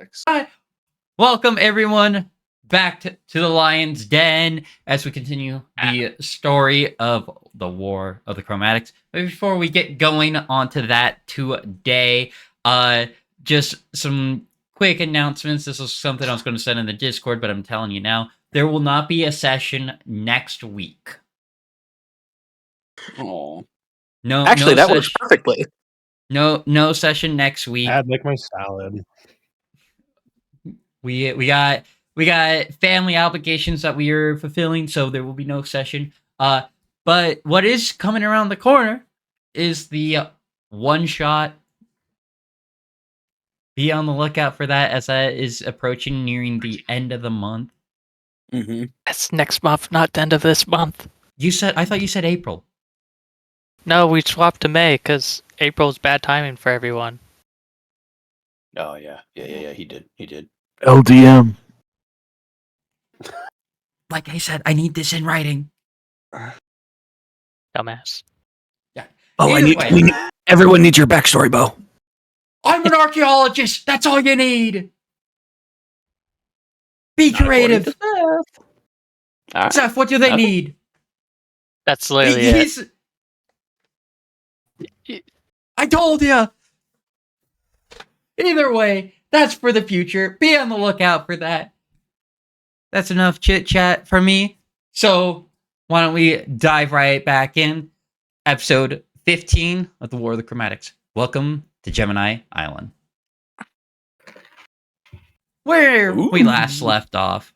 Chromatics. Hi. Welcome everyone back to the Lion's Den as we continue the story of the War of the Chromatics. But before we get going onto that today, just some quick announcements. This is something I was going to send in the Discord, but I'm telling you now, there will not be a session next week. Oh, No, actually, no that works perfectly. No session next week. I'd like my salad. We got family obligations that we are fulfilling, so there will be no session. But what is coming around the corner is the one shot. Be on the lookout for that as that is approaching, nearing the end of the month. mm-hmm. That's next month, not the end of this month. I thought you said April. No, we swapped to May because April's bad timing for everyone. Oh yeah. He did. LDM. Like I said, I need this in writing. Dumbass. Yeah. Oh, Either everyone needs your backstory, Bo. I'm an archaeologist. That's all you need. Be Not according creative. to All right. Seth, what do they Nothing. need? That's literally it. I told you. Either way, that's for the future. Be on the lookout for that. That's enough chit chat for me. So why don't we dive right back in? Episode 15 of the War of the Chromatics. Welcome to Gemini Island. Where we last left off,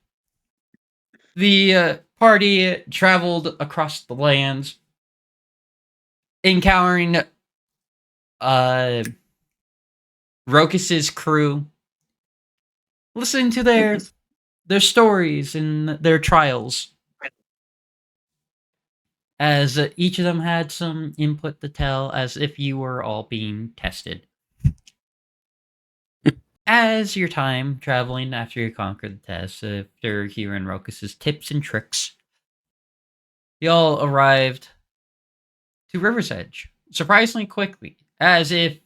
the party traveled across the lands, encountering Rokus's crew, listening to their stories and their trials, as each of them had some input to tell, as if you were all being tested. As your time traveling after you conquer the test, after hearing Rokus's tips and tricks, y'all arrived to River's Edge surprisingly quickly, as if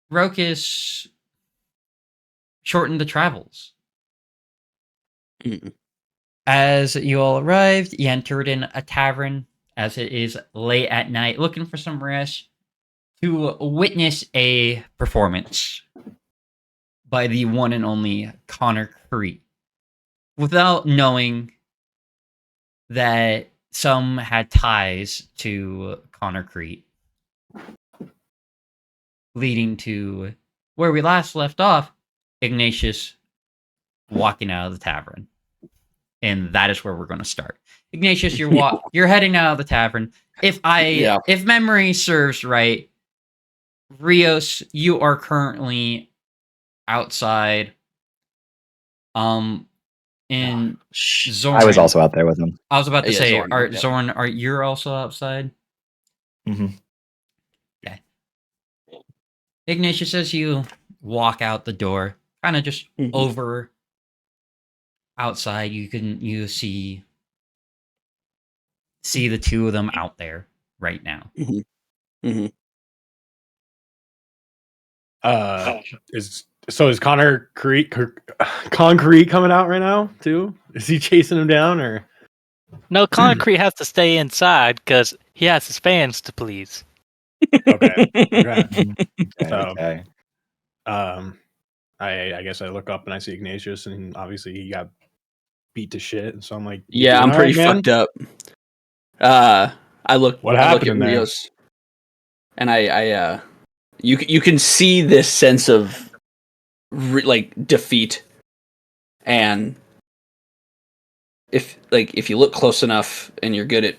Rokus shortened the travels. Mm. As you all arrived, you entered in a tavern, as it is late at night, looking for some rest, to witness a performance by the one and only Connor Cree, without knowing that some had ties to Connor Cree, leading to where we last left off, Ignatius walking out of the tavern. And that is where we're going to start. Ignatius, you're heading out of the tavern. If memory serves right, Rios, you are currently outside. And Zorn, I was also out there with him. I was about to say, Zorn, Zorn, are you also outside? Mm-hmm. Okay. Ignatius, as you walk out the door, kind of just over outside, you see the two of them out there right now. Is Concrete coming out right now too? Is he chasing him down or? No, Concrete has to stay inside because he has his fans to please. Okay. Okay. I guess I look up and I see Ignatius, and obviously he got beat to shit. And so I'm like, Yeah, I'm pretty fucked up. I look. What I happened look at in there? Rios, and you can see this sense of defeat, and if you look close enough and you're good at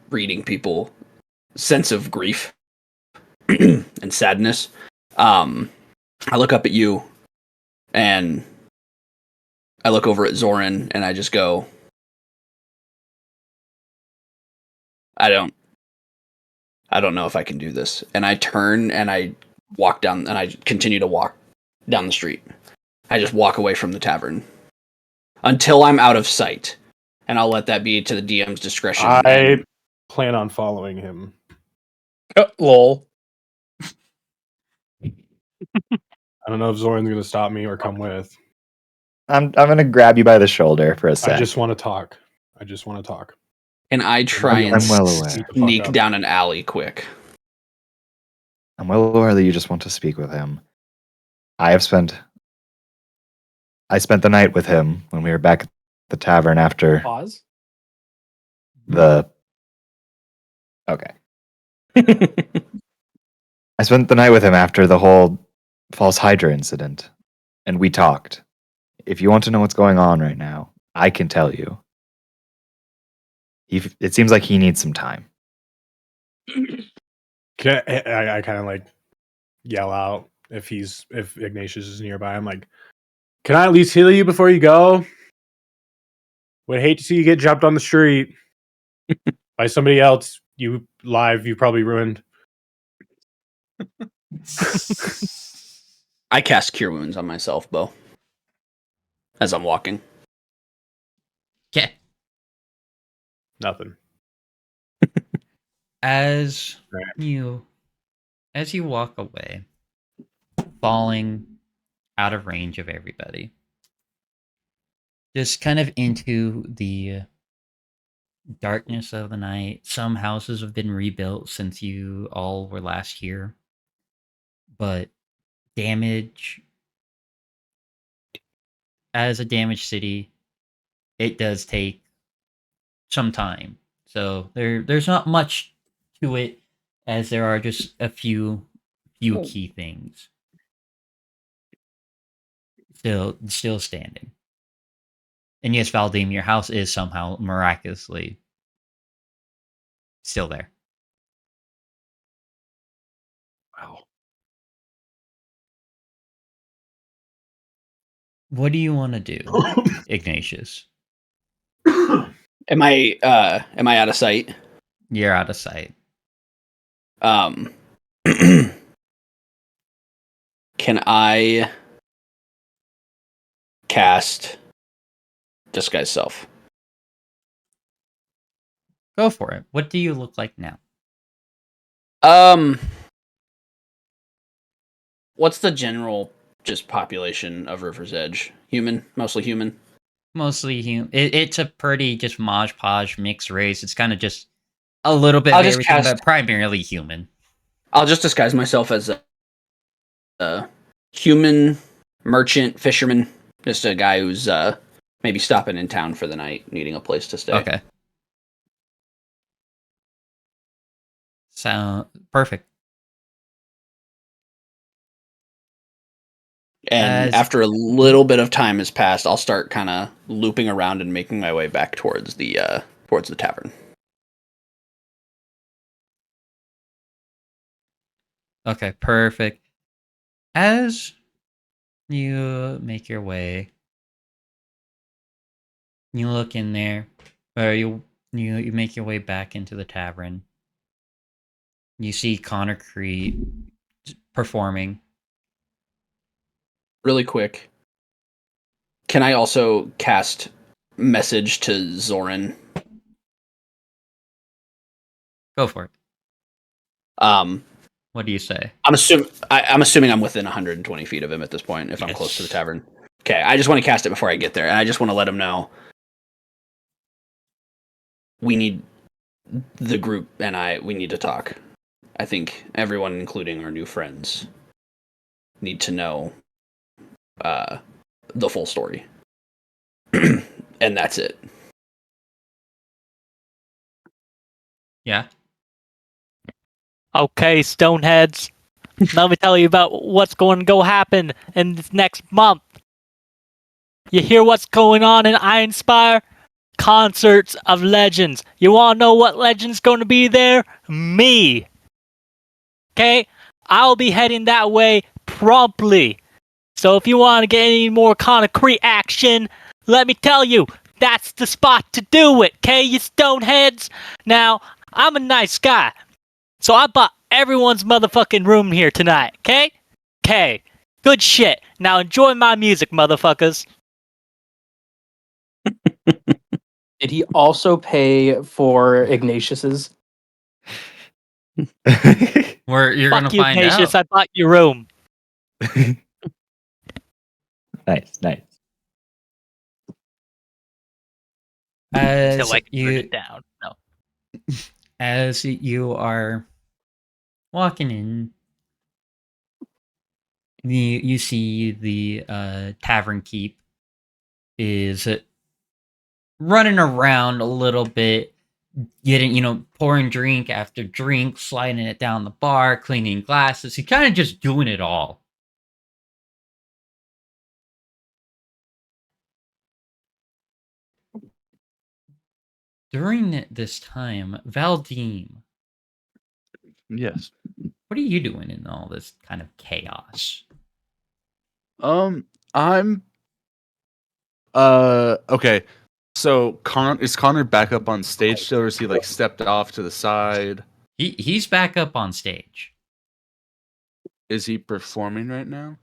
reading people, sense of grief and sadness. I look up at you, and I look over at Zoran, and I just go, I don't know if I can do this. And I turn and I walk down, and I continue to walk down the street. I just walk away from the tavern until I'm out of sight, and I'll let that be to the DM's discretion. I plan on following him. Lol. I don't know if Zoran's gonna stop me or come with. I'm gonna grab you by the shoulder for a sec. I just want to talk. And I try and I'm well aware. sneak down an alley quick. I'm well aware that you just want to speak with him. I spent the night with him when we were back at the tavern after Pause. the. Okay. I spent the night with him after the whole false Hydra incident, and we talked. If you want to know what's going on right now, I can tell you. It seems like he needs some time. I kind of like yell out if Ignatius is nearby. I'm like, can I at least heal you before you go? Would hate to see you get jumped on the street by somebody else you probably ruined. I cast Cure Wounds on myself, Bo, as I'm walking. Okay. Nothing. As you walk away, falling out of range of everybody, just kind of into the darkness of the night. Some houses have been rebuilt since you all were last here, but damage, as a damaged city, it does take some time. So there's not much to it, as there are just a few key things still standing. And yes, Valdim, your house is somehow miraculously still there. Wow. What do you want to do, Ignatius? Am I out of sight? You're out of sight. Can I cast Disguise Self? Go for it. What do you look like now? What's the general just population of River's Edge? Human, mostly human. Mostly human. It's a pretty just Maj Podge mixed race. It's kind of just a little bit I'll of just everything, cast- but primarily human. I'll just disguise myself as a human merchant, fisherman, just a guy who's maybe stopping in town for the night, needing a place to stay. Okay. Sound perfect. And after a little bit of time has passed, I'll start kind of looping around and making my way back towards the tavern. Okay, perfect. As you make your way, you look in there, or you make your way back into the tavern. You see Connor Crete performing. Really quick, can I also cast Message to Zoran? Go for it. Um, What do you say? I'm assuming I'm within 120 feet of him at this point. If I'm close to the tavern, okay. I just want to cast it before I get there, and I just want to let him know we need the group and we need to talk. I think everyone, including our new friends, need to know the full story. And that's it. Yeah. Okay, Stoneheads. Let me tell you about what's going to go happen in this next month. You hear what's going on in Ironspire? Concerts of legends. You want to know what legend's going to be there? Me. Okay? I'll be heading that way promptly. So if you want to get any more concrete action, let me tell you, that's the spot to do it, okay, you Stoneheads? Now, I'm a nice guy, so I bought everyone's motherfucking room here tonight, okay? Okay, good shit. Now enjoy my music, motherfuckers. Did he also pay for Ignatius's? Where you're Fuck gonna you, find Ignatius, out. I bought your room. Nice. As So I can put you it down. No. as you are walking in, you see the tavern keep is running around a little bit, getting pouring drink after drink, sliding it down the bar, cleaning glasses. He's kind of just doing it all. During this time, Valdim, Yes. what are you doing in all this kind of chaos? I'm okay. So is Connor back up on stage still, or is he like stepped off to the side? He's back up on stage. Is he performing right now?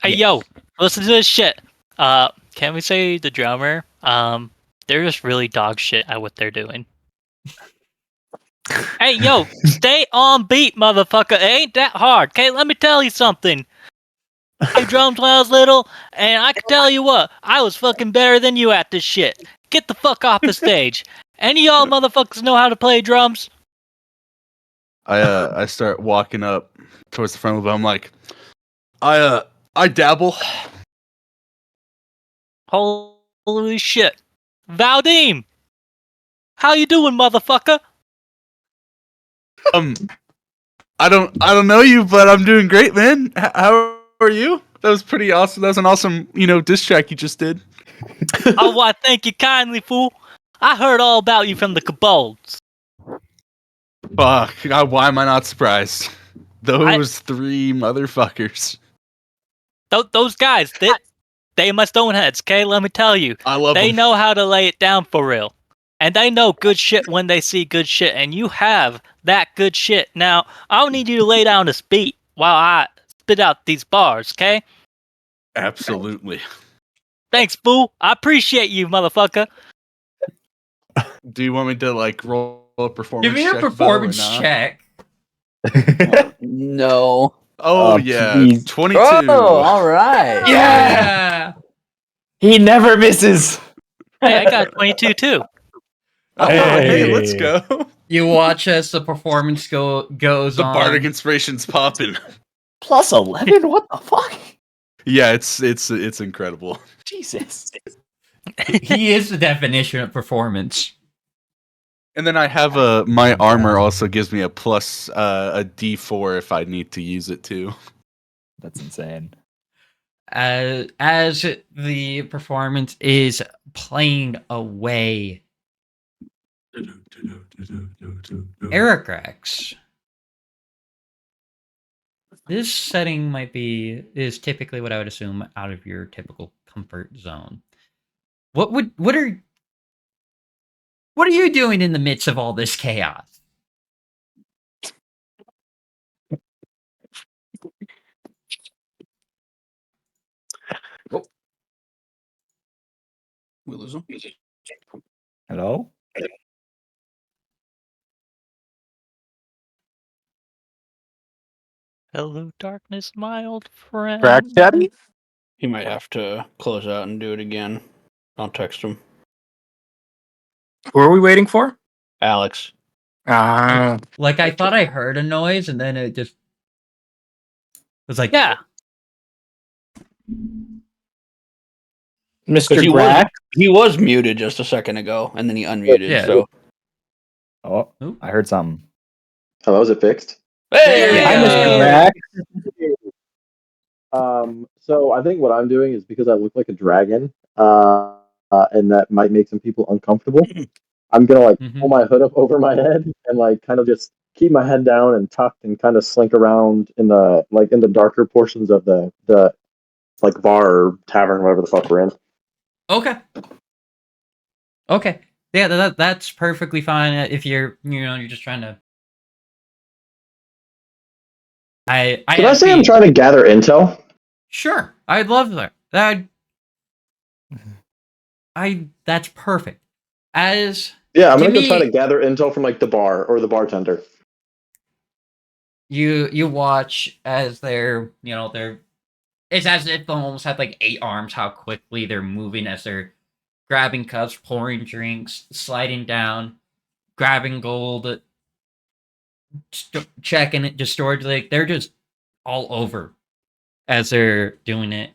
Hey, yo, listen to this shit. Can we say the drummer? They're just really dog shit at what they're doing. Hey, yo, stay on beat, motherfucker. It ain't that hard. Okay, let me tell you something. I played drums when I was little, and I can tell you what, I was fucking better than you at this shit. Get the fuck off the stage. Any of y'all motherfuckers know how to play drums? I start walking up towards the front of it. I'm like, I dabble. Holy shit. Valdim! How you doing, motherfucker? I don't know you, but I'm doing great, man. How are you? That was pretty awesome. That was an awesome, diss track you just did. Oh, why, thank you kindly, fool. I heard all about you from the kobolds. Fuck. God, why am I not surprised? Those three motherfuckers. Those guys, they my stoneheads, okay? Let me tell you. I love They them. know how to lay it down for real. And they know good shit when they see good shit. And you have that good shit. Now, I don't need you to lay down this beat while I spit out these bars, okay? Absolutely. Thanks, fool. I appreciate you, motherfucker. Do you want me to roll a performance? Give me a check, Bo, or performance not? check. No. Oh, Oh, yeah, please. 22. Oh, all right. Yeah. He never misses. Hey, I got 22 too. Oh, hey, let's Hey. go. You watch as the performance goes The on. bardic inspiration's popping. Plus 11? What the fuck? Yeah, it's incredible. Jesus. He is the definition of performance. And then I have my armor also gives me a plus a D4 if I need to use it too. That's insane. As the performance is playing away, Eric Rex. This setting is typically what I would assume out of your typical comfort zone. What are you doing in the midst of all this chaos? We lose him. Hello? Hello, darkness, my old friend. Crack Daddy? He might have to close out and do it again. I'll text him. Who are we waiting for? Alex. Ah, Like I thought I heard a noise and then it just was like, Yeah. Because Mr. Grack. he was muted just a second ago, and then he unmuted. Yeah. So Oh, Oop. I heard something. Hello, is it fixed? hey, Hi, Mr. Hey! Grack. So I think what I'm doing is because I look like a dragon, and that might make some people uncomfortable. I'm gonna pull my hood up over my head and kind of just keep my head down and tucked and kind of slink around in the darker portions of the bar or tavern, whatever the fuck we're in. Okay. Okay. Yeah, that's perfectly fine if you're just trying to. Can I say I'm trying to gather intel? Sure, I'd love that. That's perfect. As Yeah, I'm give gonna go try me to gather intel from the bar or the bartender. you watch as they're it's as if they almost have like 8 arms. How quickly they're moving as they're grabbing cups, pouring drinks, sliding down, grabbing gold, checking it, just storage. Like they're just all over as they're doing it.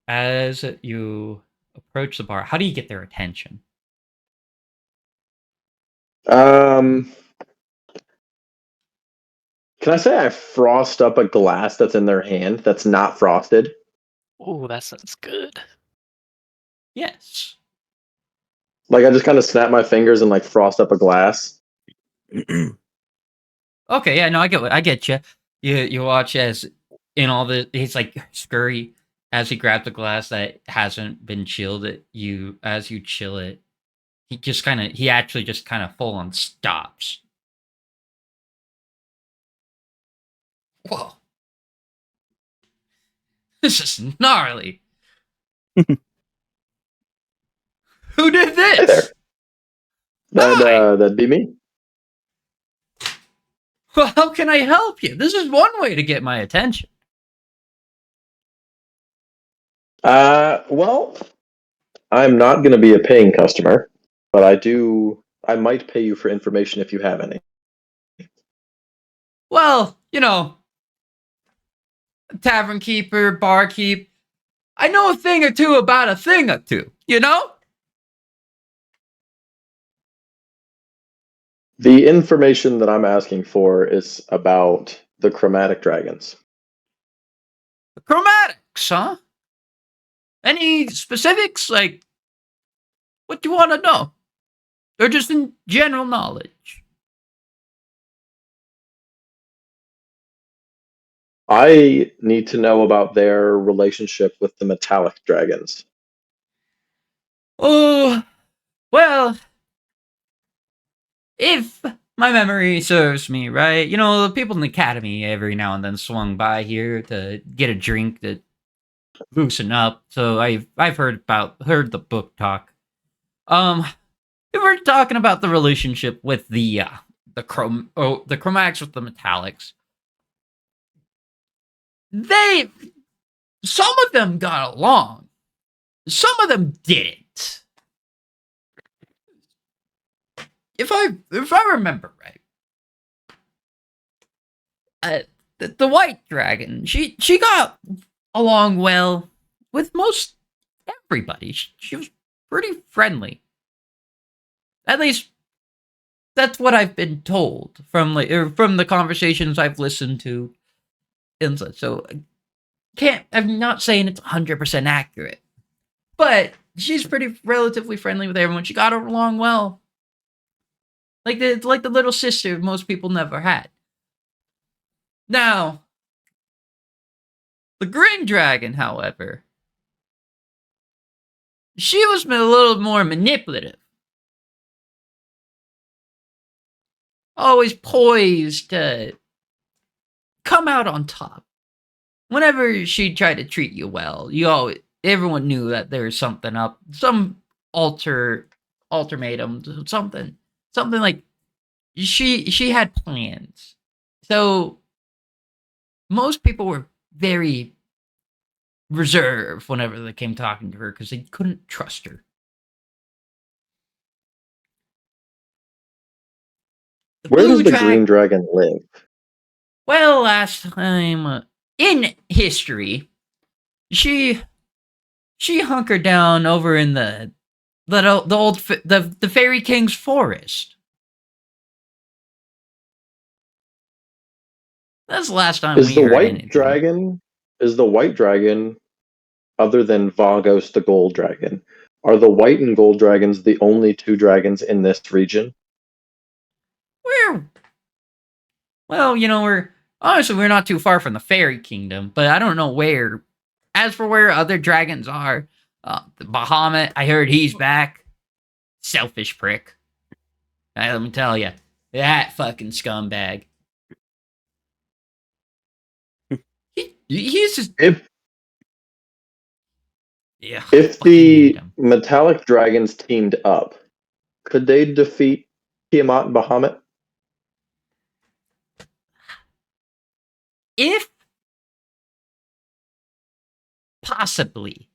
As you approach the bar, how do you get their attention? Can I say I frost up a glass that's in their hand that's not frosted? Ooh, that sounds good. Yes. Like I just kind of snap my fingers and like frost up a glass. Okay, yeah, no, I get you. You watch as in all the he's like scurry as he grabs a glass that hasn't been chilled. As you chill it, he actually just kind of full on stops. Whoa, this is gnarly. Who did this? Hey there. Hi. That'd be me. Well, how can I help you? This is one way to get my attention. Well, I'm not going to be a paying customer, but I might pay you for information if you have any. Well, tavern keeper, barkeep. I know a thing or two about a thing or two, The information that I'm asking for is about the chromatic dragons. The chromatics, huh? Any specifics? Like, what do you want to know? Or just in general knowledge? I need to know about their relationship with the metallic dragons. Oh, well, if my memory serves me right, the people in the academy every now and then swung by here to get a drink to loosen up. So I've heard the book talk. We were talking about the relationship with the chromatics with the metallics. Some of them got along, some of them didn't. If I remember right, the white dragon, she got along well with most everybody. She was pretty friendly. At least that's what I've been told from the conversations I've listened to and such. So I'm not saying it's 100% accurate, but she's pretty relatively friendly with everyone. She got along well. Like the little sister most people never had. Now, the green dragon, however, she was a little more manipulative. Always poised to come out on top. Whenever she tried to treat you well, everyone knew that there was something up, some ultimatum, something like she had plans. So most people were very reserved whenever they came talking to her because they couldn't trust her. Where does the green dragon live? Well, last time in history, she hunkered down over in the Fairy King's forest. That's the last time Is we the heard white anything. dragon? Is the white dragon, other than Vagos the gold dragon, are the white and gold dragons the only two dragons in this region? We're not too far from the fairy kingdom, but I don't know where. As for where other dragons are, the Bahamut, I heard he's back. Selfish prick. Let me tell you, that fucking scumbag. He's just If yeah. if fucking hate the him. metallic dragons teamed up, could they defeat Tiamat and Bahamut? if possibly,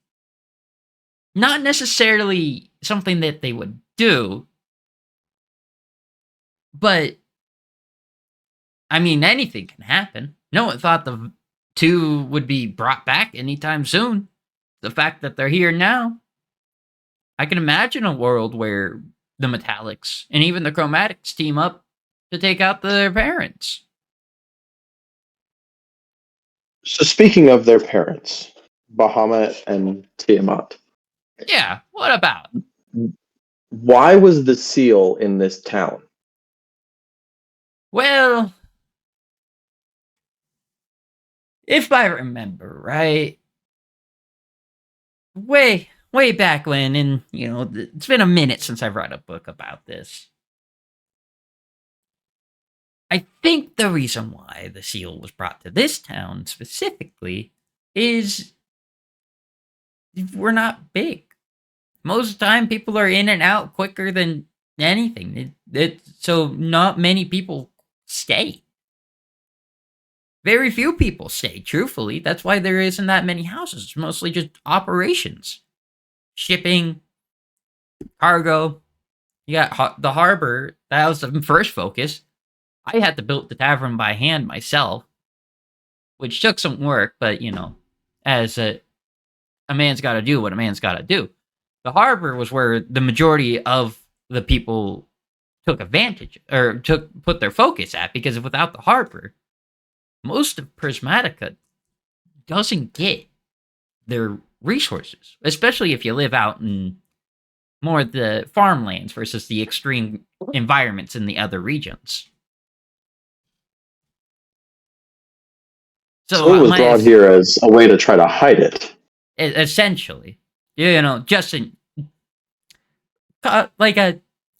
not necessarily something that they would do, but I mean, anything can happen. No one thought the two would be brought back anytime soon. The fact that they're here now, I can imagine a world where the Metallics and even the Chromatics team up to take out their parents. So speaking of their parents, Bahamut and Tiamat, Yeah, what about? why was the seal in this town? Well, if I remember right, way back when, and it's been a minute since I've read a book about this. I think the reason why the seal was brought to this town specifically is we're not big. Most of the time, people are in and out quicker than anything. So not many people stay. Very few people stay, truthfully. That's why there isn't that many houses. It's mostly just operations. Shipping, cargo. You got the harbor. That was the first focus. I had to build the tavern by hand myself, which took some work, but, as a man's got to do what a man's got to do. The harbor was where the majority of the people took advantage, or put their focus at, because without the harbor, most of Prismatica doesn't get their resources, especially if you live out in more of the farmlands versus the extreme environments in the other regions. So it was brought here as a way to try to hide it. Essentially, just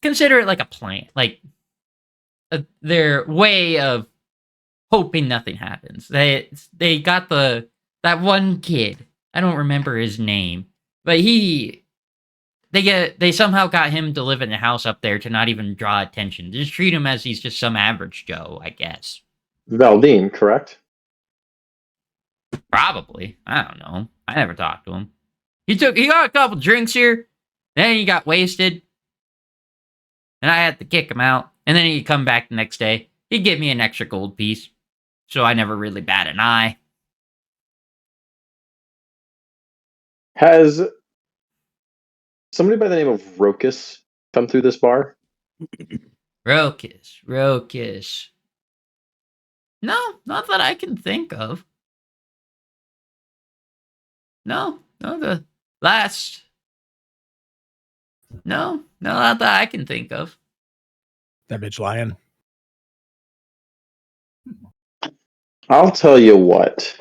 consider it like a plant, like their way of hoping nothing happens. They got that one kid. I don't remember his name, but they somehow got him to live in a house up there to not even draw attention. Just treat him as he's just some average Joe, I guess. Valdine, correct? Probably. I don't know. I never talked to him. He got a couple drinks here, then he got wasted, and I had to kick him out. And then he'd come back the next day. He'd give me an extra gold piece, so I never really bat an eye. Has somebody by the name of Rokus come through this bar? Rokus. No, not that I can think of. No, the last. No, not that I can think of. That bitch lying. I'll tell you what.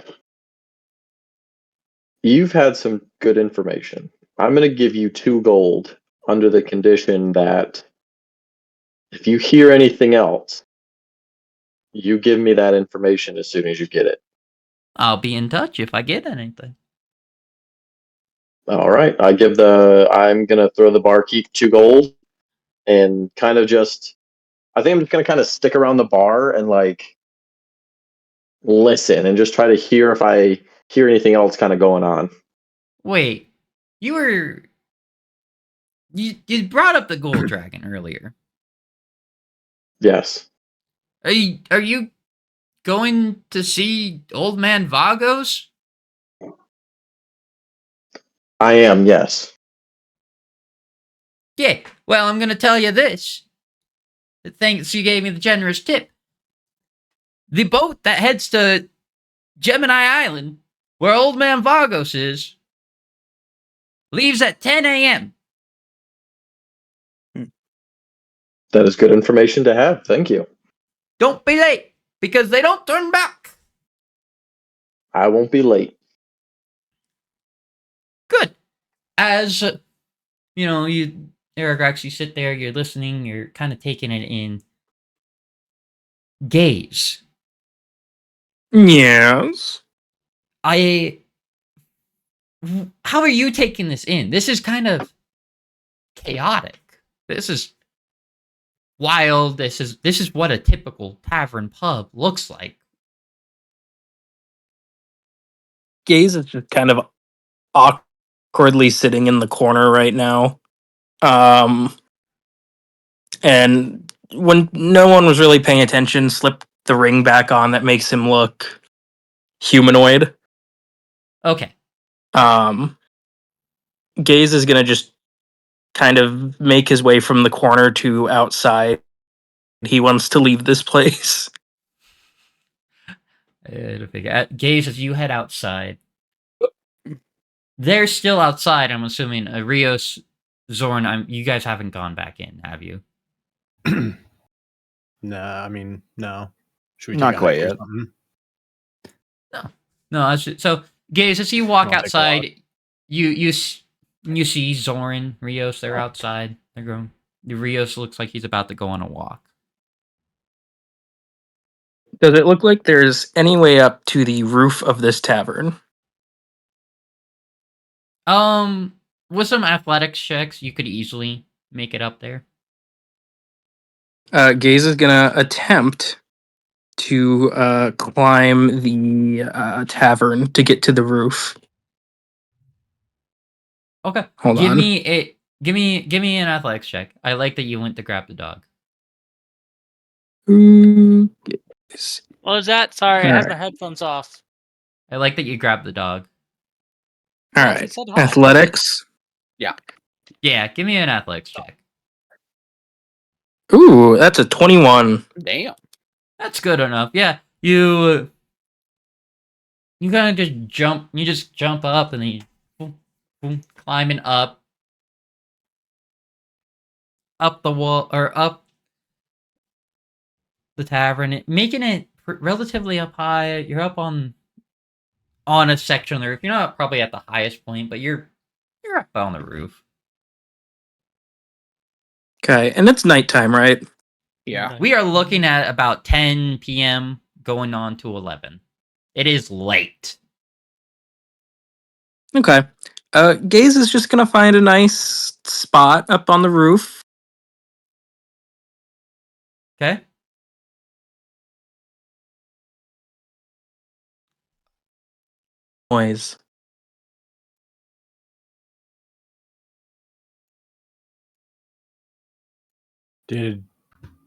You've had some good information. I'm going to give you 2 gold under the condition that if you hear anything else, you give me that information as soon as you get it. I'll be in touch if I get anything. All right. I'm going to throw the barkeep 2 gold and kind of I think I'm just going to kind of stick around the bar and listen and just try to hear if I hear anything else kind of going on. Wait, you brought up the gold dragon earlier. Yes. Are you going to see old man Vagos? I am, yes. Yeah, well, I'm going to tell you this. Thanks, you gave me the generous tip. The boat that heads to Gemini Island, where old man Vagos is, leaves at 10 a.m. That is good information to have. Thank you. Don't be late, because they don't turn back. I won't be late. Good. As, you, Aragrax, you sit there, you're listening, you're kind of taking it in. Gaze. Yes. How are you taking this in? This is kind of chaotic. This is wild. This is what a typical tavern pub looks like. Gaze is just kind of awkwardly sitting in the corner right now. And when no one was really paying attention, slipped the ring back on that makes him look humanoid. Okay. Gaze is gonna just kind of make his way from the corner to outside. He wants to leave this place. Gaze, as you head outside, they're still outside. I'm assuming. Rios, Zorn, you guys haven't gone back in, have you? Nah, I mean, no. Should we Not take a quite hike or yet. something? No. So, Gaze, as you walk I'll take a outside, walk. you see Zoran, Rios. They're outside. They're going. Rios looks like he's about to go on a walk. Does it look like there's any way up to the roof of this tavern? With some athletics checks, you could easily make it up there. Gaze is gonna attempt to climb the tavern to get to the roof. Okay. Hold Give on. me an athletics check. I like that you went to grab the dog. What was that? Sorry, I had Alright. my headphones off. I like that you grabbed the dog. All Yes, it right. said hi. Athletics. Yeah, give me an athletics check. Ooh, that's a 21. Damn. That's good enough. Yeah, you kind of just jump. You just jump up and then you boom, boom, climbing up the wall or up the tavern, making it relatively up high. You're up on a section of the roof. You're not probably at the highest point, but you're up on the roof. Okay, and it's nighttime, right? Yeah. We are looking at about 10 p.m. going on to 11. It is late. Okay. Gaze is just gonna find a nice spot up on the roof. Okay. Noise. Did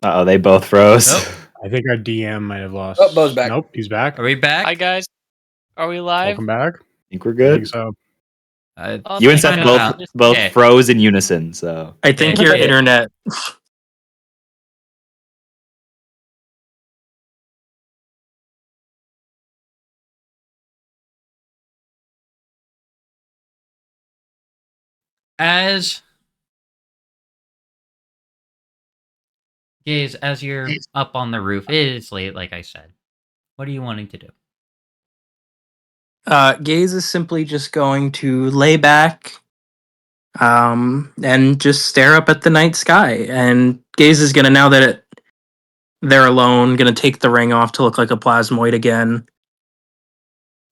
Oh, they both froze. Nope. I think our DM might have lost? Oh, Bo's back. Nope, he's back. Are we back? Hi guys, are we live? Welcome back. I think we're I good. think so. Oh, You and thank Seth God. both Yeah. froze in unison, so I think Yeah, your yeah. internet. As you're up on the roof, it is late, like I said. What are you wanting to do? Gaze is simply just going to lay back, and just stare up at the night sky. And Gaze is gonna, now that they're alone, gonna take the ring off to look like a plasmoid again,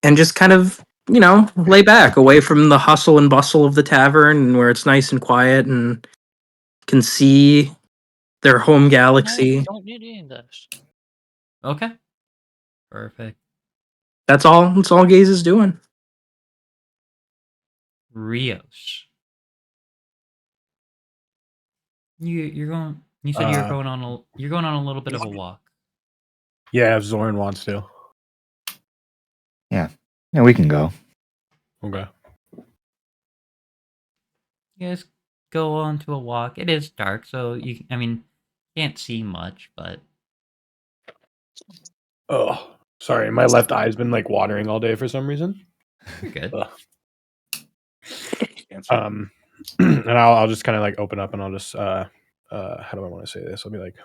and just kind of, lay back away from the hustle and bustle of the tavern, where it's nice and quiet and can see their home No, galaxy. you don't need any of this. Okay. Perfect. That's all Gaze is doing. Rios. You're going. You said you're going on a little bit of a walk. Yeah, if Zoran wants to. yeah, we can go. Okay. You guys go on to a walk. It is dark, so can't see much, but Oh, sorry. My left eye's been like watering all day for some reason. you're good. Ugh. And I'll just kind of like open up and I'll just how do I want to say this? I'll be like,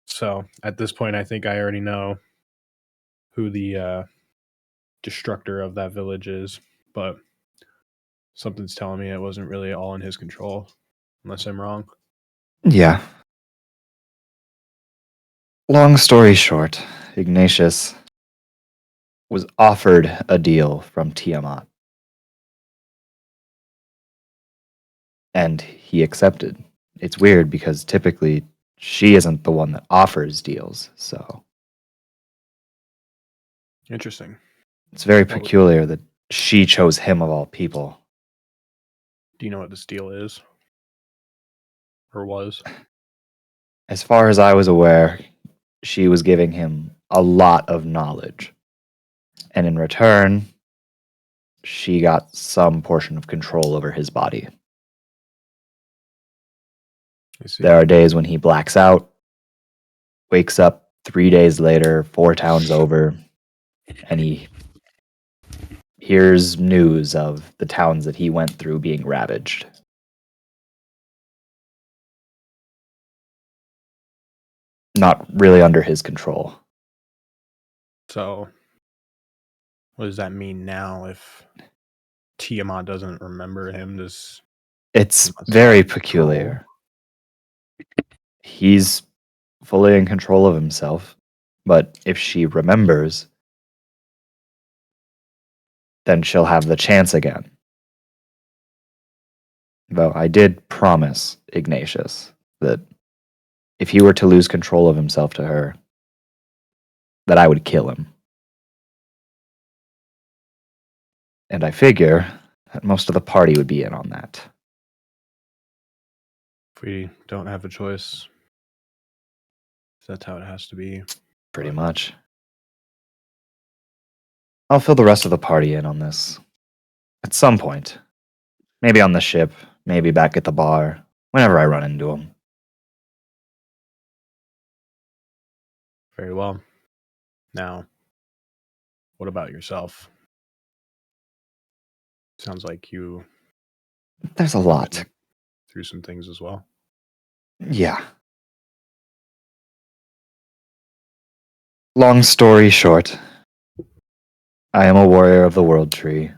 so at this point, I think I already know who the destructor of that village is, but something's telling me it wasn't really all in his control, unless I'm wrong. Yeah. Long story short, Ignatius was offered a deal from Tiamat. And he accepted. It's weird because typically she isn't the one that offers deals, so Interesting. it's very What would- peculiar that she chose him of all people. Do you know what this deal is? Or was? As far as I was aware, she was giving him a lot of knowledge. And in return, she got some portion of control over his body. I see. There are days when he blacks out, wakes up 3 days later, 4 towns over, and he hears news of the towns that he went through being ravaged. Not really under his control. So, what does that mean now if Tiamat doesn't remember him? Does It's he must very have peculiar. He's fully in control of himself, but if she remembers, then she'll have the chance again. Though I did promise Ignatius that if he were to lose control of himself to her, that I would kill him. And I figure that most of the party would be in on that. If we don't have a choice, that's how it has to be. Pretty much. I'll fill the rest of the party in on this. At some point. Maybe on the ship, maybe back at the bar, whenever I run into him. Very well. Now, what about yourself? Sounds like you There's a lot. through some things as well. Yeah. Long story short, I am a warrior of the World Tree.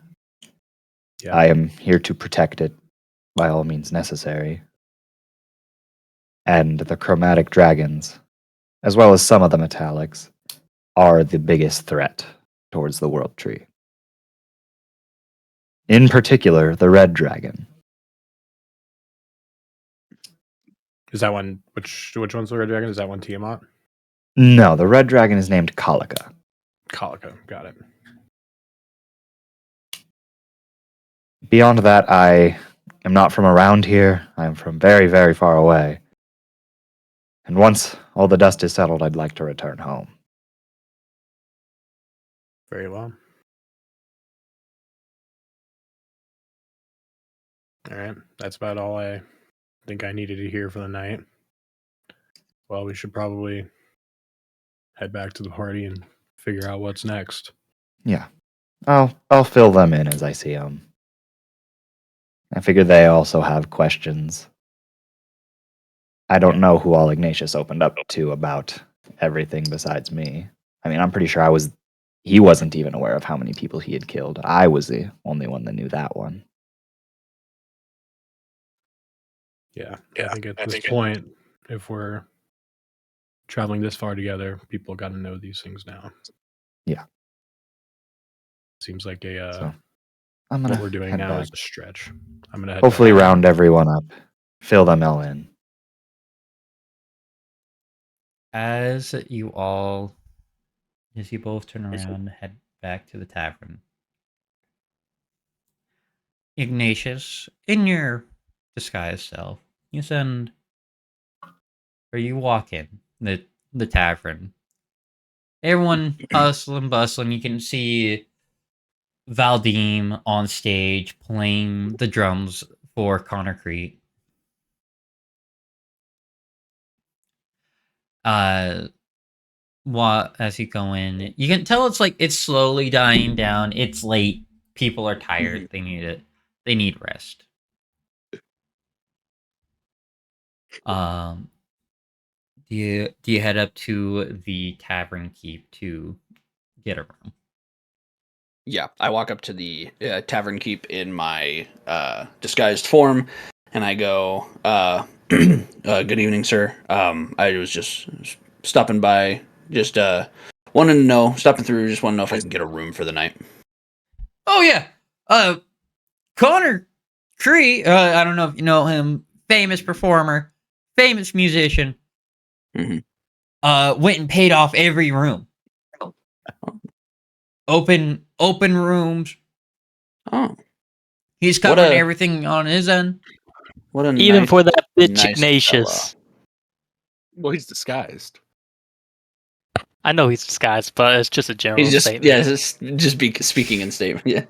Yeah. I am here to protect it by all means necessary. And the chromatic dragons, as well as some of the metallics, are the biggest threat towards the World Tree. In particular, the red dragon. Is that one which one's the red dragon? Is that one Tiamat? No, the red dragon is named Kalika. Kalika, got it. Beyond that, I am not from around here. I am from very, very far away. And once all the dust is settled, I'd like to return home. Very well. All right, that's about all I think I needed to hear for the night. Well, we should probably head back to the party and figure out what's next. Yeah. I'll fill them in as I see them. I figure they also have questions. I don't know who all Ignatius opened up to about everything besides me. I mean, I'm pretty sure he wasn't even aware of how many people he had killed. I was the only one that knew that one. Yeah, I think at this point, if we're traveling this far together, people got to know these things now. Yeah. Seems like So I'm gonna what we're doing head now back. is a stretch. I'm gonna head Hopefully back. round everyone up. Fill them all in. As you both turn around and head back to the tavern, Ignatius, in your disguised self, you walk in the tavern. Everyone hustling, bustling. You can see Valdim on stage playing the drums for Concrete. As you go in, you can tell it's slowly dying down. It's late. People are tired. They need rest. Do you head up to the tavern keep to get a room? Yeah, I walk up to the tavern keep in my disguised form, and I go, "Good evening, sir. I was just stopping by, just wanted to know, stopping through, just want to know if I can get a room for the night." Oh yeah, Connor Cree. I don't know if you know him. Famous performer, famous musician. Mm-hmm. Went and paid off every room. Open rooms, Oh, He's What covering a- everything on his end. what a Even nice, for that bitch nice Ignatius. Well, he's disguised. I know he's disguised, but it's just a general He's just statement. speaking in statement. Yeah.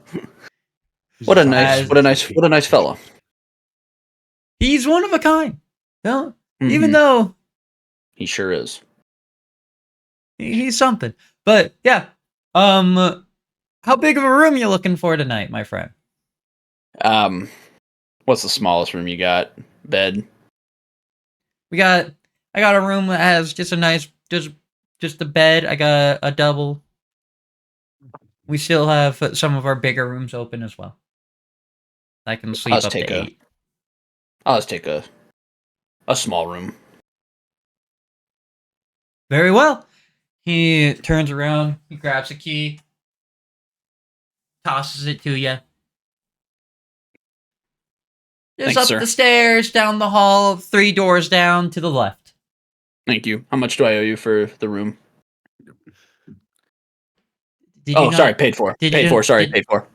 He's What a just nice, talking. what a nice fellow. He's one of a kind. No, even Mhm. though He sure is. he's something. But yeah, how big of a room you looking for tonight, my friend? What's the smallest room you got? Bed. I got a room that has just a nice, just a bed. I got a double. We still have some of our bigger rooms open as well. I can sleep Let's up take to a- 8. I'll just take a small room. Very well. He turns around, he grabs a key, tosses it to you. Just Thanks, up sir. the stairs, down the hall, 3 doors down to the left. Thank you. How much do I owe you for the room? Did Oh, you not, sorry, paid for. did Paid you- for. Sorry, did- paid for.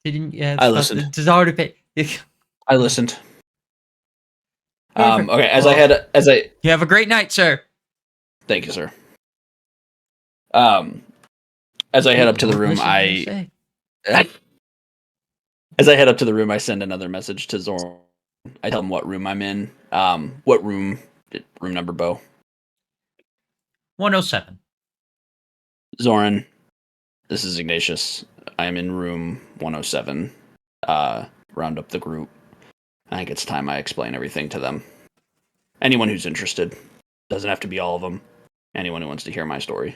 Didn't you have I stuff listened. that's already paid? I listened. Perfect. Okay. As Well, I you have a great night, sir. thank you, sir. As I head up to the room, Listen to what I say. as I head up to the room, I send another message to Zoran. I tell him what room I'm in. What room? Room number, Bo. 107. Zoran, this is Ignatius. I am in room 107. Round up the group. I think it's time I explain everything to them. Anyone who's interested. Doesn't have to be all of them. Anyone who wants to hear my story.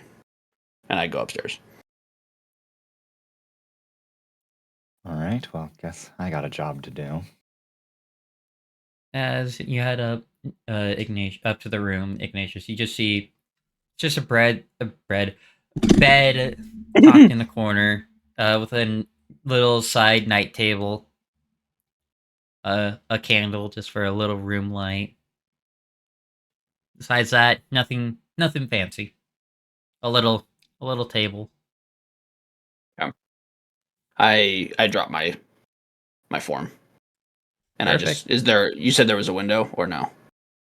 And I go upstairs. All right. Well, guess I got a job to do. As you head up, Ignatius, up to the room, Ignatius, you just see just a bed tucked in the corner, with a little side night table, a candle just for a little room light. Besides that, nothing fancy. A little table. I drop my form. And Perfect. you said there was a window or no?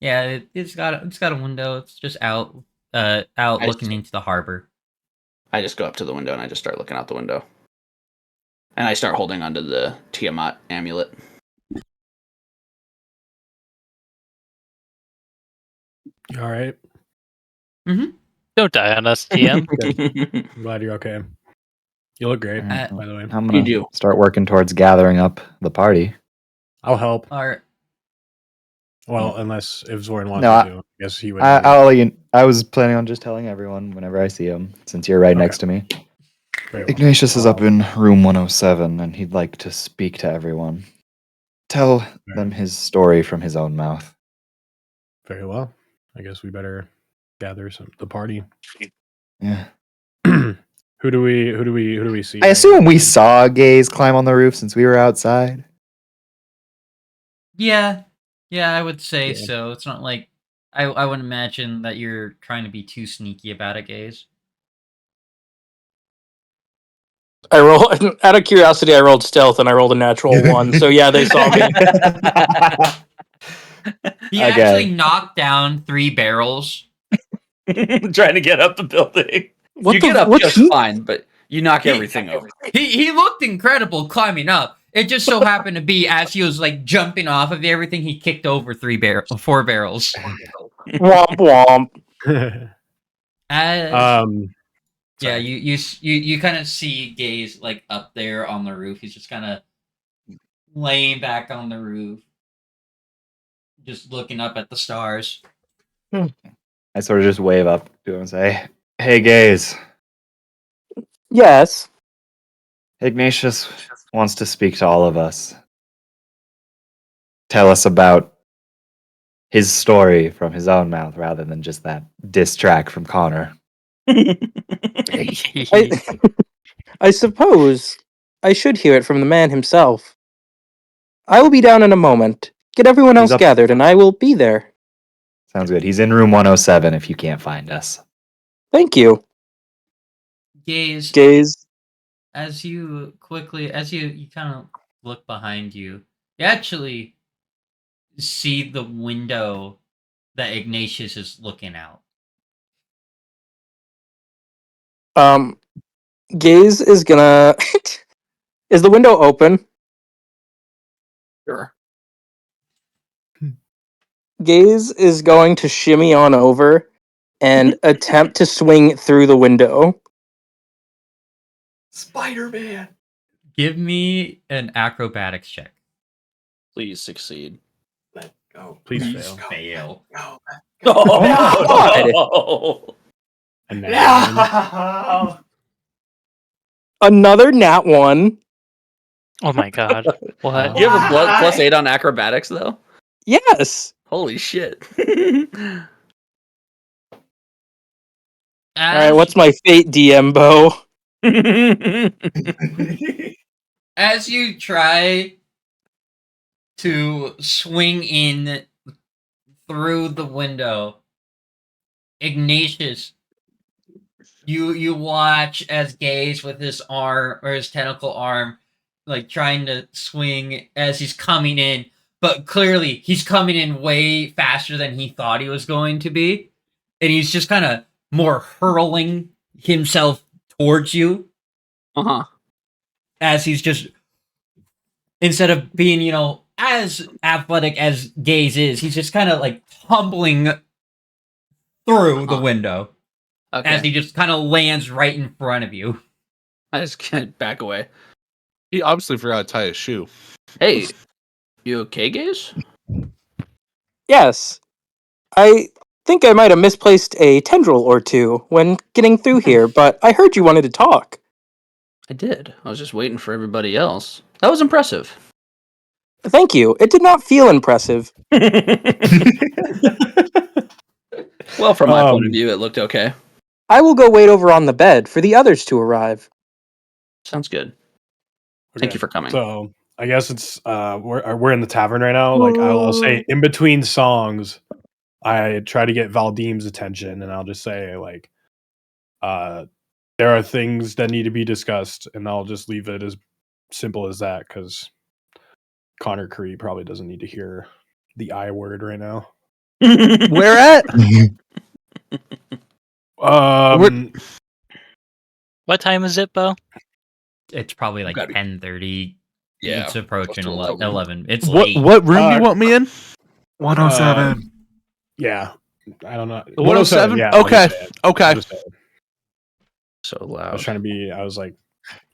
Yeah, it's got a window. It's just out looking into the harbor. I just go up to the window and I just start looking out the window. And I start holding onto the Tiamat amulet. You all right? Don't die on us, TM. I'm glad you're okay. You look great, Alright, by the way. I'm You gonna do. start working towards gathering up the party. I'll help. All right. Well, unless if Zoran wants No, me to. I guess he would. I was planning on just telling everyone whenever I see him, since you're right Okay. next to me. Very well. Ignatius is up in room 107, and he'd like to speak to everyone. Tell them his story from his own mouth. Very well. I guess we better gather the party. Yeah. Who do we see? I assume we saw Gaze climb on the roof since we were outside. Yeah, I would say Yeah. so. It's not like I would imagine that you're trying to be too sneaky about it, Gaze. I roll out of curiosity. I rolled stealth and I rolled a natural 1. So yeah, they saw me. He Okay. actually knocked down 3 barrels. Trying to get up the building. What you the- get up what just he- fine, but you knock everything over. He looked incredible climbing up. It just so happened to be as he was like jumping off of everything, he kicked over 4 barrels. Womp womp. Yeah, Sorry. you kind of see Gaze like up there on the roof. He's just kind of laying back on the roof, just looking up at the stars. I sort of just wave up to him and say, "Hey, Gaze. Yes. Ignatius wants to speak to all of us. Tell us about his story from his own mouth rather than just that diss track from Connor." I suppose I should hear it from the man himself. I will be down in a moment. Get everyone He's else up- gathered, and I will be there. Sounds good. He's in room 107 if you can't find us. Thank you. Gaze, Gaze. as you kind of look behind you, you actually see the window that Ignatius is looking out. Gaze is gonna. Is the window open? Sure. Gaze is going to shimmy on over and attempt to swing through the window. Spider-Man. Give me an acrobatics check. Please succeed. Let go. Please Please fail. fail. Oh, And then No. Another nat 1. Oh my god. What? you have a +8 on acrobatics though. Yes. Holy shit! All right. What's my fate, DMbo? As you try to swing in through the window, Ignatius, you watch as Gaze with his arm or his tentacle arm, like trying to swing as he's coming in, but clearly he's coming in way faster than he thought he was going to be, and he's just kind of more hurling himself towards you as he's just, instead of being, as athletic as Gaze is, he's just kind of like tumbling through the window as he just kind of lands right in front of you. I just can't back away. He obviously forgot to tie his shoe. Hey, you okay, Gaze? Yes. I think I might have misplaced a tendril or two when getting through here, but I heard you wanted to talk. I did. I was just waiting for everybody else. That was impressive. Thank you. It did not feel impressive. Well, from my point of view, it looked okay. I will go wait over on the bed for the others to arrive. Sounds good. Thank you for coming. So I guess it's we're in the tavern right now. Like I'll say in between songs, I try to get Valdim's attention, and I'll just say like, there are things that need to be discussed, and I'll just leave it as simple as that because Connor Cree probably doesn't need to hear the I word right now. Where at? What time is it, Bo? It's probably like Gotta be- 10:30. Yeah, It's approaching close to 11. It's What late. room do you want me in? 107. Yeah, I don't know. 107? Yeah, I'll just Okay. say it. Okay. I'll just say it. So I was loud. trying to be. I was like,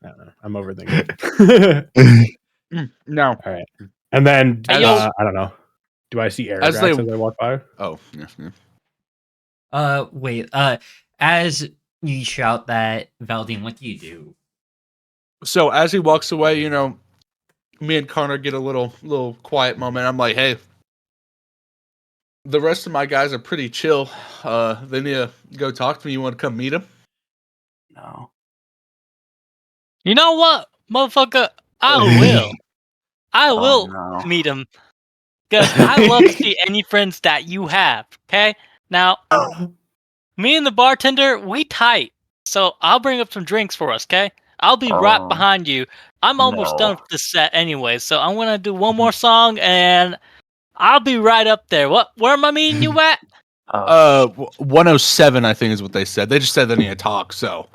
I don't know. I'm overthinking. No. All right, and then Hey, yo. I don't know. Do I see air As as they- I walk by? Oh, yeah. Wait. As you shout that, Valdine, what do you do? So as he walks away, me and Connor get a little quiet moment. I'm like, hey, the rest of my guys are pretty chill. They need to go talk to me. You want to come meet them? No. You know what, motherfucker? I will. I will no. meet him. Because I love to see any friends that you have, okay? Now, me and the bartender, we tight. So I'll bring up some drinks for us, okay? I'll be right behind you. I'm almost done with this set anyway, so I'm going to do one more song, and I'll be right up there. Where am I meeting you at? 107, I think is what they said. They just said they need to talk, so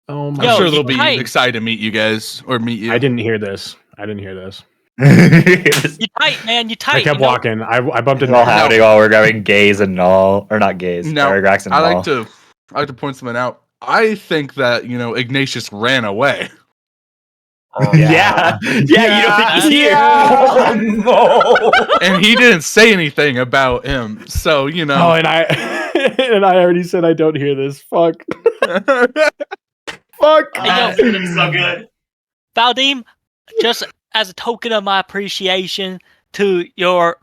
Oh I'm my! Yo, sure you they'll be tight. excited to meet you guys or meet you. I didn't hear this. You tight, man. You tight. I kept walking. I bumped into. Well, howdy while we're going gaze and Null, or not gaze. No, Aragrax and I Null. like to point something out. I think that Ignatius ran away. Yeah. You don't think he's here? Yeah. No. And he didn't say anything about him. So, Oh, and I and I already said I don't hear this. Fuck. Fuck. Hey, yo. It's gonna be so good. Valdim, just as a token of my appreciation to your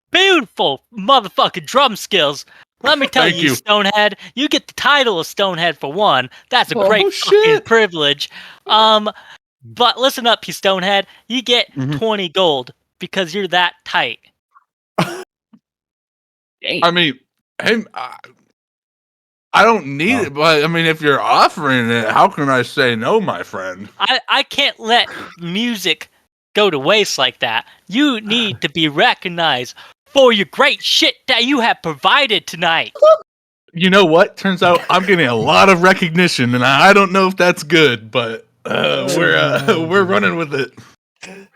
beautiful motherfucking drum skills, let me tell Thank you, you. Stonehead, you get the title of Stonehead for one. That's a Oh, great fucking shit. privilege. But listen up, you Stonehead. You get 20 gold because you're that tight. Dang. I mean, him. I don't need it, but I mean, if you're offering it, how can I say no, my friend? I can't let music go to waste like that. You need to be recognized for your great shit that you have provided tonight. You know what? Turns out I'm getting a lot of recognition, and I don't know if that's good, but we're running with it.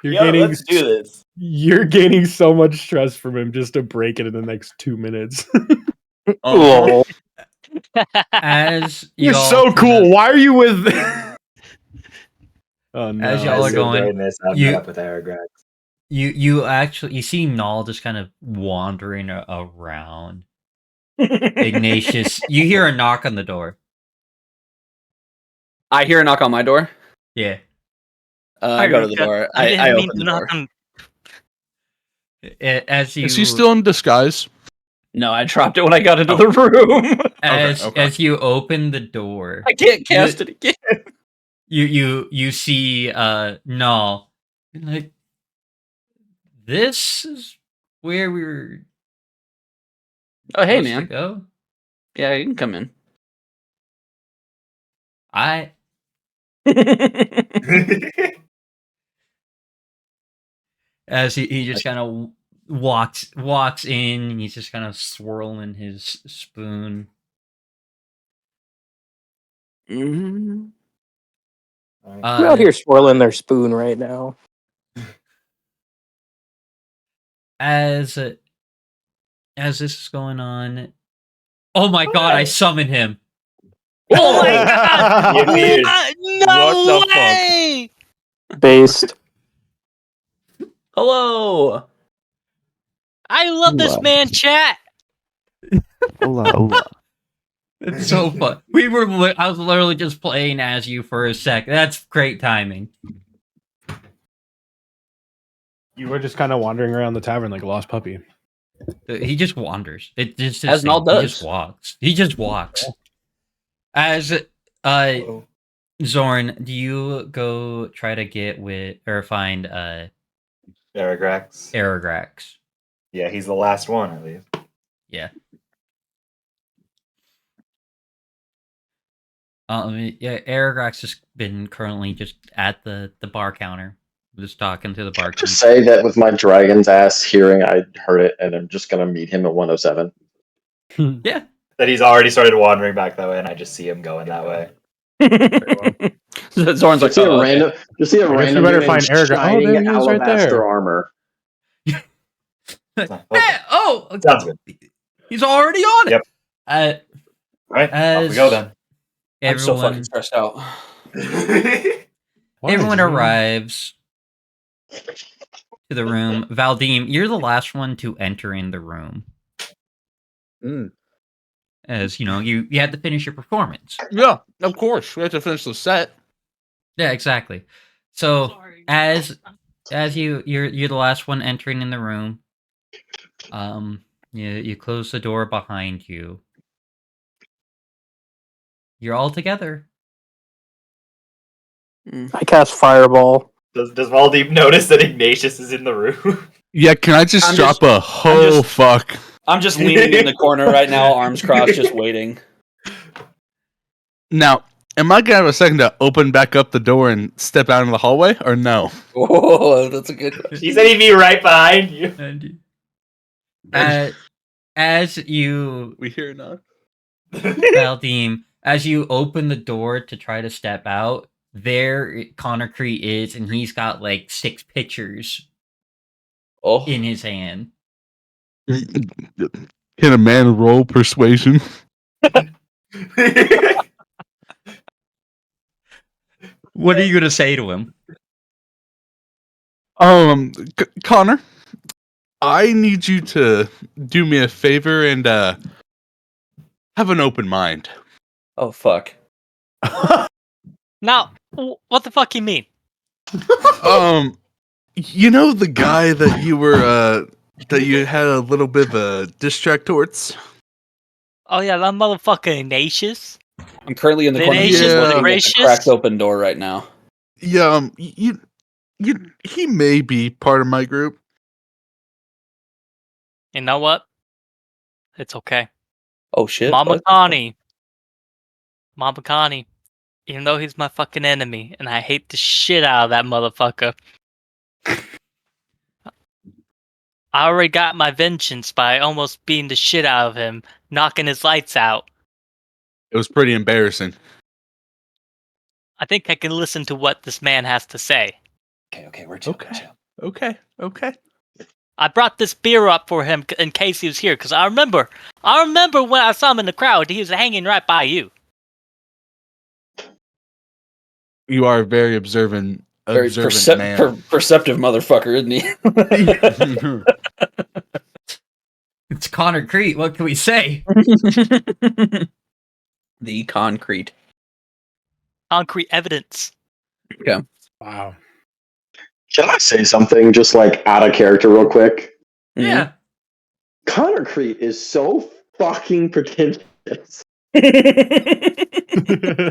Let's do this. You're gaining so much stress from him just to break it in the next 2 minutes. Lol. As You're y'all so kind cool. of- Why are you with? Oh no! As y'all are going, I've you- met up with Aragrax. you actually you see Null just kind of wandering around. Ignatius, you hear a knock on the door. I hear a knock on my door. Yeah. I go to the door. I didn't I mean open to the knock door. on. As you Is he still in disguise? No, I dropped it when I got into the room. as you open the door, I can't cast it again. you see Null. Like, this is where we were. Oh, hey, supposed to man. go. Yeah, you can come in. As he just kind of walks in, and he's just kind of swirling his spoon. Mm-hmm. I'm out here swirling their spoon right now. As this is going on, oh my god! I summon him. Oh my god! You did. No What the fuck? way! Based. Hello. I love this Wow. man chat. Hola. It's so fun. I was literally just playing as you for a sec. That's great timing. You were just kind of wandering around the tavern like a lost puppy. He just wanders. It just As Null He does. just walks. He just walks. As Zorn, do you go try to get with or find Aragrax. Aragrax? Yeah, he's the last one, at least. Yeah. Aragrax has been currently just at the bar counter, just talking to the barkeep. Just say that with my dragon's ass hearing, I heard it, and I'm just gonna meet him at 107. Yeah. That he's already started wandering back that way, and I just see him going that way. Zorn's like, Just see a "Oh, okay." random. Just see a I guess we random. better dude in find Aragrax. Oh, shining there he is right alabaster there. armor. Sounds good. He's already on it. Yep. Uh, All right, off as we go then. I'm so fucking everyone, stressed out. everyone arrives to the room. Valdim, you're the last one to enter in the room. As you know, you had to finish your performance. Yeah, of course. We have to finish the set. Yeah, exactly. So as you're the last one entering in the room, you close the door behind you. You're all together. I cast Fireball. Does Valdeep notice that Ignatius is in the room? Yeah, can I just I'm drop just- a ho fuck? I'm just leaning in the corner right now, arms crossed, just waiting. Now, am I gonna have a second to open back up the door and step out into the hallway, or no? Oh, that's a good question. He said he'd be right behind you. As you, We hear now. Valdim, as you open the door to try to step out, there Connor Cree is, and he's got like 6 pictures Oh, in his hand. Can a man roll persuasion? What are you gonna say to him? Connor, I need you to do me a favor and have an open mind. oh fuck. Now, what the fuck you mean? You know the guy that you were that you had a little bit of a distract towards? Oh yeah, that motherfucker Ignatius. I'm currently in the corner Tenacious, just looking at the gracious. cracked open door right now. Yeah, he may be part of my group. You know what? It's okay. Oh shit. Mama what? Connie Mama Connie, even though he's my fucking enemy, and I hate the shit out of that motherfucker, I already got my vengeance by almost beating the shit out of him, knocking his lights out. It was pretty embarrassing. I think I can listen to what this man has to say. Okay, we're chill. Okay. I brought this beer up for him in case he was here, because I remember when I saw him in the crowd, he was hanging right by you. You are a very observant man. Perceptive motherfucker, isn't he? It's Connor Crete. What can we say? The concrete. Concrete evidence. Yeah. Wow. Can I say something just like out of character real quick? Yeah. Connor Crete is so fucking pretentious.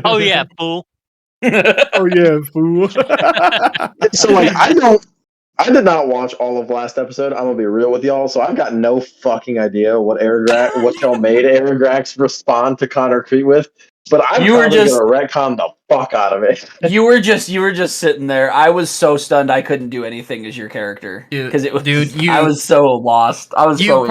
Oh yeah, fool. Oh yeah, fool. So like I did not watch all of last episode. I'm gonna be real with y'all. So I've got no fucking idea what y'all made Aaron Grax respond to Connor Crete with. But I'm probably gonna retcon the fuck out of it. You were just sitting there. I was so stunned I couldn't do anything as your character because it was. Dude, I was so lost. I was so you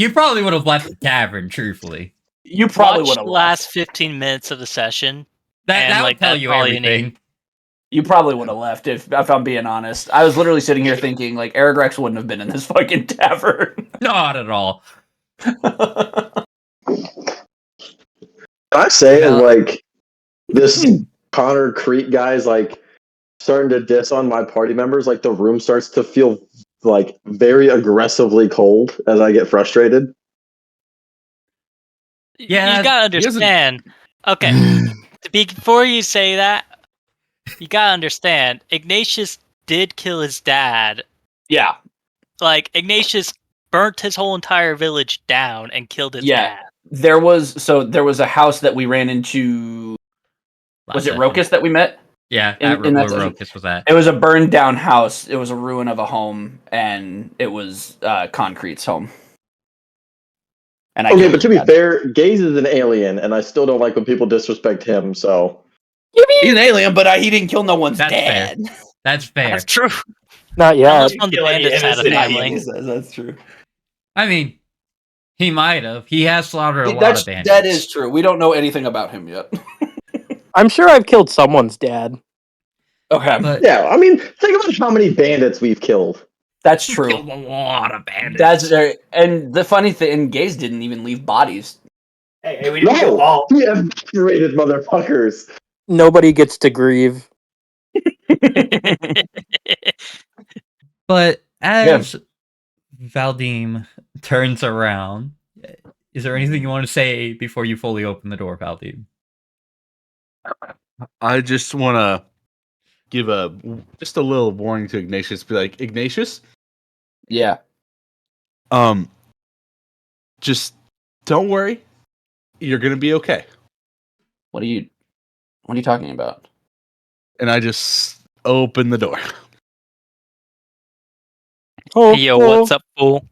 probably would have left the tavern. Truthfully, you probably would Watch have the last 15 minutes of the session. that would tell you everything. You probably would have left if I'm being honest. I was literally sitting here thinking like Aragrex wouldn't have been in this fucking tavern. Not at all. I say like this Connor Crete guy's like starting to diss on my party members. Like the room starts to feel like very aggressively cold as I get frustrated. Yeah, you gotta understand. Okay, before you say that, you gotta understand. Ignatius did kill his dad. Yeah. Like Ignatius burnt his whole entire village down and killed his dad. There was a house that we ran into. Was it Rokus that we met? Yeah, in where that Rokus was at. It was a burned down house. It was a ruin of a home, and it was Concrete's home. And but to be fair, Gaze is an alien, and I still don't like when people disrespect him. So he's an alien, but he didn't kill no one's dad. Fair. That's fair. That's true. Not yet. Unless one of the bandits had a family. That's true. I mean, he might have. He has slaughtered a lot of bandits. That is true. We don't know anything about him yet. I'm sure I've killed someone's dad. Okay. But yeah, I mean, think about how many bandits we've killed. That's true. Killed a lot of bandits. That's and the funny thing, and Gaze didn't even leave bodies. Hey, we didn't kill all. We evacuated motherfuckers. Nobody gets to grieve. But as Valdim turns around, is there anything you want to say before you fully open the door, Valdim? I just want to give just a little warning to Ignatius. Be like, Ignatius? Yeah. Just don't worry. You're gonna be okay. What are you talking about? And I just open the door. Hey, yo, what's up, fool?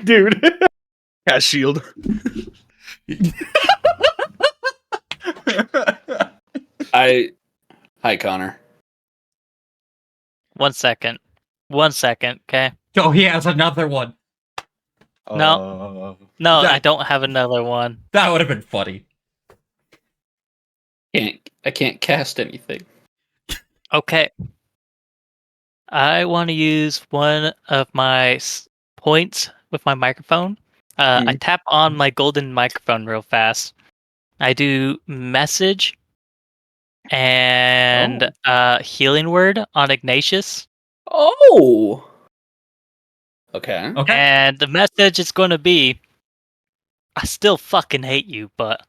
Dude. Cat shield. Hi, Connor. 1 second. 1 second, okay? Oh, he has another one. No, I don't have another one. That would have been funny. I can't cast anything. Okay. I want to use one of my points with my microphone. I tap on my golden microphone real fast. I do message and healing word on Ignatius. Oh. Okay. And the message is going to be, I still fucking hate you, but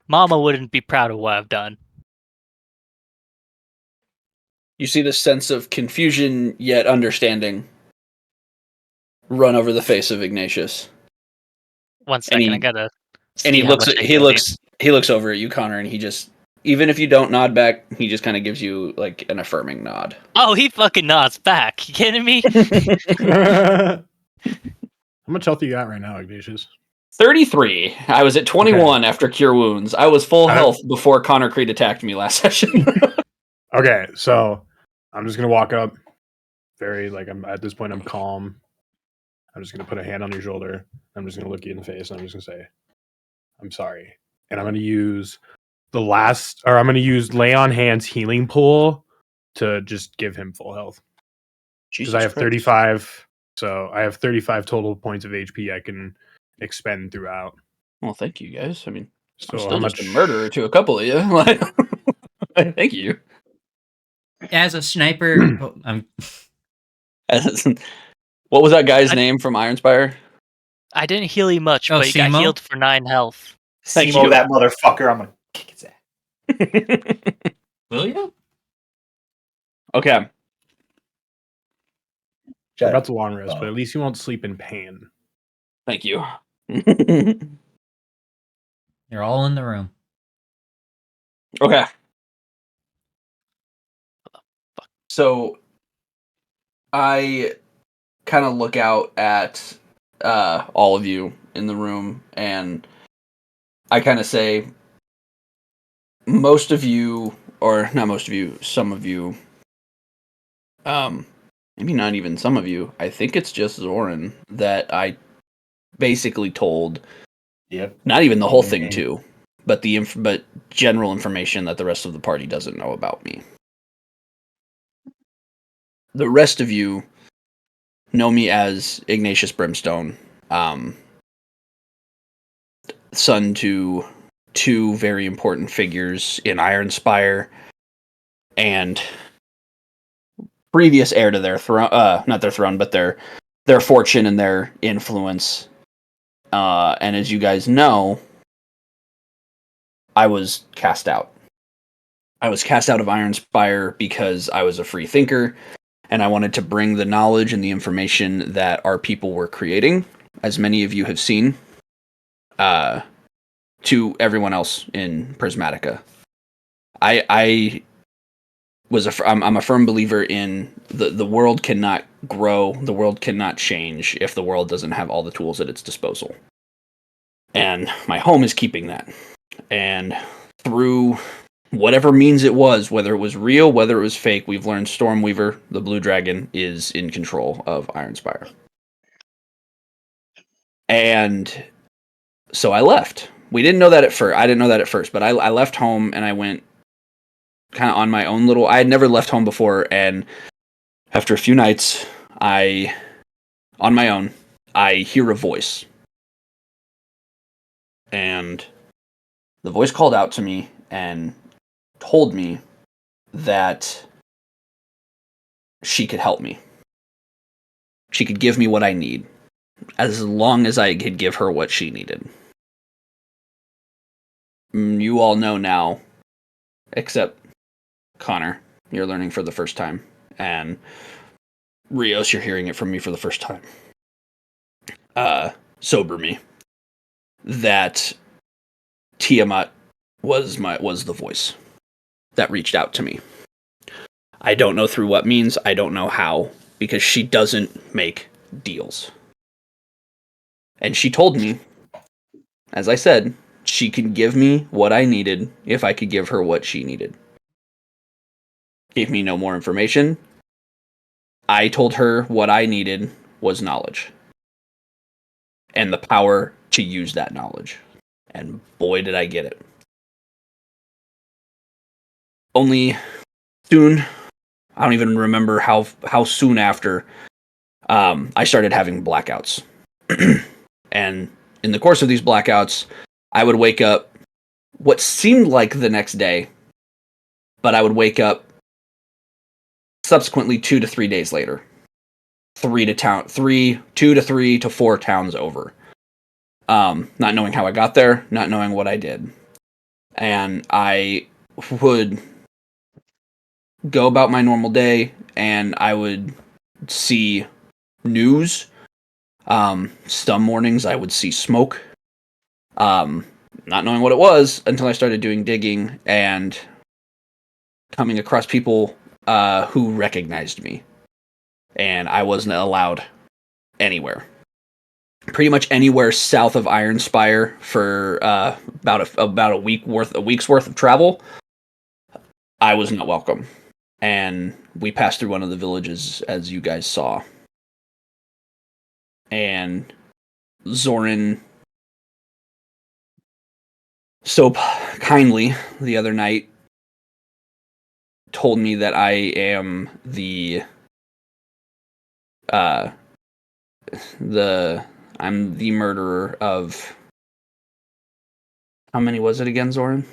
Mama wouldn't be proud of what I've done. You see the sense of confusion yet understanding run over the face of Ignatius. 1 second, I gotta. And he looks over at you, Connor, and he just, even if you don't nod back, he just kind of gives you like an affirming nod. Oh, he fucking nods back. You kidding me? How much health you got right now, Ignatius? 33. I was at 21 after Cure Wounds. I was full health before Connor Creed attacked me last session. Okay, so I'm just gonna walk up. I'm at this point. I'm calm. I'm just gonna put a hand on your shoulder. I'm just gonna look you in the face, and I'm just gonna say, "I'm sorry." And I'm gonna use I'm gonna use Lay on Hands Healing Pool to just give him full health because I have 35. So I have 35 total points of HP I can expend throughout. Well, thank you guys. I mean, So I'm still how just much? a murderer to a couple of you. Thank you. As a sniper, What was that guy's name from Ironspire? I didn't heal you much, Oh, but you got Simo? healed for 9 health. Thank Simo, you. that motherfucker. I'm gonna kick his ass. will you? Okay. That's a long rest, but at least you won't sleep in pain. Thank you. You're all in the room. Okay. So I kind of look out at all of you in the room, and I kind of say, most of you, or not most of you, some of you, maybe not even some of you, I think it's just Zoran that I basically told, not even the whole thing to, but but general information that the rest of the party doesn't know about me. The rest of you know me as Ignatius Brimstone, son to two very important figures in Ironspire, and previous heir to their throne, not their throne, but their fortune and their influence. And as you guys know, I was cast out. I was cast out of Ironspire because I was a free thinker, and I wanted to bring the knowledge and the information that our people were creating, as many of you have seen, to everyone else in Prismatica. I'm a firm believer in the world cannot grow, the world cannot change if the world doesn't have all the tools at its disposal. And my home is keeping that. And through whatever means it was, whether it was real, whether it was fake, we've learned Stormweaver, the Blue Dragon, is in control of Ironspire. And so I left. We didn't know that at first. I didn't know that at first, but I left home and I went kind of on my own little. I had never left home before, and after a few nights, on my own, I hear a voice. And the voice called out to me and told me that she could help me. She could give me what I need, as long as I could give her what she needed. You all know now, except Connor, you're learning for the first time, and Rios, you're hearing it from me for the first time. Sober me, that Tiamat was the voice that reached out to me. I don't know through what means, I don't know how, because she doesn't make deals. And she told me, as I said, she can give me what I needed if I could give her what she needed. Gave me no more information. I told her what I needed was knowledge. And the power to use that knowledge. And boy, did I get it. Only soon, I don't even remember how soon after, I started having blackouts. And in the course of these blackouts, I would wake up what seemed like the next day, but I would wake up subsequently 2 to 3 days later. 2 to 3 to 4 towns over. Not knowing how I got there, not knowing what I did. And I would go about my normal day, and I would see news. Some mornings I would see smoke. Not knowing what it was until I started doing digging and coming across people who recognized me. And I wasn't allowed anywhere. pretty much anywhere south of Ironspire for about a week's worth of travel, I was not welcome. And we passed through one of the villages, as you guys saw. And Zoran so kindly the other night told me that I am I'm the murderer of, how many was it again, Zoran?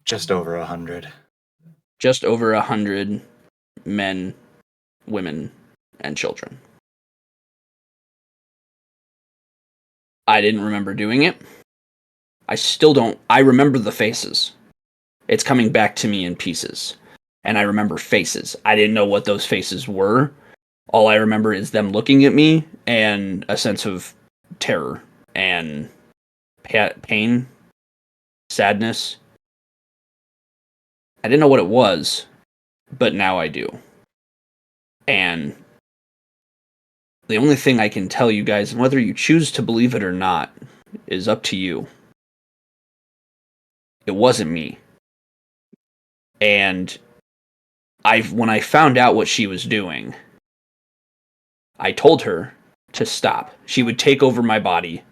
Just over 100. Just over 100 men, women, and children. I didn't remember doing it. I still don't. I remember the faces. It's coming back to me in pieces. And I remember faces. I didn't know what those faces were. All I remember is them looking at me and a sense of terror and pain, sadness. I didn't know what it was, but now I do. And the only thing I can tell you guys, and whether you choose to believe it or not, is up to you. It wasn't me. And when I found out what she was doing, I told her to stop. She would take over my body,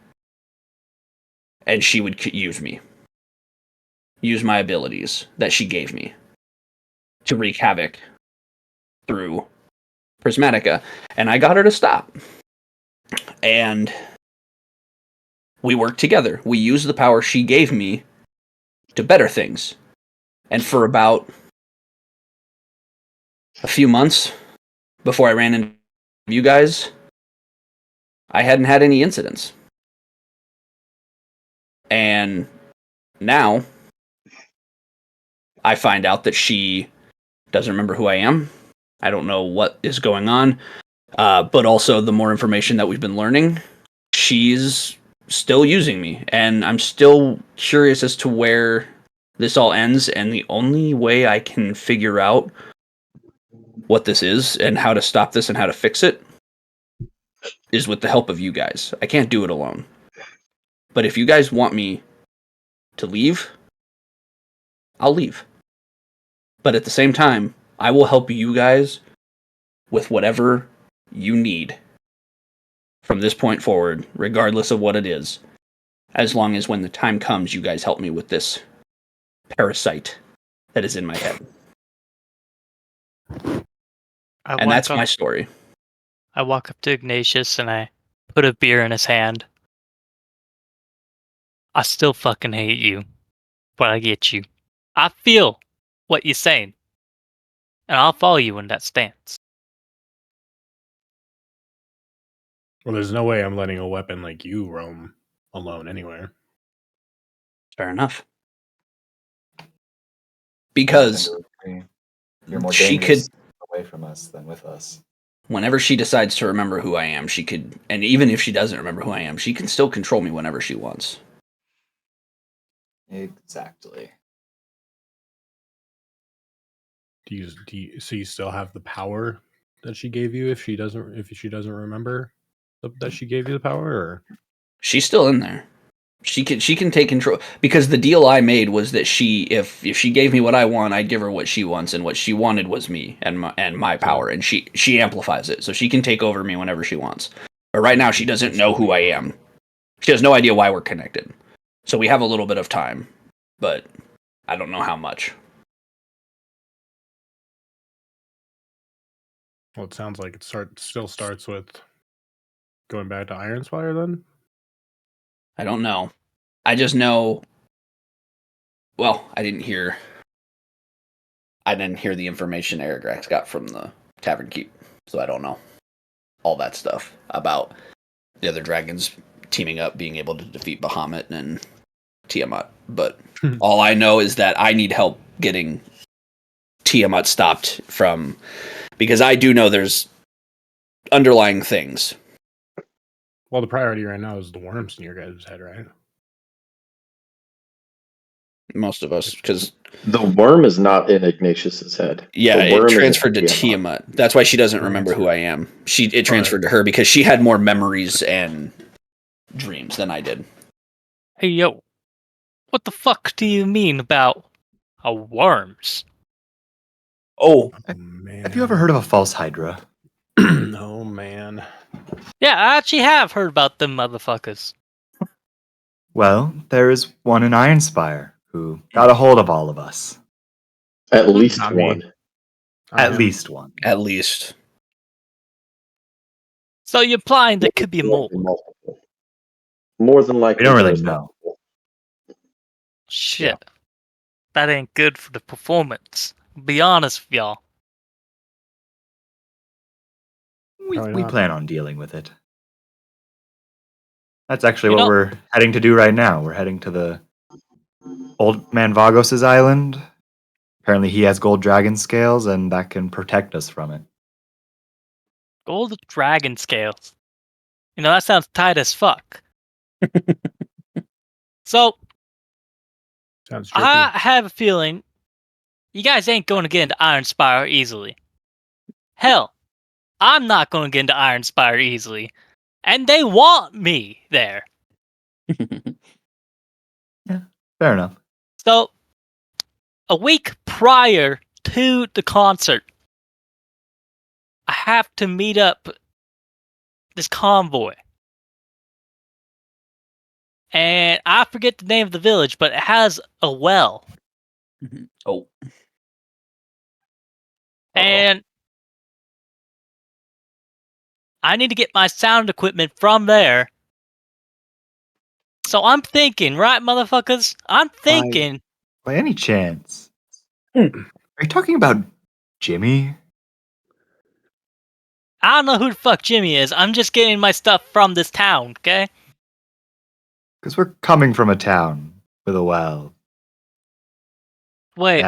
and she would use me. Use my abilities that she gave me to wreak havoc through Prismatica. And I got her to stop. And we worked together. We used the power she gave me to better things. And for about a few months before I ran into you guys, I hadn't had any incidents. And now I find out that she doesn't remember who I am. I don't know what is going on. But also the more information that we've been learning, she's still using me. And I'm still curious as to where this all ends. And the only way I can figure out what this is and how to stop this and how to fix it is with the help of you guys. I can't do it alone. But if you guys want me to leave, I'll leave. But at the same time, I will help you guys with whatever you need from this point forward, regardless of what it is. As long as when the time comes, you guys help me with this parasite that is in my head. And that's my story. I walk up to Ignatius and I put a beer in his hand. I still fucking hate you, but I get you. I feel what you're saying, and I'll follow you in that stance. Well, there's no way I'm letting a weapon like you roam alone anywhere. Fair enough. Because you're more she dangerous could, away from us than with us. whenever she decides to remember who I am, she could, and even if she doesn't remember who I am, she can still control me whenever she wants. Exactly. So you still have the power that she gave you if she doesn't remember that she gave you the power, or She's still in there. She can take control, because the deal I made was that if she gave me what I want, I'd give her what she wants, and what she wanted was me and my power, and she amplifies it, so she can take over me whenever she wants. But right now she doesn't know who I am. She has no idea why we're connected. So we have a little bit of time, but I don't know how much. well, it sounds like it still starts with going back to Ironspire then? I don't know. I just know. Well, I didn't hear the information Aragrax got from the Tavern Keep, so I don't know all that stuff about the other dragons teaming up, being able to defeat Bahamut and Tiamat. But all I know is that I need help getting Tiamat stopped from, because I do know there's underlying things. Well, the priority right now is the worms in your guys' head, right? most of us, because The worm is not in Ignatius's head. yeah, The worm it is in transferred to Tiamat. Tiamat. That's why she doesn't remember who I am. It transferred to her because she had more memories and dreams than I did. Hey, yo. What the fuck do you mean about worms? Oh, Man. Have you ever heard of a false hydra? Oh man. Yeah, I actually have heard about them motherfuckers. Well, there is one in Ironspire who got a hold of all of us. At least Not me. one. At least one. at least. So you're implying there could be more. Multiple. More than likely. We don't really there's know. multiple. Shit. That ain't good for the performance. Be honest with y'all. We Probably not. plan on dealing with it. That's actually You what know- we're heading to do right now. We're heading to the old man Vagos' island. Apparently he has gold dragon scales, and that can protect us from it. Gold dragon scales. You know, that sounds tight as fuck. So, Sounds tricky. I have a feeling you guys ain't going to get into Ironspire easily. Hell, I'm not going to get into Ironspire easily. And they want me there. Fair enough. So, a week prior to the concert, I have to meet up this convoy. And I forget the name of the village, but it has a well. Oh, And I need to get my sound equipment from there. So I'm thinking, right, motherfuckers? I'm thinking. By any chance, Hmm. are you talking about Jimmy? I don't know who the fuck Jimmy is. I'm just getting my stuff from this town, okay? Because we're coming from a town with a well Wait.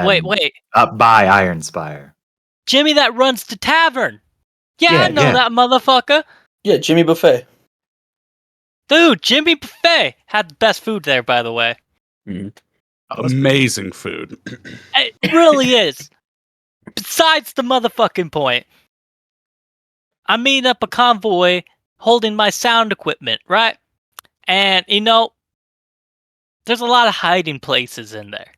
up by Ironspire. Jimmy that runs the tavern. Yeah, I Yeah, know yeah. that motherfucker. yeah, Jimmy Buffet. Dude, Jimmy Buffet had the best food there, by the way. Amazing food. It really is. Besides the motherfucking point, I'm meeting up a convoy holding my sound equipment, right? And, you know, there's a lot of hiding places in there.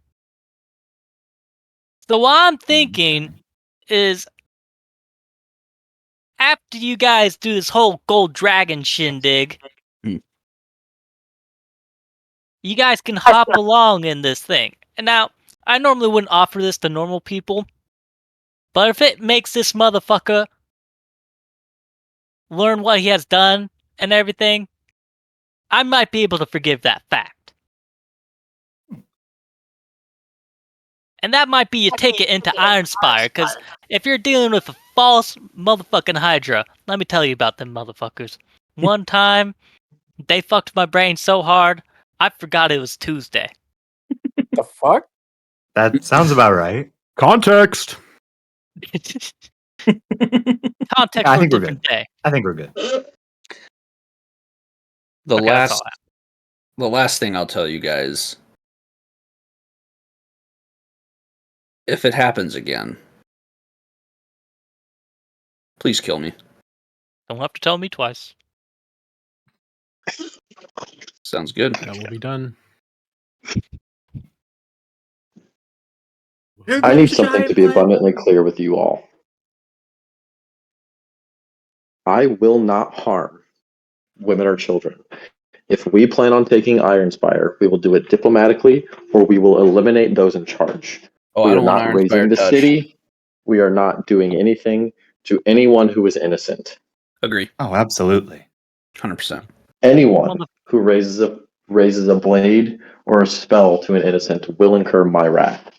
So what I'm thinking is, after you guys do this whole gold dragon shindig, Hmm. you guys can hop along in this thing. And now, I normally wouldn't offer this to normal people, but if it makes this motherfucker learn what he has done and everything, I might be able to forgive that fact. And that might be you take it into Ironspire, because if you're dealing with a false motherfucking Hydra, let me tell you about them motherfuckers. One time, they fucked my brain so hard, I forgot it was Tuesday. The fuck? That sounds about right. Context. Context I for a think we're different day. I think we're good. The Okay, that's all the last thing I'll tell you guys, if it happens again, please kill me. Don't have to tell me twice. Sounds good. That will be done. I need something to be abundantly clear with you all. I will not harm women or children. If we plan on taking Ironspire, we will do it diplomatically, or we will eliminate those in charge. Oh, We I are don't want not Iron raising Spire the touched. city. We are not doing anything to anyone who is innocent. Agree. Oh, absolutely. 100%. Anyone who raises a blade or a spell to an innocent will incur my wrath.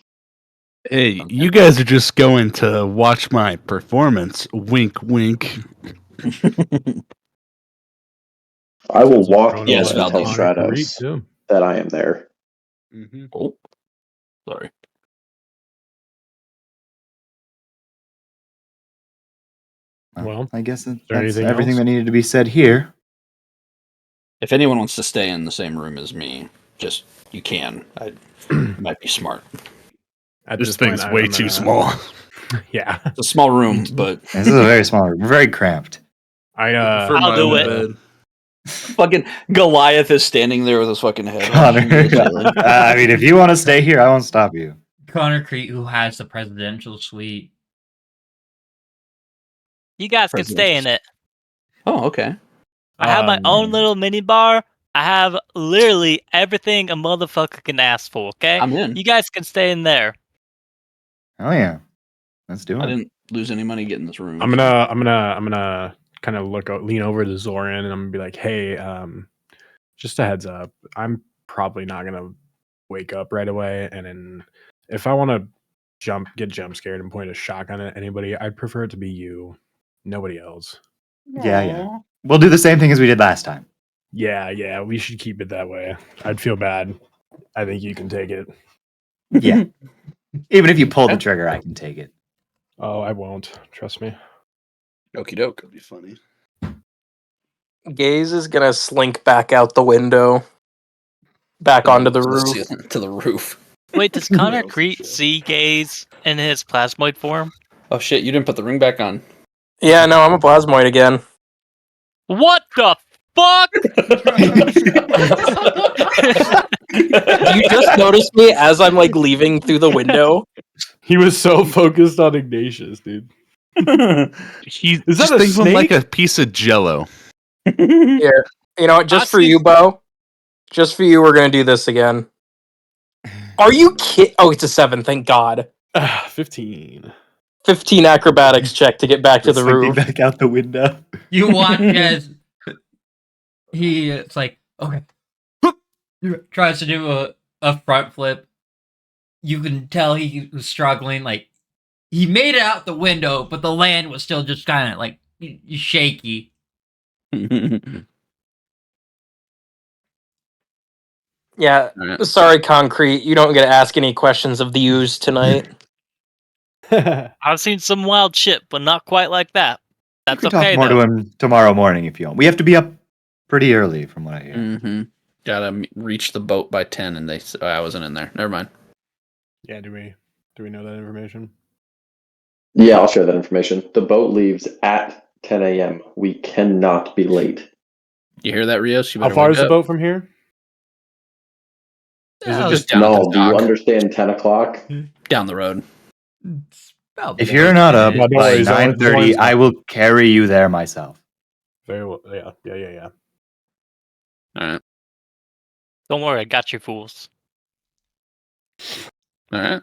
Hey, you guys are just going to watch my performance. Wink, wink. I will Sounds like walk throwing in Yes, a and tell Valdez. platonic read, Stratos too. that I am there. Mm-hmm. Oh, sorry. Well, I guess there that's anything everything else? that needed to be said here. If anyone wants to stay in the same room as me, Just you can. It might be smart. At This this point, thing's I'm way gonna- too small. Yeah, It's a small room, but This is a very small room, very cramped. I For I'll my do own it. bed. fucking Goliath is standing there with his fucking head. Connor, on the ceiling. I mean, if you want to stay here, I won't stop you. Connor Crete, who has the presidential suite. You guys can stay in it. Oh, okay. I have my own little mini bar. I have literally everything a motherfucker can ask for. Okay, I'm in. you guys can stay in there. Oh yeah, let's do I it. didn't lose any money getting this room. I'm gonna kind of lean over to Zoran, and I'm gonna be like, "Hey, just a heads up. I'm probably not gonna wake up right away, and then if I want to get jump scared and point a shotgun at anybody, I'd prefer it to be you, nobody else." Yeah. We'll do the same thing as we did last time. Yeah, we should keep it that way. I'd feel bad. I think you can take it. Yeah. Even if you pull the trigger, I can take it. Oh, I won't. Trust me. Okie doke. That'd be funny. Gaze is gonna slink back out the window, back onto the roof. To the roof. Wait, does Connor Whales Crete and shit. see Gaze in his plasmoid form? Oh shit! You didn't put the ring back on. Yeah, no, I'm a plasmoid again. What the fuck? You just noticed me as I'm like leaving through the window. He was so focused on Ignatius, dude. He's Is that just a think of him like snake? a piece of jello. Here, you know what? Just for you, Bo. Just for you, we're gonna do this again. Are you kidding? Oh, it's a 7. Thank God. 15. 15 acrobatics check to get back to the Slinking roof. back out the window. You watch as it's like, okay. Tries to do a front flip. You can tell he was struggling. Like, he made it out the window, but the land was still just kind of like shaky. Yeah, Alright. sorry, Concrete. You don't get to ask any questions of the U's tonight. I've seen some wild shit, but not quite like that. We That's can okay talk more though. to him tomorrow morning if you want. We have to be up pretty early, from what I hear. Mm-hmm. Gotta reach the boat by 10, and I wasn't in there. Never mind. Yeah, do we know that information? Yeah, I'll share that information. The boat leaves at 10 a.m. We cannot be late. You hear that, Rios? You How better far wake is the up. boat from here? Is it Oh, just down at No, the do you dock, understand 10 o'clock? down the road? it's about If you're not up No, don't by worry, Zoran- 9:30, Zoran's I will carry you there myself. very well? Yeah. All right. Don't worry, I got you fools. All right.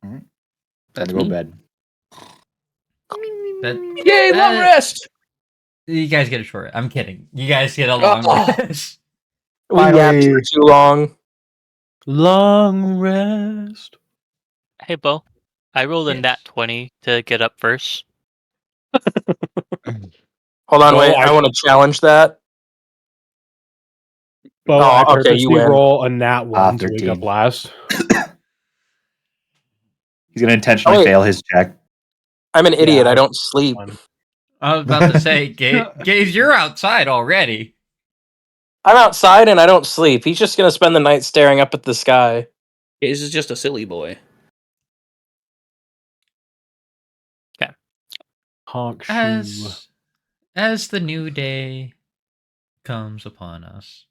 Alright. That's Go to me. bed. Yay, long rest. You guys get a short. I'm kidding. You guys get a long Oh. rest. We yapped Finally. for too long. Long rest. Hey, Bo. I rolled a Yes. nat 20 to get up first. Hold on, Oh, wait. I want to challenge that. But Oh, I okay, purposely you win. roll a nat 1 to wake 13. up last. He's going to intentionally Oh, wait. fail his check. I'm an idiot. Yeah, I don't sleep. I was about to say, Gaze, you're outside already. I'm outside and I don't sleep. He's just gonna spend the night staring up at the sky. Gaze is just a silly boy. Honk shoe. As the new day comes upon us,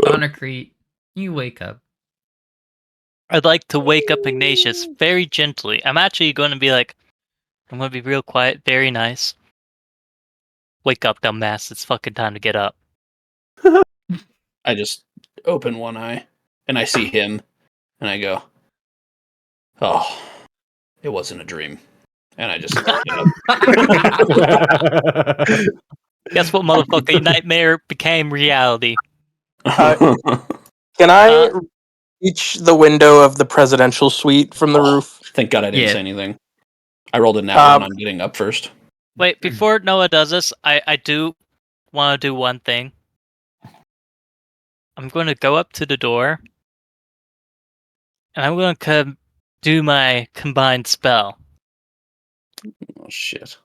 Connor Crete, you wake up. I'd like to wake up Ignatius very gently. I'm actually going to be like, I'm going to be real quiet, very nice. Wake up, dumbass. It's fucking time to get up. I just open one eye and I see him and I go, oh, it wasn't a dream. And I just, Guess what, motherfucker? Your nightmare became reality. Can I reach the window of the presidential suite from the roof? Thank God I didn't Yeah. say anything. I rolled a nat 1 on getting up first. Wait, before Noah does this, I do want to do one thing. I'm going to go up to the door, and I'm going to do my combined spell. Oh, shit.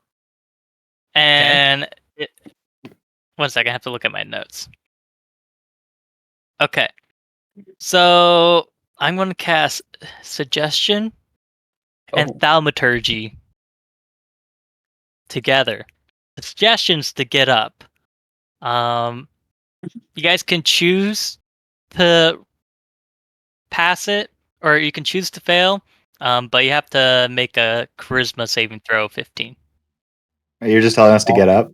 And 1 second, I have to look at my notes. Okay, So I'm going to cast Suggestion and Oh. Thaumaturgy together. The suggestions to get up. You guys can choose to pass it, or you can choose to fail. But you have to make a Charisma saving throw 15. You're just telling us to get up?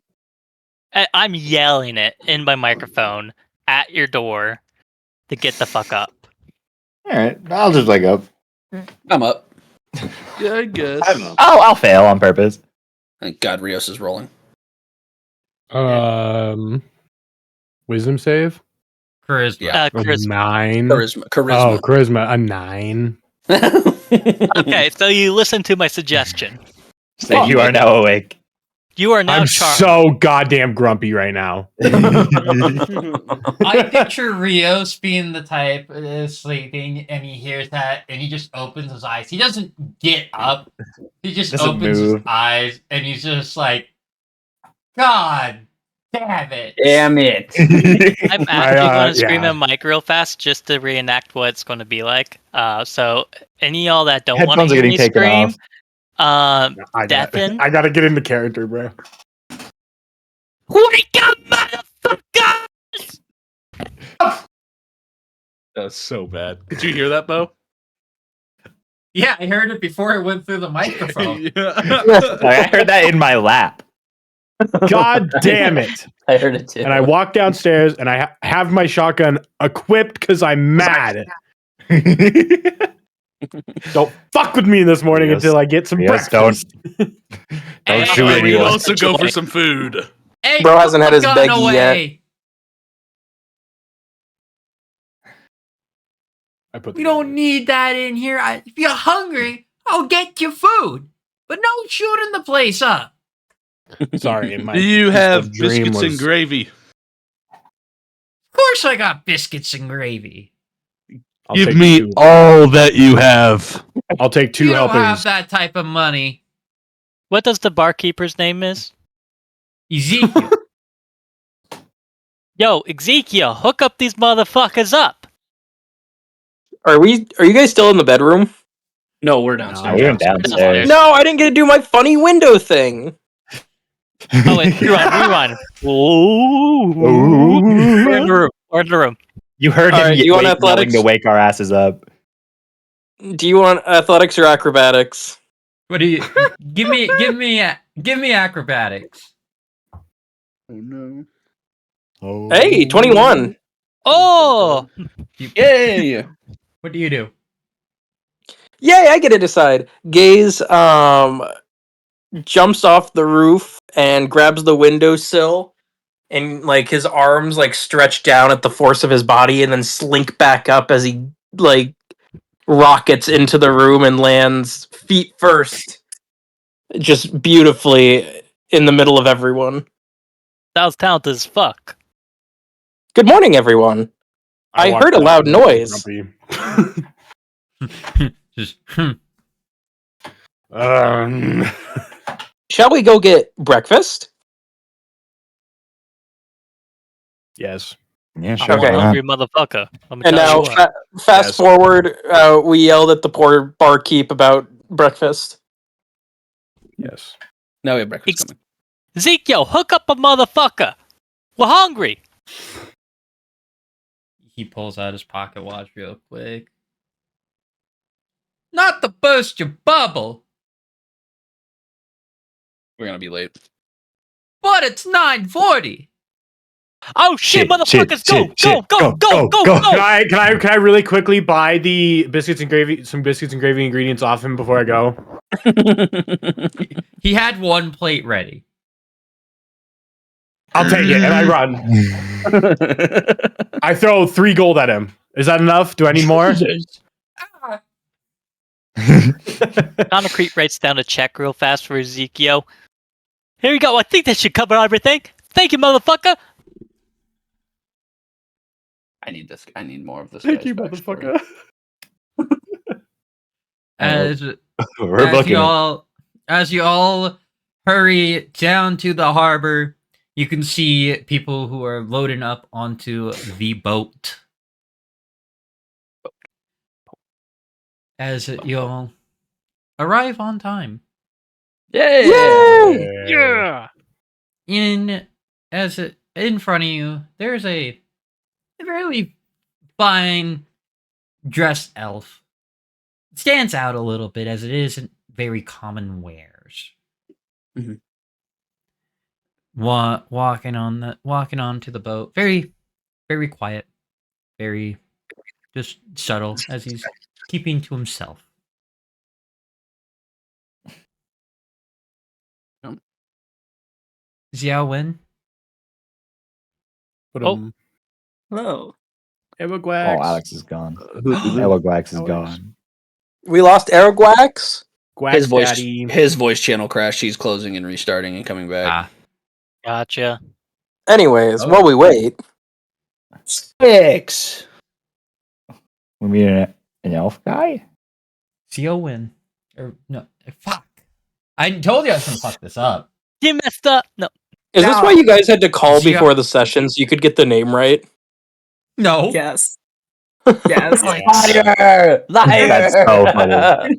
I'm yelling it in my microphone at your door to get the fuck up. All right, I'll just wake up. I'm up. Yeah, I guess. I'll fail on purpose. Thank God Rios is rolling. Wisdom save? Charisma. Yeah. Charisma. 9. Charisma. Oh, charisma. A 9. Okay, so you listen to my suggestion. So you are now awake. You are now I'm charmed. so goddamn grumpy right now. I picture Rios being the type that is sleeping and he hears that and he just opens his eyes. He doesn't get up. He just Doesn't opens his move. eyes and he's just like, God damn it. Damn it. I'm actually going to scream yeah. at Mike real fast just to reenact what it's going to be like. So any of y'all that don't want to Headphones are hear getting me taken scream, off. deafen. I gotta get into character, bro. Wake up, motherfuckers! That's so bad. Did you hear that, Bo? Yeah, I heard it before it went through the microphone. I heard that in my lap. God damn it. I heard it too. And I walk downstairs and I have my shotgun equipped because I'm mad. Don't fuck with me this morning Rios- until I get some Rios, breakfast. Don't shoot We'd anyone. also go for some food. Hey, Bro hasn't put had his the gun beggie away. I put We don't need that in here. If you're hungry, I'll get you food. But no shooting the place up. Sorry, my Do you have dream biscuits and was- gravy? Of course I got biscuits and gravy. I'll Give take me two. all that you have. I'll take 2 You don't have helpings. that type of money. What does the barkeeper's name is? Ezekiel. Yo, Ezekiel, hook up these motherfuckers up. Are you guys still in the bedroom? No, we're No, downstairs. We're downstairs. No, I didn't get to do my funny window thing. Oh wait, rewind. Ooh. We're in the room. We're in the room. You heard All him right, you want yelling athletics? to wake our asses up. Do you want athletics or acrobatics? What do you give me acrobatics. Oh no. Oh. Hey, 21. Oh, Yay! What do you do? Yay, I get to decide. Gaze jumps off the roof and grabs the windowsill, and like his arms like stretch down at the force of his body and then slink back up as he like rockets into the room and lands feet first just beautifully in the middle of everyone. that was talented as fuck. Good morning, everyone. I walked heard a out loud and I was noise. grumpy. Just Shall we go get breakfast? Yeah, I'm Okay. sure. a why not? hungry motherfucker. Let me And tell now, you what. fast Yes. forward, we yelled at the poor barkeep about breakfast. Yes. Now we have breakfast Ex- coming. Ezekiel, hook up a motherfucker. We're hungry. he pulls out his pocket watch real quick. Not to burst your bubble, We're gonna be late. but it's 9:40. Oh shit, motherfuckers, go, go. Can I really quickly buy the some biscuits and gravy ingredients off him before I go? He had one plate ready. I'll take it and I run. I throw 3 gold at him. Is that enough? Do I need more? Concrete writes down a check real fast for Ezekiel. Here you go. I think that should cover everything. Thank you, motherfucker. I need this. I need more of this. Thank guy's you, backstory. motherfucker. As We're booking it. as you all hurry down to the harbor, you can see people who are loading up onto the boat. as you'll arrive on time. Yay! Yeah. In front of you, there's a very fine dressed elf. It stands out a little bit as it isn't very common wares. Mhm. Walking onto the boat, very, very quiet, very just subtle as he's keeping to himself. Xiao Wen. But Oh. Hello. Oh, Alex is gone. Who- Elagwax is Alex. gone. We lost Airgwax. his voice, Daddy. his voice channel crashed. He's closing and restarting and coming back. Ah, Gotcha. Anyways, Oh. while we wait, Six. We meet an elf guy? Xiao Wen. Or no, fuck. I told you I was gonna fuck this up. You messed up. No. Is this why you guys had to call Yeah. before the session so you could get the name right? No. Yes. Yes. Liar! Liar! That's so funny.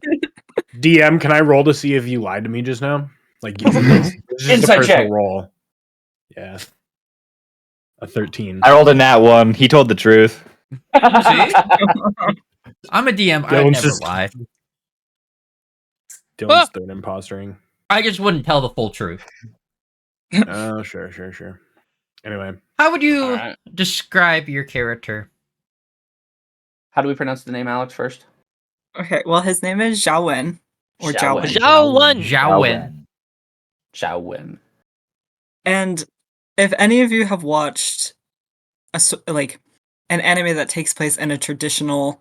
DM, can I roll to see if you lied to me just now? Like, it's just a Inside personal check. roll. Yeah. A 13. I rolled a nat 1. He told the truth. See? I'm a DM. I Dylan's never just- lie. Dylan's third impostering. I just wouldn't tell the full truth. Oh, sure. Anyway, How would you Alright. describe your character? How do we pronounce the name Alex first? Okay, well, his name is Zhao Wen. Or Zhao Zhao Wen. Wen. Zhao Wen. Xiao Wen. Zhao Wen. And if any of you have watched an anime that takes place in a traditional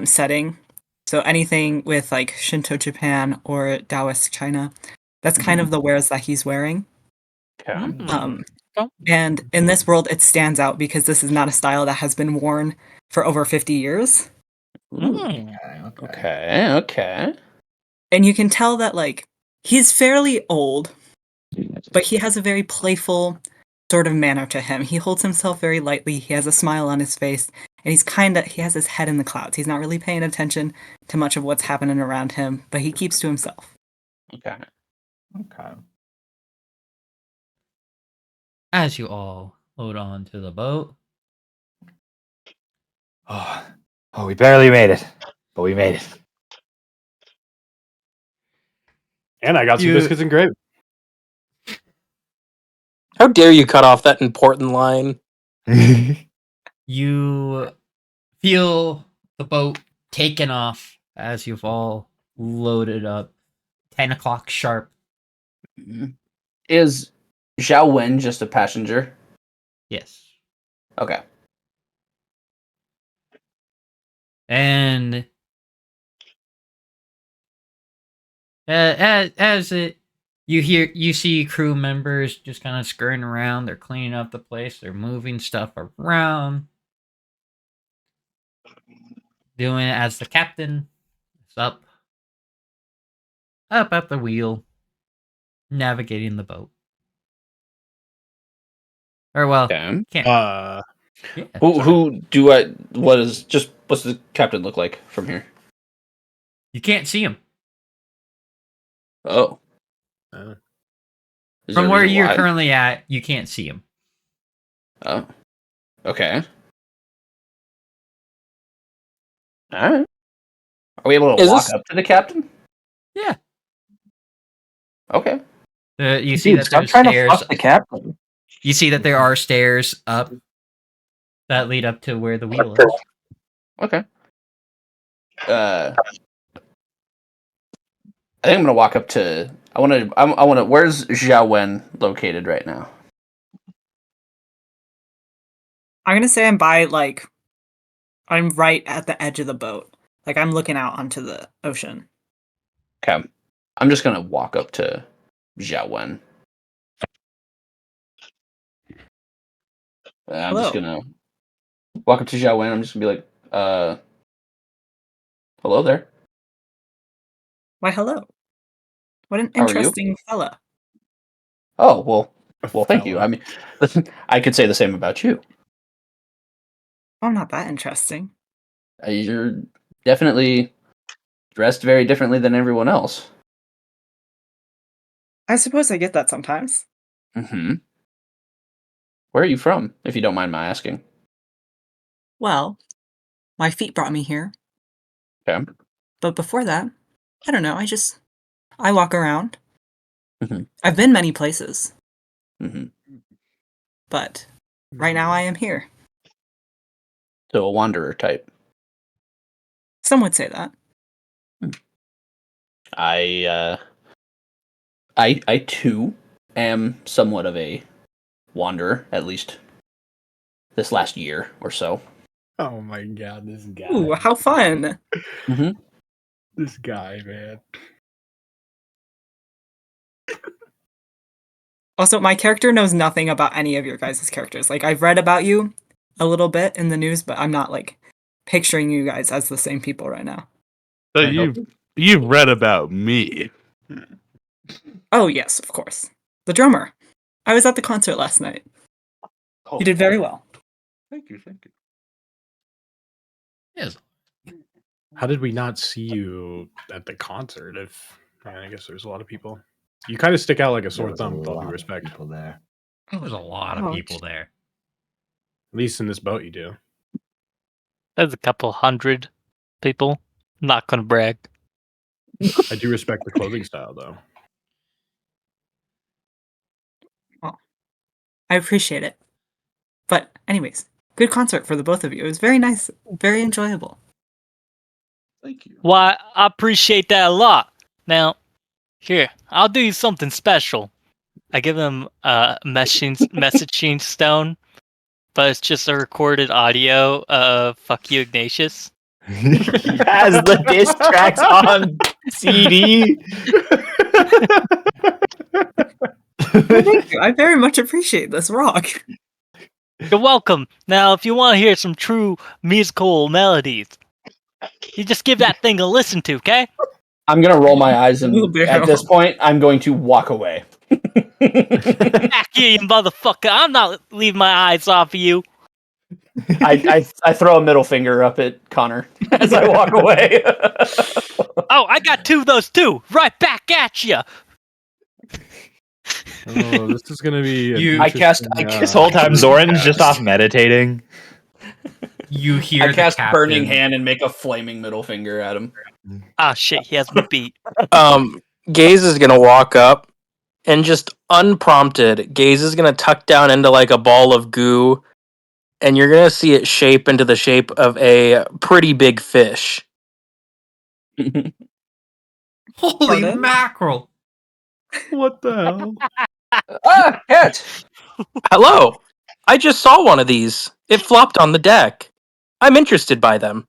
setting, so anything with like Shinto Japan or Taoist China, that's kind of the wares that he's wearing. Okay. And in this world, it stands out because this is not a style that has been worn for over 50 years. Okay. And you can tell that, like, he's fairly old, but he has a very playful sort of manner to him. He holds himself very lightly, he has a smile on his face, and he has his head in the clouds. He's not really paying attention to much of what's happening around him, but he keeps to himself. Okay. As you all load on to the boat. Oh, we barely made it. But we made it. and I got some You- biscuits and gravy. How dare you cut off that important line? You feel the boat taken off as you've all loaded up. 10 o'clock sharp. Is Zhao Wen just a passenger? Yes. Okay. And you see crew members just kind of scurrying around. They're cleaning up the place. They're moving stuff around. Doing it as the captain is up at the wheel, navigating the boat. Or well, Okay. can't. Uh, Yeah, What's the captain look like from here? you can't see him Oh. Uh. Is there from a where reason you're why? currently at. You can't see him. Oh. Okay. Alright. Are we able to Is walk this- up to the captain? Yeah. Okay. You see dude, that stop there's trying stairs. to fuck the captain. You see that there are stairs up that lead up to where the wheel is. Okay. I think I'm gonna walk up to. I wanna. Where's Zhao Wen located right now? I'm gonna say I'm right at the edge of the boat. Like, I'm looking out onto the ocean. Okay. I'm just gonna walk up to Zhao Wen. I'm just Hello. gonna walk up to Zhao Wen. I'm just gonna be like, hello there. Why, hello. What an How are you? interesting fella. Oh well, thank you. fella. I mean, I could say the same about you. I'm not that interesting. You're definitely dressed very differently than everyone else. I suppose I get that sometimes. Mm-hmm. Where are you from, if you don't mind my asking? Well, my feet brought me here. Okay. But before that, I don't know. I walk around. Mm-hmm. I've been many places, Mm-hmm. but right now I am here. So a wanderer type. Some would say that. I too am somewhat of a wanderer, at least this last year or so. Oh my god, this guy. Ooh, how fun! Mm-hmm. This guy, man. Also, my character knows nothing about any of your guys' characters. Like, I've read about you a little bit in the news, but I'm not, like, picturing you guys as the same people right now. So I hope- you've read about me. Oh, yes, of course. The drummer. I was at the concert last night. Oh, You did very well. Thank you. Yes. How did we not see you at the concert? I guess there's a lot of people. You kind of stick out like a There sore was a thumb with all lot due of respect. people there. There's a lot of Ouch. people there. At least in this boat, you do. There's a couple hundred people. Not gonna brag. I do respect the clothing style, though. I appreciate it. But, anyways, good concert for the both of you. It was very nice, very enjoyable. Thank you. Why, I appreciate that a lot. Now, here, I'll do you something special. I give him a messaging stone, but it's just a recorded audio of "Fuck you, Ignatius." He has the diss tracks on CD. Thank you. I very much appreciate this rock. You're welcome. Now, if you want to hear some true musical melodies, you just give that thing a listen to, okay? I'm gonna roll my eyes, and Wheelbarrow. at this point, I'm going to walk away. Back here, you motherfucker. I'm not leaving my eyes off of you. I throw a middle finger up at Connor as I walk away. Oh, I got two of those too. Right back at you. Oh, this is gonna be. I cast This whole time, Zoran's just off meditating. You hear I cast the captain. burning hand and make a flaming middle finger at him. Ah, shit, he has me beat. Gaze is gonna walk up and just unprompted, Gaze is gonna tuck down into like a ball of goo, and you're gonna see it shape into the shape of a pretty big fish. Holy Pardon? mackerel! What the hell? Ah, cat! Hello, I just saw one of these. It flopped on the deck. I'm interested by them.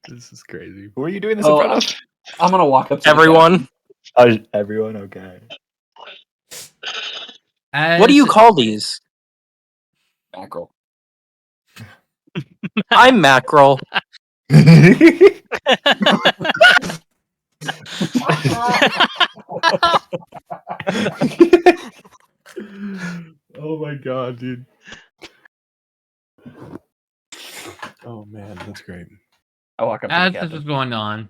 This is crazy. Who are you doing this Oh, in front of? I'm gonna walk up to Everyone, Oh, everyone, okay. what do you call these? the mackerel. I'm mackerel. Oh my god, dude. Oh man, that's great. I walk up to As the this is captain. going on,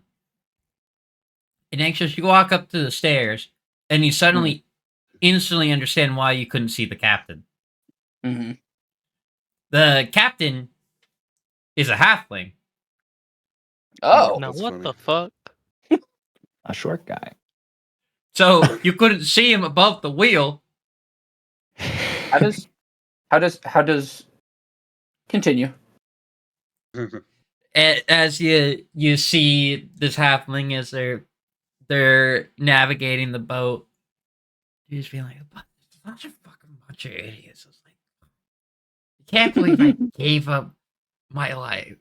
in anxious, you walk up to the stairs, and you suddenly, instantly understand why you couldn't see the captain. Mm-hmm. The captain is a halfling. Oh, Now, That's what funny. the fuck? A short guy. So you couldn't see him above the wheel. how does continue? As you see this halfling as they're navigating the boat, you just feel like bunch of idiots. It's like, I can't believe I gave up my life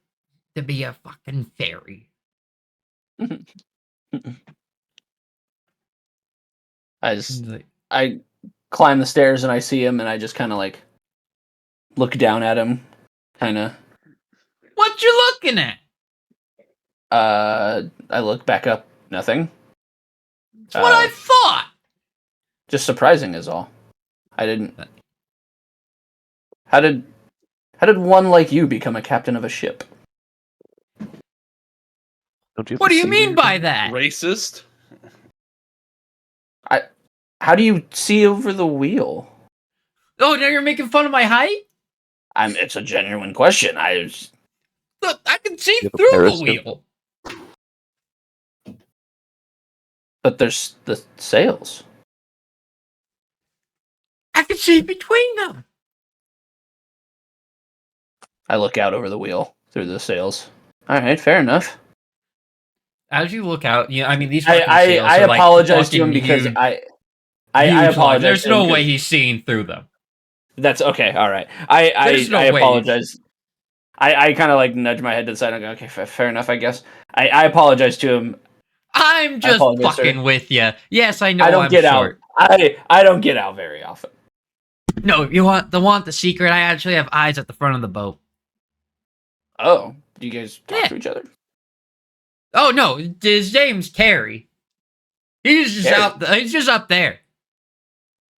to be a fucking fairy. I climb the stairs and I see him and I just kind of like look down at him, kind of. What you looking at? I look back up, nothing. It's what I thought. Just surprising is all. I didn't. How How did one like you become a captain of a ship? Don't you have What to do you see mean where by you're that? Racist. How do you see over the wheel? Oh, now you're making fun of my height? It's a genuine question. Look, I can see You have a through the periscope? wheel. But there's the sails. I can see between them. I look out over the wheel through the sails. All right, fair enough. As you look out, I mean, these I fucking sails I are like apologize to fucking him because huge, I huge line. apologize. There's to him no way because- he's seeing through them. That's okay. All right. There's no I way. apologize. I kind of like nudge my head to the side and go, okay, fair enough, I guess. I apologize to him. I'm just apologize, sir. fucking with you. Yes, I know I don't I'm get short. out. I don't get out very often. No, you want the secret? I actually have eyes at the front of the boat. Oh, do you guys talk Yeah. to each other? Oh no, his name's Terry. He's just Terry. he's just up there.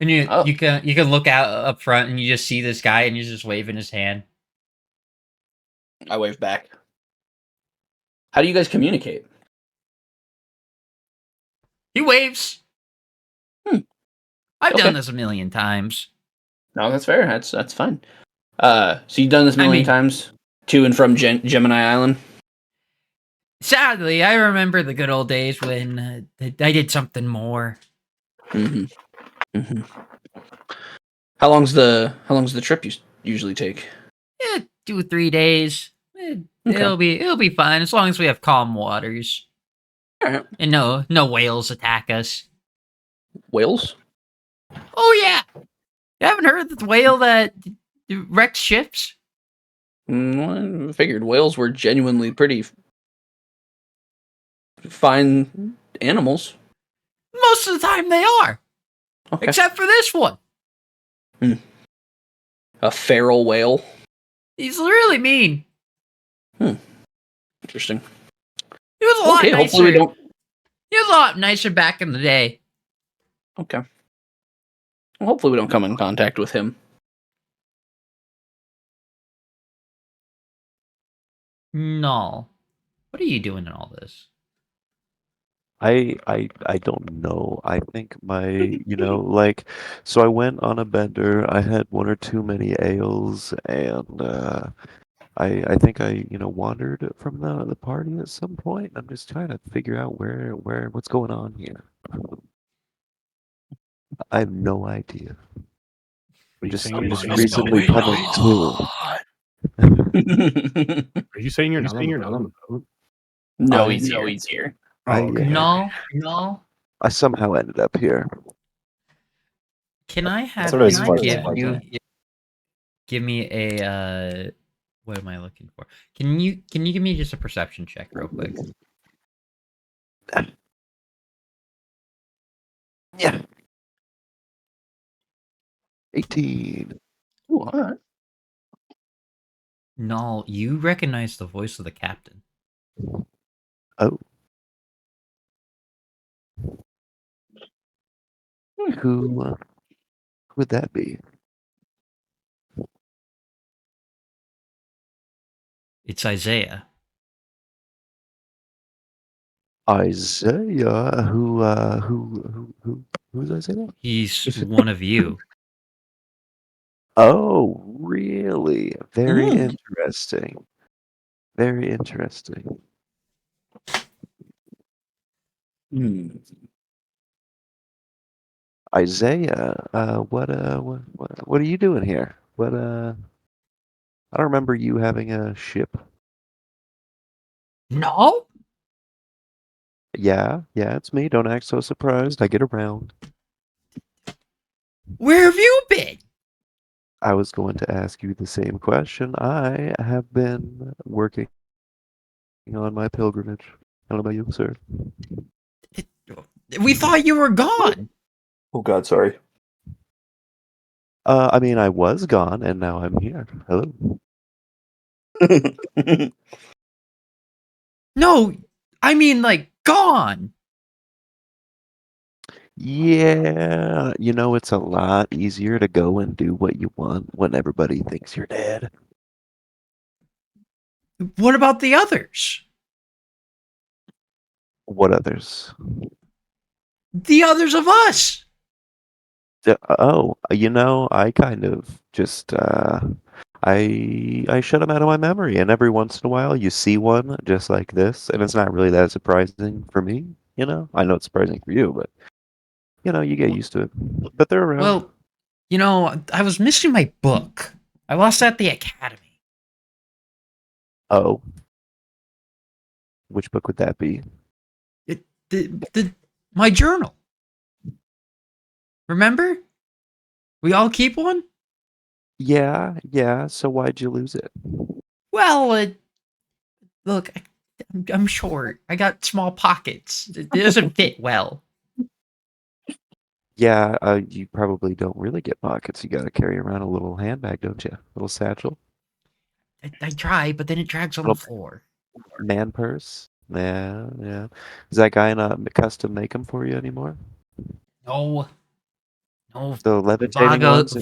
And you can look out up front and you just see this guy and he's just waving his hand. I wave back. How do you guys communicate? He waves. I've Okay. done this a million times. No, that's fair. That's fine. So you've done this a million mean- times to and from Gemini Island. Sadly, I remember the good old days when I did something more. Mm-hmm. Mm-hmm. How long's the trip usually take? 2 or 3 days. It'll be fine as long as we have calm waters. All right. And no whales attack us. Whales? Oh yeah. You haven't heard of the whale that wrecks ships? I figured whales were genuinely pretty fine animals. Most of the time they are. Okay. Except for this one. A feral whale. He's really mean. Interesting. He was a lot Okay, nicer. hopefully we don't. He was a lot nicer back in the day. Okay. Well, hopefully we don't come in contact with him. No. What are you doing in all this? I don't know. I think like, so I went on a bender. I had one or two many ales, and I think I wandered from the party at some point. I'm just trying to figure out what's going on here. I have no idea. I'm just recently coming to. Are you saying you're not on the boat? No, I- he's here. Oh, okay. No. I somehow ended up here. Can I have Sort of you smart give me a what am I looking for? Can you give me just a perception check real quick? Yeah. 18. Ooh, all right. No, you recognize the voice of the captain. Oh. Who would that be? It's Isaiah. Isaiah? Who's Isaiah? He's one of you. Oh, really? Very Mm. interesting. Very interesting. Hmm. Isaiah, what are you doing here? I don't remember you having a ship. No? Yeah, it's me. Don't act so surprised. I get around. Where have you been? I was going to ask you the same question. I have been working on my pilgrimage. I don't know about you, sir. We thought you were gone. Oh God, sorry. I mean, I was gone, and now I'm here. Hello. No, I mean like gone. Yeah, it's a lot easier to go and do what you want when everybody thinks you're dead. What about the others? What others? The others of us. Oh, I kind of just I shut them out of my memory, and every once in a while you see one just like this, and it's not really that surprising for me. I know it's surprising for you, but you get used to it. But they're around. Well, I was missing my book. I lost it at the academy. Oh, which book would that be? My journal. Remember? We all keep one? Yeah. So why'd you lose it? Well, look, I'm short. I got small pockets. It doesn't fit well. Yeah, you probably don't really get pockets. You got to carry around a little handbag, don't you? Little satchel, I try, but then it drags on the little floor. man purse. Yeah. Does that guy not custom make them for you anymore? No, no. The levitating ones?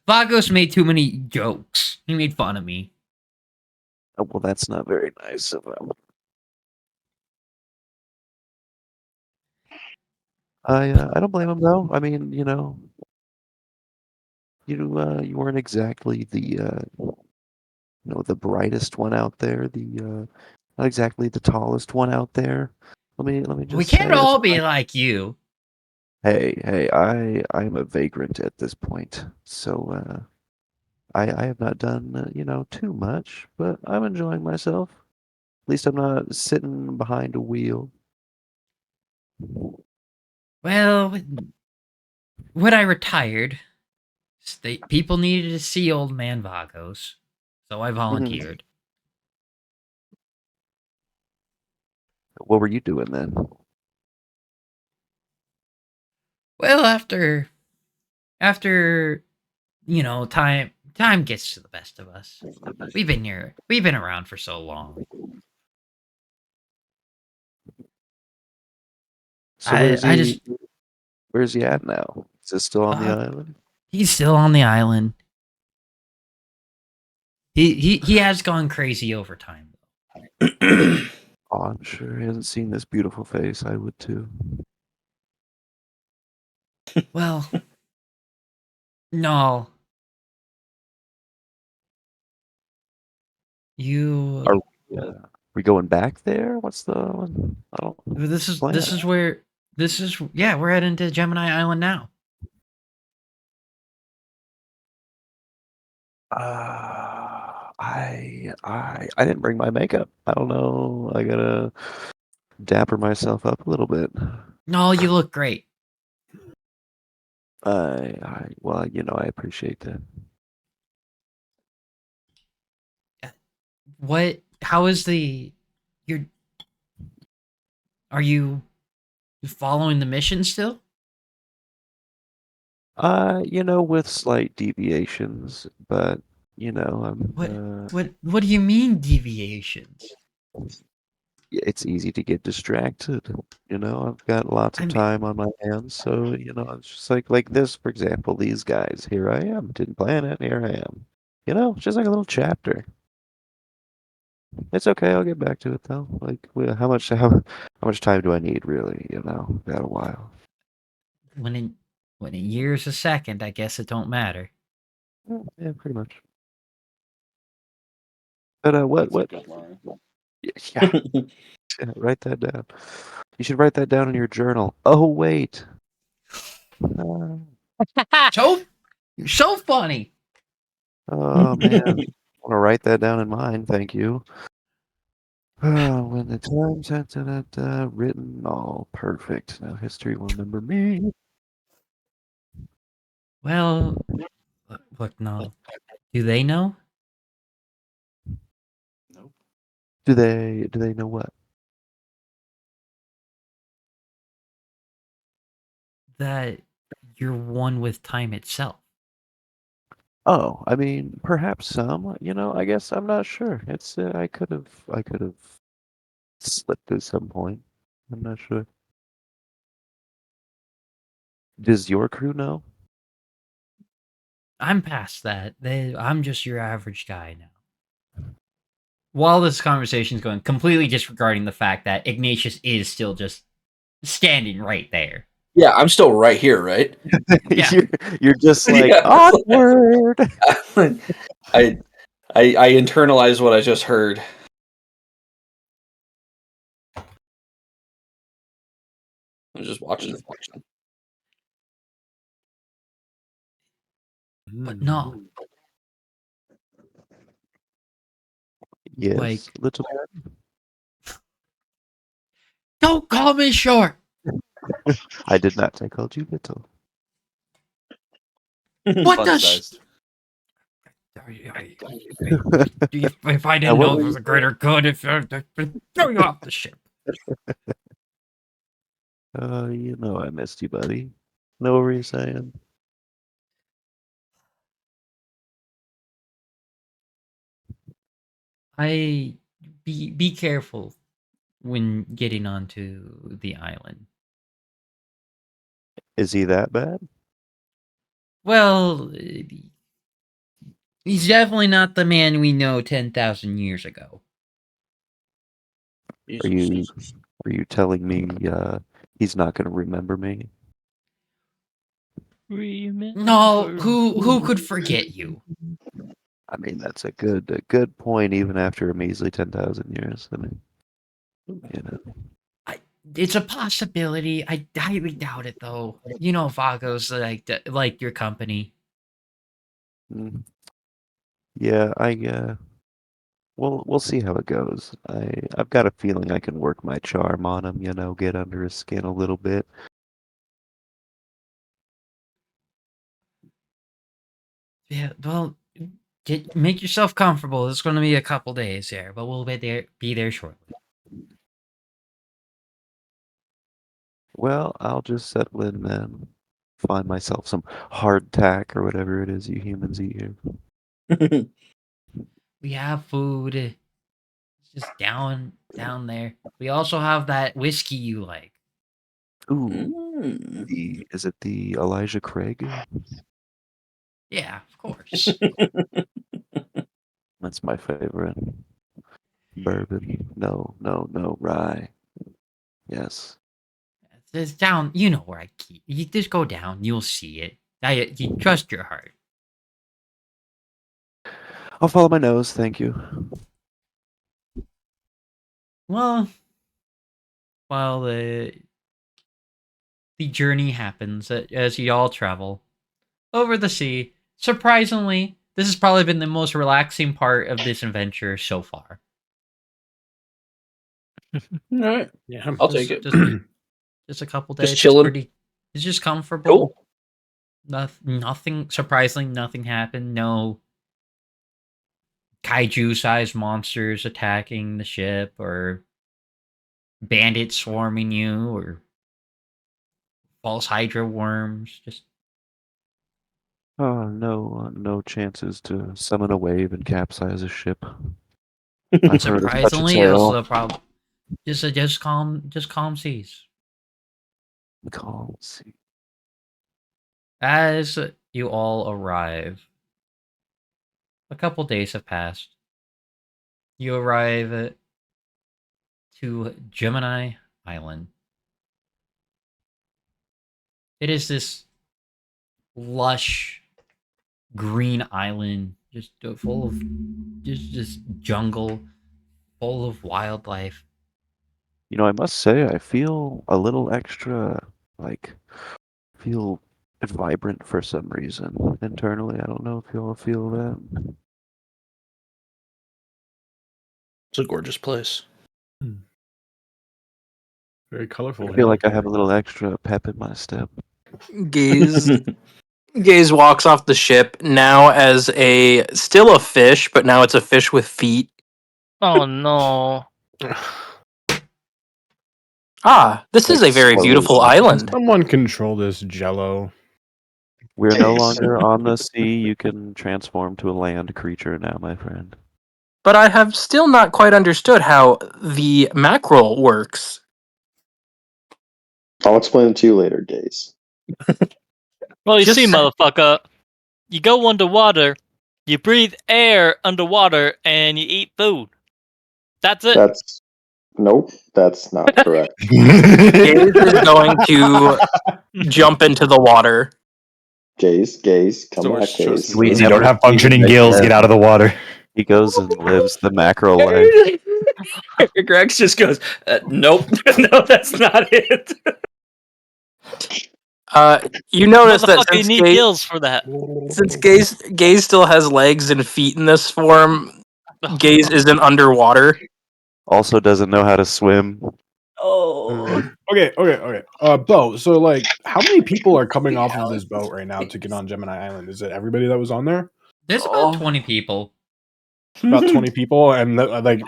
Vagos made too many jokes. He made fun of me. Oh, well, that's not very nice of him. I don't blame him though. I mean, you weren't exactly the brightest one out there, not exactly the tallest one out there. Let me We just can't say it's all be fine. like you. Hey, I'm a vagrant at this point, so I have not done too much, but I'm enjoying myself. At least I'm not sitting behind a wheel. Well, when I retired, people needed to see old man Vagos, so I Mhm. volunteered. What were you doing then? Well, after time gets to the best of us. We've been around for so long. So where's I he? just Where's he at now? Is he still on the uh, island? he's still on the island. He has gone crazy over time. Oh, I'm sure he hasn't seen this beautiful face. I would too. Well, no, you. Are we going back there? What's the? I don't plan. This is where this is. Yeah, we're heading to Gemini Island now. I didn't bring my makeup. I don't know. I gotta dapper myself up a little bit. No, you look great. Well, I appreciate that. What? How is the? You're. Are you following the mission still? With slight deviations, but What? I'm What do you mean deviations? it's easy to get distracted. I've got lots I of mean, time on my hands, so it's just like this, for example, these guys. Here I am, didn't plan it. Here I am. It's just like a little chapter. It's okay. I'll get back to it though. Like, how much time do I need really? Got a while. when in years a second, I guess it don't matter. Yeah, pretty much. But what? Yeah, write that down. You should write that down in your journal. Oh wait. Uh, So you're so funny. oh man, I want to write that down in mine. Thank you. When the time's written, all perfect. Now history will remember me. Well, look, no. Do they know Do they know what? that you're one with time itself? Oh, I mean, perhaps some. I guess I'm not sure. It's I could have slipped at some point. I'm not sure. Does your crew know? I'm past that. I'm just your average guy now. while this conversation is going, completely disregarding the fact that Ignatius is still just standing right there. Yeah, I'm still right here, right? Yeah. You're just like Yeah. awkward. I internalize what I just heard. I'm just watching. But no, Yes, like, little. don't call me short. I did not say called you little. What does? Fun-sized. If I Now, didn't what know were it was you a greater good, if throw you off the ship. You know I missed you, buddy. Know what were you saying? Be careful when getting onto the island. Is he that bad? Well, he's definitely not the man we know 10,000 years ago. Are you telling me he's not going to remember me? No, who could forget you? I mean, that's a good point, even after a measly 10,000 years. I mean, you know. It's a possibility. I highly doubt it, though. You know, Vagos like your company. Mm. Yeah, we'll see how it goes. I've got a feeling I can work my charm on him, you know, get under his skin a little bit. Yeah, well, make yourself comfortable. It's going to be a couple days here, but we'll be there shortly. Well, I'll just settle in, man. Find myself some hardtack or whatever it is you humans eat here. We have food. It's just down there. We also have that whiskey you like. Ooh, is it the Elijah Craig? Yeah, of course. That's my favorite. Bourbon. No, rye. Yes. It's down. You know where I keep. You just go down. You'll see it. You trust your heart. I'll follow my nose, thank you. Well, while the journey happens as you all travel over the sea, surprisingly, this has probably been the most relaxing part of this adventure so far. All right. Yeah. I'll take it. Just a couple days. Just chilling. It's just comfortable. Cool. Nothing surprisingly, nothing happened. No kaiju-sized monsters attacking the ship, or bandits swarming you, or false hydra worms. Just Oh, no chances to summon a wave and capsize a ship. I've heard of such a surprisingly, tale. also the problem. Just calm seas. Calm sea. As you all arrive, a couple days have passed. You arrive to Gemini Island. It is this lush green island, just full of just jungle, full of wildlife. You know, I must say, I feel a little extra, like, feel vibrant for some reason internally. I don't know if you all feel that. It's a gorgeous place. Very colorful. I feel like I have a little extra pep in my step. Gaze walks off the ship now as still a fish, but now it's a fish with feet. Oh no. This is a very beautiful island. Someone control this jello. We're no longer on the sea. You can transform to a land creature now, my friend. But I have still not quite understood how the mackerel works. I'll explain it to you later, Gaze. Well, you Just see, say- motherfucker, you go underwater, you breathe air underwater, and you eat food. That's it. Nope, that's not correct. Gaze is going to jump into the water. Gaze, come So back, it's just Gaze. me. Weezy, you don't never have seen functioning him gills. again. Get out of the water. He goes and lives the macro life. Grex just goes, nope, no, that's not it. You notice that Motherfucker, you need gills for that. since Gaze still has legs and feet in this form, Gaze isn't underwater. Also doesn't know how to swim. Oh, Okay. Bo, so like, how many people are coming off of this boat right now to get on Gemini Island? Is it everybody that was on there? There's about 20 people. About 20 people, and like,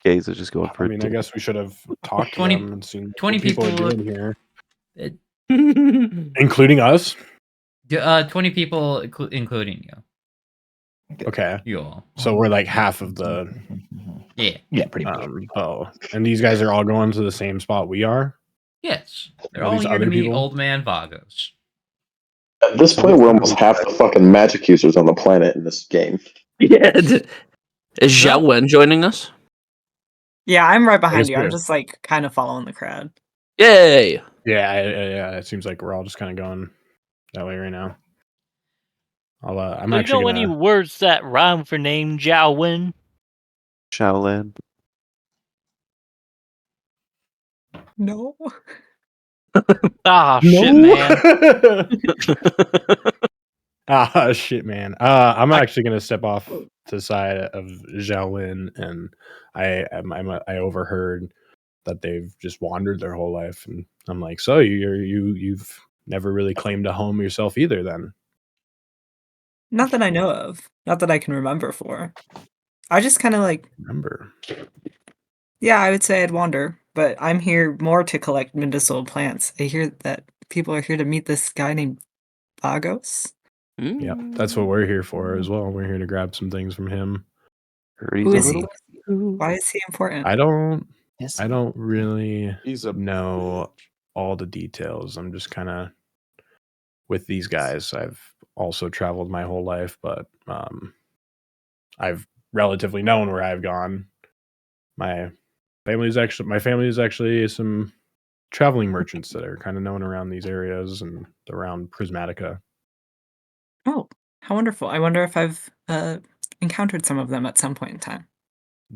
Gaze is just going for I a mean, I dip. guess we should have talked to 20 them and seen 20 what people are people- doing here, including us. 20 people, including you. Okay, You all. so we're like half of the Yeah. Pretty much. Oh, and these guys are all going to the same spot we are. Yes. They're All all these here to other meet people? Old Man Vagos. At this point, we're almost half the fucking magic users on the planet in this game. yeah. Is Zhao Wen joining us? Yeah, I'm right behind guess you. we I'm are. just like kind of following the crowd. Yay! Yeah. It seems like we're all just kind of going that way right now. I'm Do you actually know any gonna. words that rhyme for name Jiaowin? Shaolin. No. Ah, shit, man. Shit, man. I'm actually gonna step off to the side of Xiaolin, and I overheard that they've just wandered their whole life, and I'm like, so you've never really claimed a home yourself either, then? Not that I know of. Not that I can remember for. I just kind of like, Remember? yeah, I would say I'd wander, but I'm here more to collect medicinal plants. I hear that people are here to meet this guy named Vagos. Yeah, that's what we're here for as well. We're here to grab some things from him. Who is he? Why is he important? I don't Yes. really He's a know all the details. I'm just kind of with these guys. I've also traveled my whole life, but I've relatively known where I've gone. My family is actually some traveling merchants that are kind of known around these areas and around Prismatica. Oh, how wonderful. I wonder if I've encountered some of them at some point in time.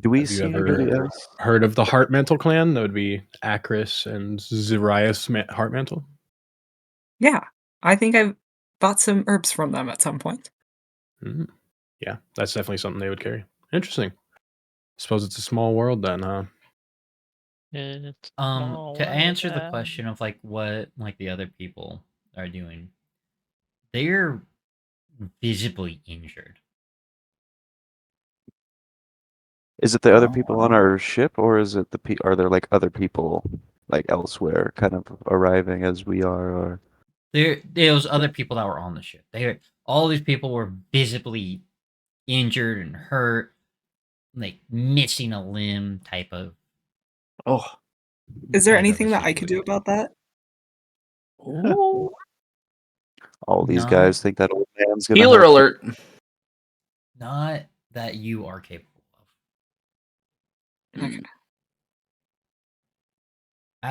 Do we Have you see ever anybody else? heard of the Heartmantle clan? That would be Acris and Zarias Heartmantle. Yeah, I think I've bought some herbs from them at some point. Mhm. Yeah, that's definitely something they would carry. Interesting. Suppose it's a small world then, huh? It's To small answer the world. question of like what like the other people are doing, they're visibly injured. Is it the other people on our ship, or is it are there like other people like elsewhere, kind of arriving as we are? Or Those other people that were on the ship. All these people were visibly injured and hurt, like missing a limb type of. Oh, Is there type of a anything that I could do situation. about that? all these Not- guys think that old man's gonna healer help them? alert! Not that you are capable of. Okay.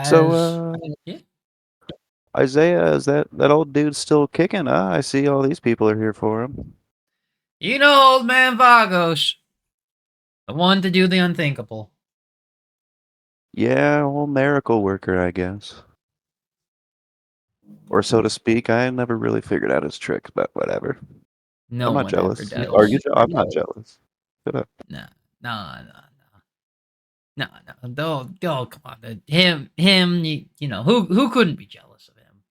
So, Yeah. Isaiah, is that old dude still kicking? I see all these people are here for him. You know, old man Vagos, the one to do the unthinkable. Yeah, old miracle worker, I guess. Or so to speak. I never really figured out his tricks, but whatever. No I'm not one jealous. ever does. Are you? I'm not jealous. Shut up. No. Don't come on. Him. You know who couldn't be jealous of him?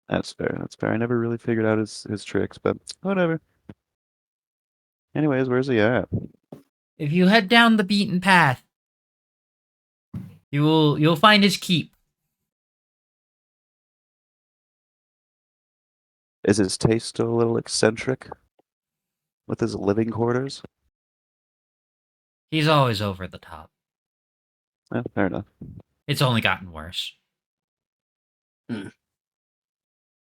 That's fair. That's fair. I never really figured out his tricks, but whatever. Anyways, where's he at? If you head down the beaten path, you'll find his keep. Is his taste still a little eccentric with his living quarters? He's always over the top. Fair enough. It's only gotten worse.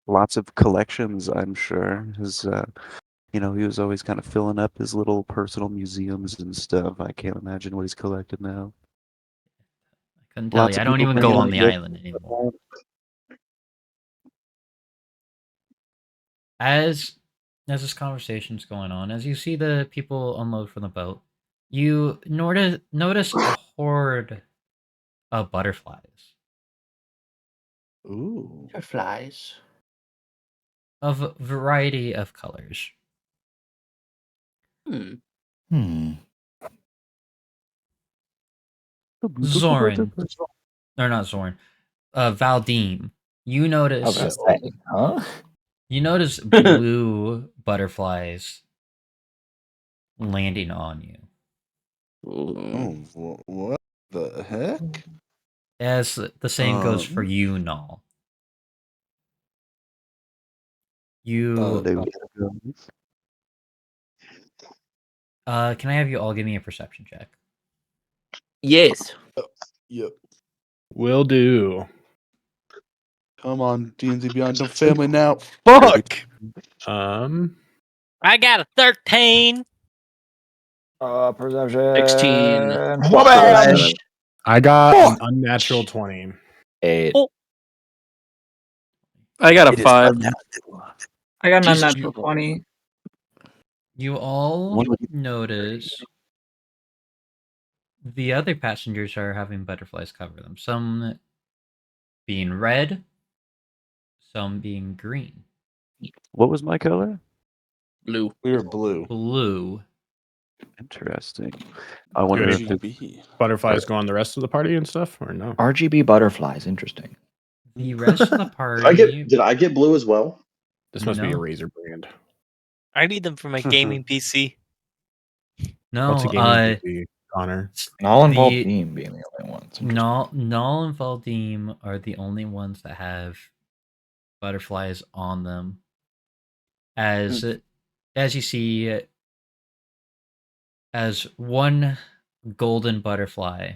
Lots of collections, I'm sure. he was always kind of filling up his little personal museums and stuff. I can't imagine what he's collected now. I couldn't tell Lots you. I of don't people even bringing go in on the gifts. island anymore. As this conversation's going on, as you see the people unload from the boat, you notice a horde of butterflies Ooh. Butterflies. of a variety of colors. Hmm. Zorin, or not Zorin, Valdeem, you I was notice gonna say, huh? blue butterflies landing on you. Oh, what the heck? As the same goes for Um, you, Null. You They were can I have you all give me a perception check? Yes. Yep. Will do. Come on, D&D Beyond, no family now. Fuck! I got a 13. Perception. 16. Wha-bam! I got an unnatural 20. 8. Oh. I got a It is 5. I got an Jesus. unnatural 20. You all One with- notice the other passengers are having butterflies cover them. Some being red, some being green. What was my color? Blue. We were blue. Blue. Interesting. I wonder if it's RGB. Butterflies go on the rest of the party and stuff, or no? RGB butterflies. Interesting. The rest of the Did party. did I get blue as well? This must be a No. Razer brand. I need them for my gaming PC. No, What's a gaming PC, Connor? Null and The- Valdeem being the only ones. Interesting. Null and Valdeem are the only ones that have butterflies on them. As you see, as one golden butterfly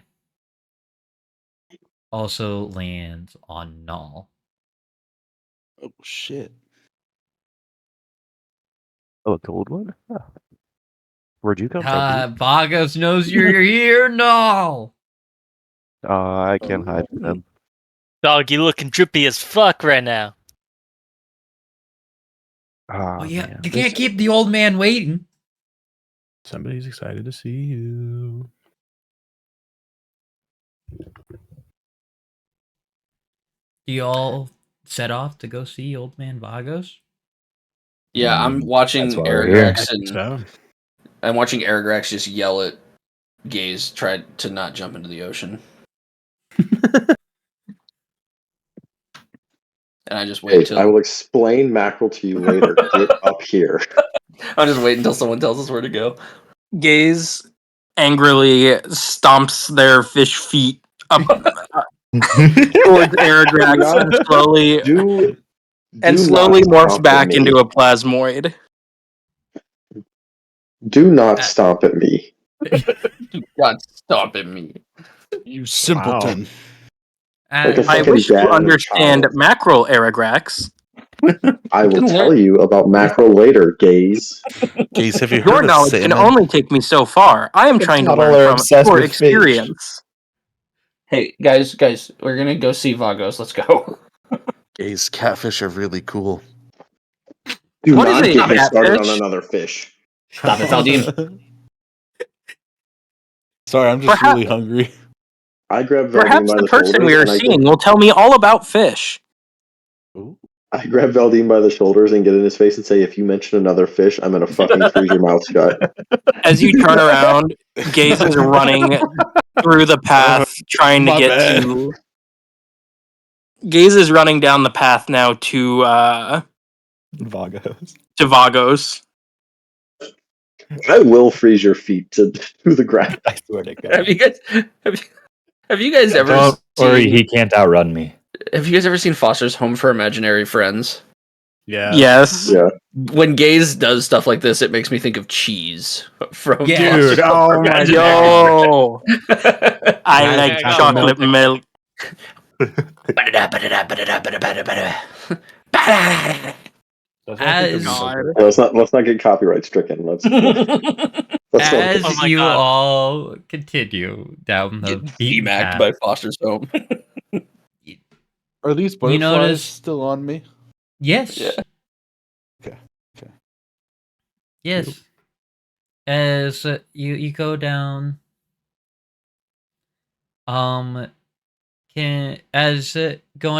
also lands on Null. Oh, shit. a gold one. Oh. Where'd you come from? dude? Vagos knows you're here, Null. I can't hide from them. Dog, you looking drippy as fuck right now. Oh, yeah, man. you can't keep the old man waiting. Somebody's excited to see you. Do you all set off to go see old man Vagos? Yeah, I'm That's watching why we're here. Aragrax and So, I'm watching Aragrax just yell at Gaze, try to not jump into the ocean. And I just wait Hey, until I will explain mackerel to you later. Get up here. I'll just wait until someone tells us where to go. Gaze angrily stomps their fish feet up towards Aragrax and slowly Do morphs not stomp back at me. into a plasmoid. Do not stomp at me. God, stop at me. You simpleton. Like a I fucking wish dad to and a understand child. mackerel, Aragrax. I will tell you about mackerel later, Gaze. Gaze, have you Your heard of knowledge can salmon? only take me so far. I am trying to Toddler learn from obsessed your with fish. experience. Hey, guys, we're gonna go see Vagos. Let's go. Gaze, catfish are really cool. Do What is not a get me started on catfish? another fish. Stop it, Valdeem. Sorry, I'm just Perhaps- really hungry. I grab Veldine Perhaps by the the person shoulders we are and I seeing get, will tell me all about fish. Ooh. I grab Veldine by the shoulders and get in his face and say, "If you mention another fish, I'm gonna fucking freeze your mouth shut." As you turn around, Gaze is running through the path, trying to My get bad. to. Gaze is running down the path now to Vagos. Vagos. I will freeze your feet to the ground. I swear to God. Have you guys ever Don't worry, seen, he can't outrun me. have you guys ever seen Foster's Home for Imaginary Friends? yeah. Yes. Yeah. When Gaze does stuff like this, it makes me think of cheese from Yeah. Foster's Dude, Home for oh my Imaginary Yo, Friends. I like got chocolate milk. That's why I think As- they're God. mediocre. Yeah, let's not get copyright stricken. Let's As Oh my you God. all continue down the Getting beaten C-Mac'd path, by Foster's Home. Are these You butterflies notice- still on me? yes, Yeah. Okay. Okay. yes. As you go down, going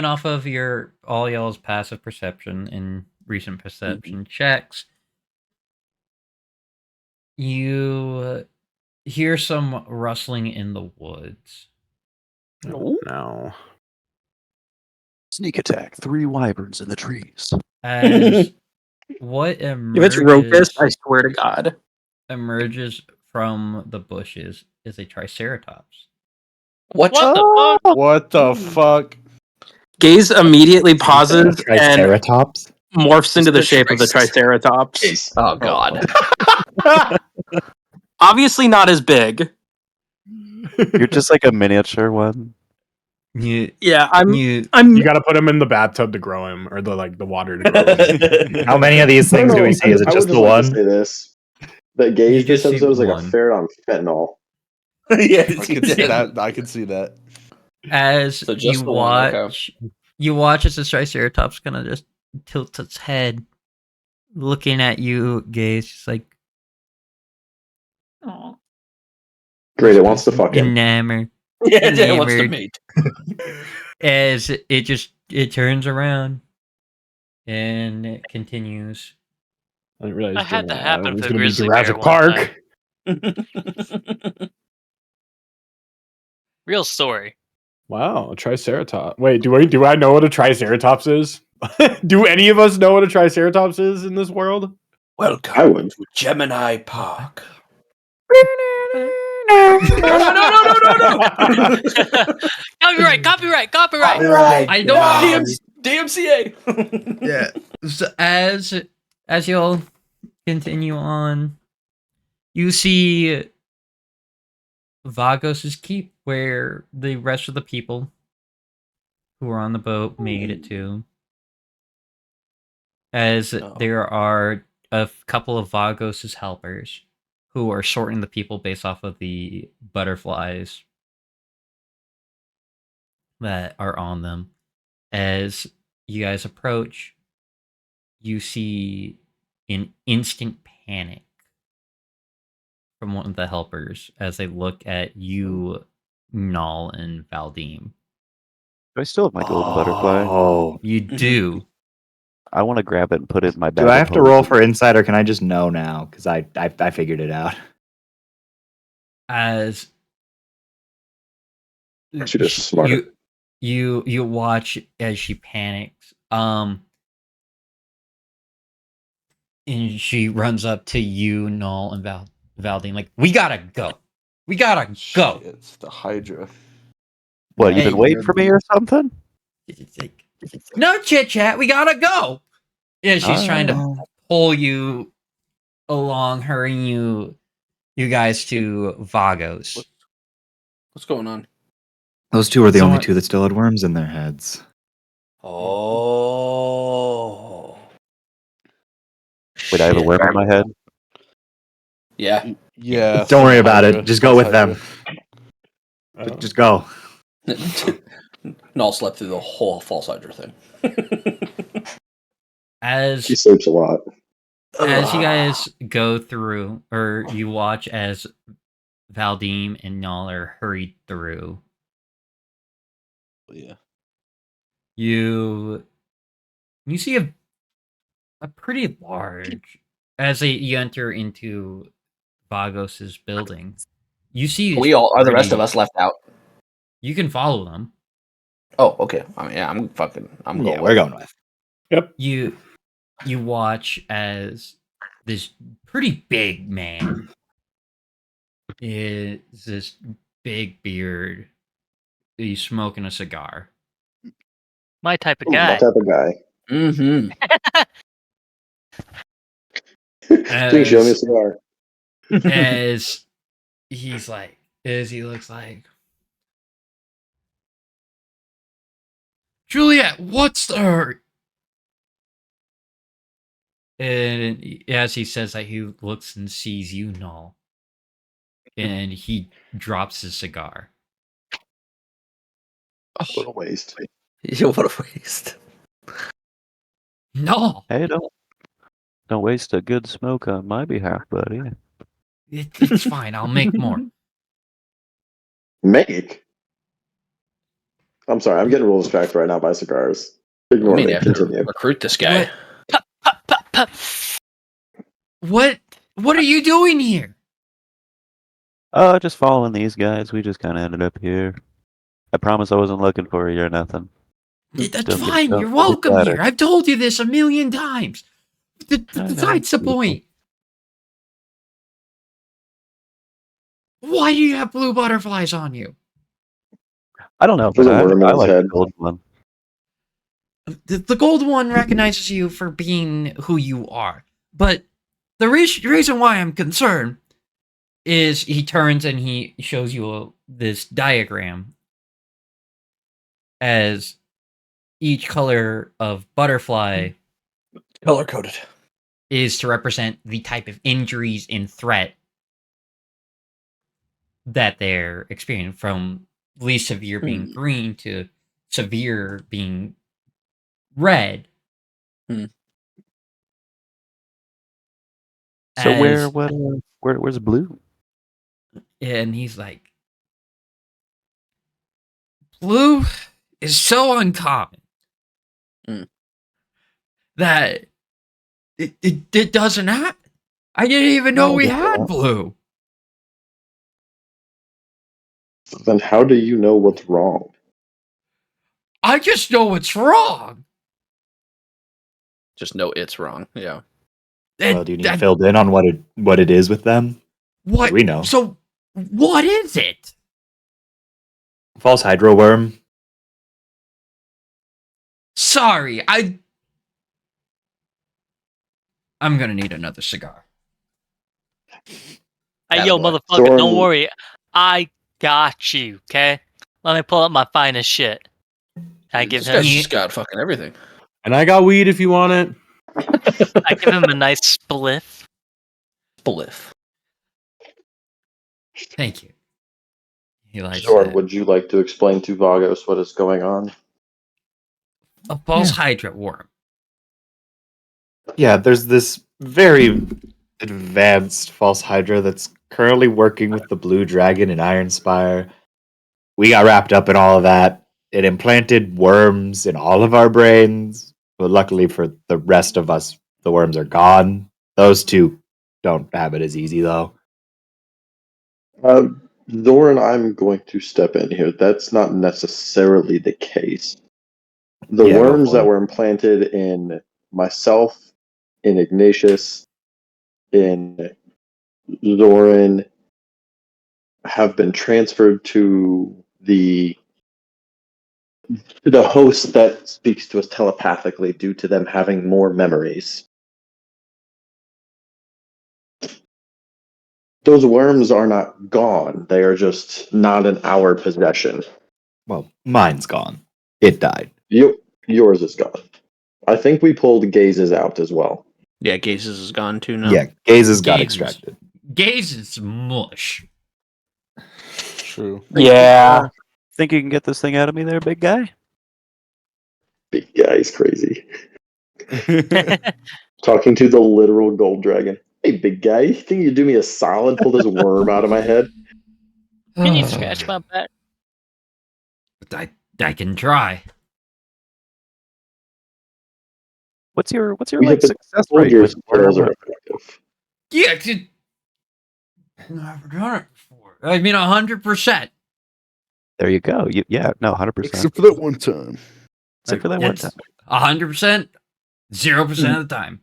off of your all y'all's passive perception and recent perception checks, you hear some rustling in the woods. No. Sneak attack. 3 wyverns in the trees. As what If it's Rokus, I swear to God. emerges from the bushes is a triceratops. What? What the fuck? What the fuck? Gaze immediately pauses and Triceratops? morphs into the It's the shape of the Triceratops. Case. Oh God. Obviously not as big. You're just like a miniature one. You Yeah, I'm You gotta put him in the bathtub to grow him, or the water to grow him. How many of these things do we see? Is it I just would the like one? to say this: that You Gaze this just see episode is like one. a ferret on fentanyl. Yes, I he can see did. that. I can see that. As So just you the one, okay. watch, you watch as the triceratops gonna just tilt its head, looking at you, Gaze, just like Great, it wants to fuck him. enamored. Yeah, it wants to Enamored. mate. As it turns around and it continues. I didn't realize That had to happen it was for gonna be Grizzly Bear Jurassic one Park. Real story. Wow, a triceratops. Wait, do I know what a triceratops is? Do any of us know what a triceratops is in this world? Welcome I would. to Gemini Park. Copyright. I don't. DMCA. Yeah. So as you'll continue on, you see Vagos' keep, where the rest of the people who were on the boat made it to. As there are a couple of Vagos' helpers who are sorting the people based off of the butterflies that are on them. As you guys approach, you see an instant panic from one of the helpers as they look at you, Null, and Valdim. Do I still have my golden butterfly? Oh. You do. I want to grab it and put it in my bag. Do I of have to holding. roll for insight, or can I just know now? Because I figured it out. As She just smart. you watch as she panics. And she runs up to you, Null, and Valdim, like, we gotta go. We gotta go. It's the Hydra. What, you've Hey, been waiting for me or something? It's like, no chit chat. We gotta go. Yeah, she's trying to pull you along, hurrying you guys to Vagos. What's going on? Those two are the only Someone- two that still had worms in their heads. Oh. Wait, I have a Shit. worm in my head? Yeah. Yeah. Don't worry the about Hydra. it. Just go with them. Oh. Just go. Null slept through the whole false Hydra thing. As She sleeps a lot. as you guys go through, or you watch as Valdim and Null are hurried through, Yeah. you see a pretty large, as you enter into Vagos's building. You see, We all are the rest of pretty- us left out. You can follow them. Oh, okay. I mean, yeah, I'm going. Yeah, we're going with. You watch as this pretty big man is this big beard. He's smoking a cigar. My type of Ooh, guy. that type of guy. Mm-hmm. Please show me a cigar. As he's like, as he looks like, Juliet, what's the hurry? And as he says that, he looks and sees you, Null. And he drops his cigar. What a waste. Yeah, what a waste. No! Hey, don't waste a good smoke on my behalf, buddy. It's fine. I'll make more. Make? I'm sorry, I'm getting real distracted right now by cigars. Ignore me. You have to Continue. recruit this guy. What are you doing here? Just following these guys. We just kind of ended up here. I promise I wasn't looking for you or nothing. That's Don't get- fine. don't You're get welcome excited. here. I've told you this a million times. I know, That's the beautiful. point. Why do you have blue butterflies on you? I don't know, There's but a worm in I his like head. the gold one. The gold one recognizes you for being who you are. But the reason why I'm concerned is he turns and he shows you this diagram as each color of butterfly Color coded. is to represent the type of injuries and threat that they're experiencing, from least severe being green to severe being red. So As- where's blue? and he's like, blue is so uncommon that it doesn't happen. I didn't even know we had blue. Then how do you know what's wrong? I just know what's wrong. Just know it's wrong. Yeah. Well, do you need filled in on what it is with them? What We know. So, what is it? False hydro worm. Sorry, I'm gonna need another cigar. Hey, yo, Attaboy. motherfucker, don't Storm- worry. I got you, okay? Let me pull up my finest shit. I give This guy's him, just got fucking everything. And I got weed if you want it. I give him a nice spliff. Spliff. Thank you. He likes Zorn, that. would you like to explain to Vagos what is going on? A false hydra worm. Yeah, there's this very advanced false hydra that's currently working with the Blue Dragon in Ironspire. We got wrapped up in all of that. It implanted worms in all of our brains, but luckily for the rest of us, the worms are gone. Those two don't have it as easy, though. Zoran, I'm going to step in here. That's not necessarily the case. The Yeah, go worms for that it. were implanted in myself, in Ignatius, in Zoran, have been transferred to the host that speaks to us telepathically due to them having more memories. Those worms are not gone. They are just not in our possession. Well, mine's gone. It died. Yours is gone. I think we pulled Gazes out as well. Yeah, Gazes is gone too now. Yeah, Gazes got Gazes. extracted. Gaze is mush. True. Yeah. Think you can get this thing out of me there, big guy? Big guy's crazy. Talking to the literal gold dragon. Hey, big guy, you think you'd do me a solid, pull this worm out of my head? Can you scratch my back? I can try. What's your We have like been success told rate your with spells worm? are effective. Yeah, I've never done it before. I mean, 100%. There you go. Yeah, no, 100%. Except for that one time. Except for that one It's time. 100%, 0% of the time.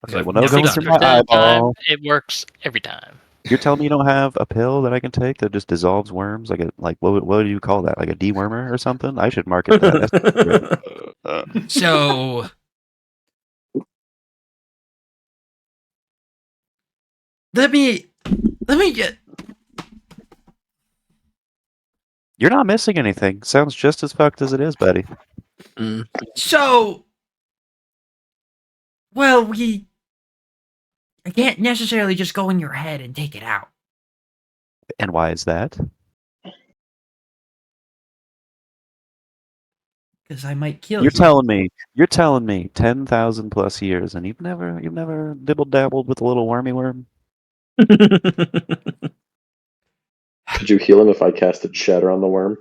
Okay, well, Never no done goes it. through my Time, eyeball. it works every time. You're telling me you don't have a pill that I can take that just dissolves worms? What do you call that? Like a dewormer or something? I should market that. So, let me get. You're not missing anything. Sounds just as fucked as it is, buddy. So, Well, I can't necessarily just go in your head and take it out. And why is that? Because I might kill You're you. telling me 10,000 plus years and you've never dibble dabbled with a little wormy worm? Could you heal him if I casted Shatter on the worm?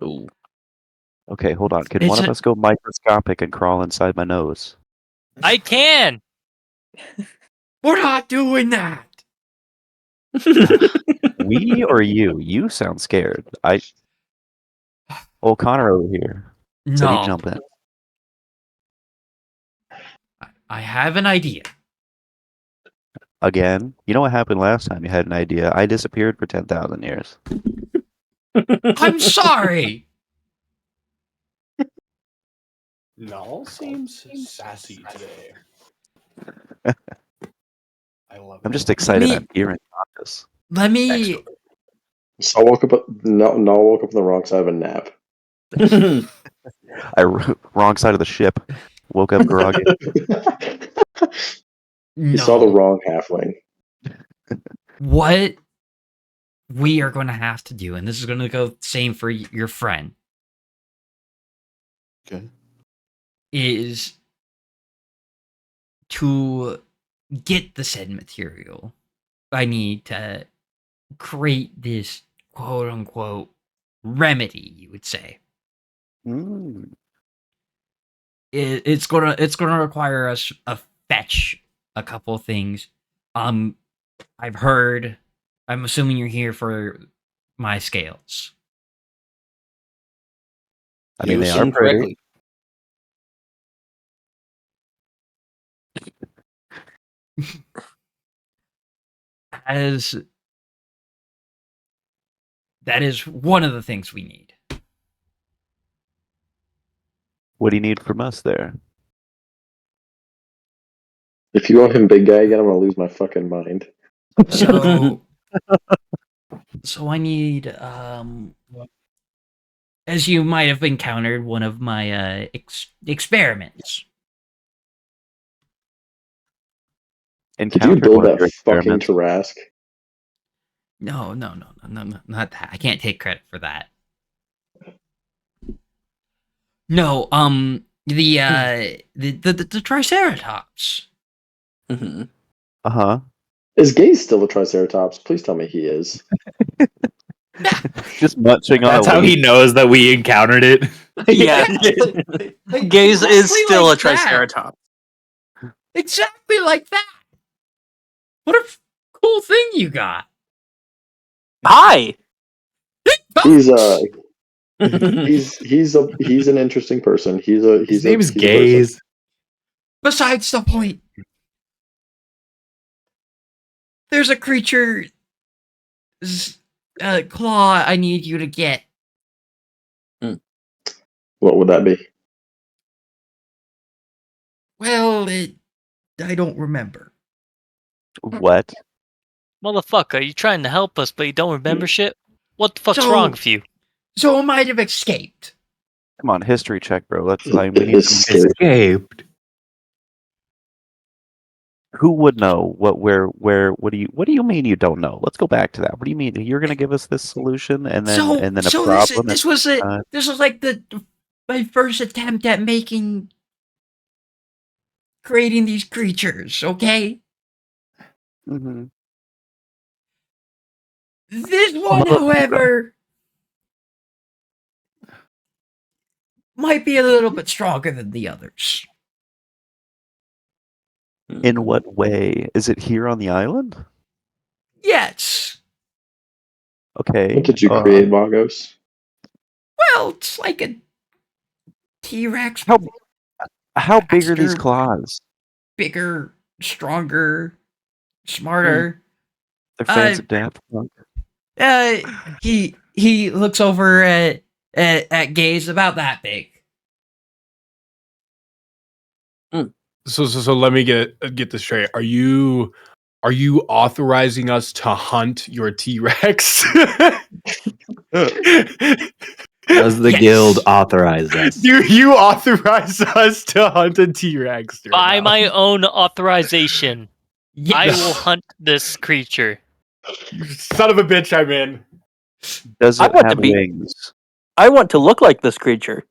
Ooh. Okay, hold on. Can It's one of a- us go microscopic and crawl inside my nose? I can. We're not doing that. We or you? You sound scared. Old Connor over here said he'd No. jump in. I have an idea. Again? You know what happened last time you had an idea? I disappeared for 10,000 years. I'm sorry. Null seems sassy today. I love it. I'm just excited Me- I'm hearing about this. Let me. Excellent. So I woke up. No, I woke up on the wrong side of a nap. Wrong side of the ship. Woke up groggy. You saw the No. wrong halfling. What we are going to have to do, and this is going to go same for your friend, Okay. is to get the said material. I need to create this quote unquote remedy, you would say. Mm. It's gonna require us a fetch a couple things. I've heard. I'm assuming you're here for my scales. I mean, You they are assume pretty. correctly. As that is one of the things we need. What do you need from us there? If you want him big guy again, I'm gonna lose my fucking mind. So, so I need as you might have encountered one of my experiments. Did you Encountered build one of that your fucking experiments. Tarask? No, not that. I can't take credit for that. No, the Triceratops. Mm-hmm. Uh-huh. Is Gaze still a Triceratops? Please tell me he is. Just munching on That's a how he leaf. knows that we encountered it. Yeah. Gaze is Exactly still like a that. Triceratops. Exactly like that. What a cool thing you got. Hi. He's he's an interesting person. He's a His name is a person. Gaze. Besides the point, there's a creature claw I need you to get. What would that be? Well, I don't remember. What? Motherfucker, you trying to help us, but you don't remember shit? What the fuck's So- wrong with you? So it might have escaped. Come on, history check, bro. We need some. Escaped. Who would know what do you mean you don't know? Let's go back to that. What do you mean you're gonna give us this solution and then So a so problem? this was time? this was like my first attempt at creating these creatures. Okay, Mhm. this one, however, might be a little bit stronger than the others. In what way? Is it here on the island? Yes. Okay. What did you create, Vagos? Well, it's like a T-Rex. How big are these faster, claws? Bigger, stronger, smarter. They're fans of Daft Punk. He looks over at Gaze, about that big. So let me get this straight. Are you authorizing us to hunt your T-Rex? Does the Yes. guild authorize us? Do you authorize us to hunt a T-Rex? By my own authorization, Yes. I will hunt this creature. You son of a bitch, I'm in. Does I it want to have be- wings? I want to look like this creature.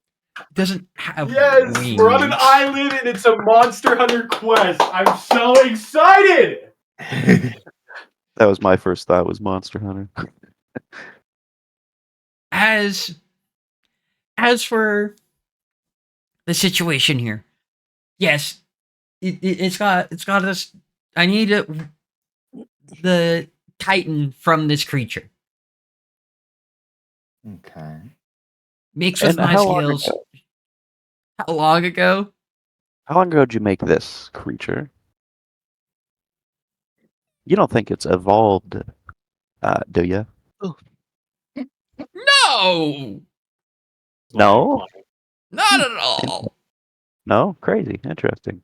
Doesn't have Yes, wings. we're on an island and it's a Monster Hunter quest. I'm so excited. That was my first thought. Was Monster Hunter. As for the situation here, yes, it's got us. I need the Titan from this creature. Okay. Mixed with And my how long skills. ago? How long ago? How long ago did you make this creature? You don't think it's evolved, do you? No, No. not at all. No. Crazy. Interesting.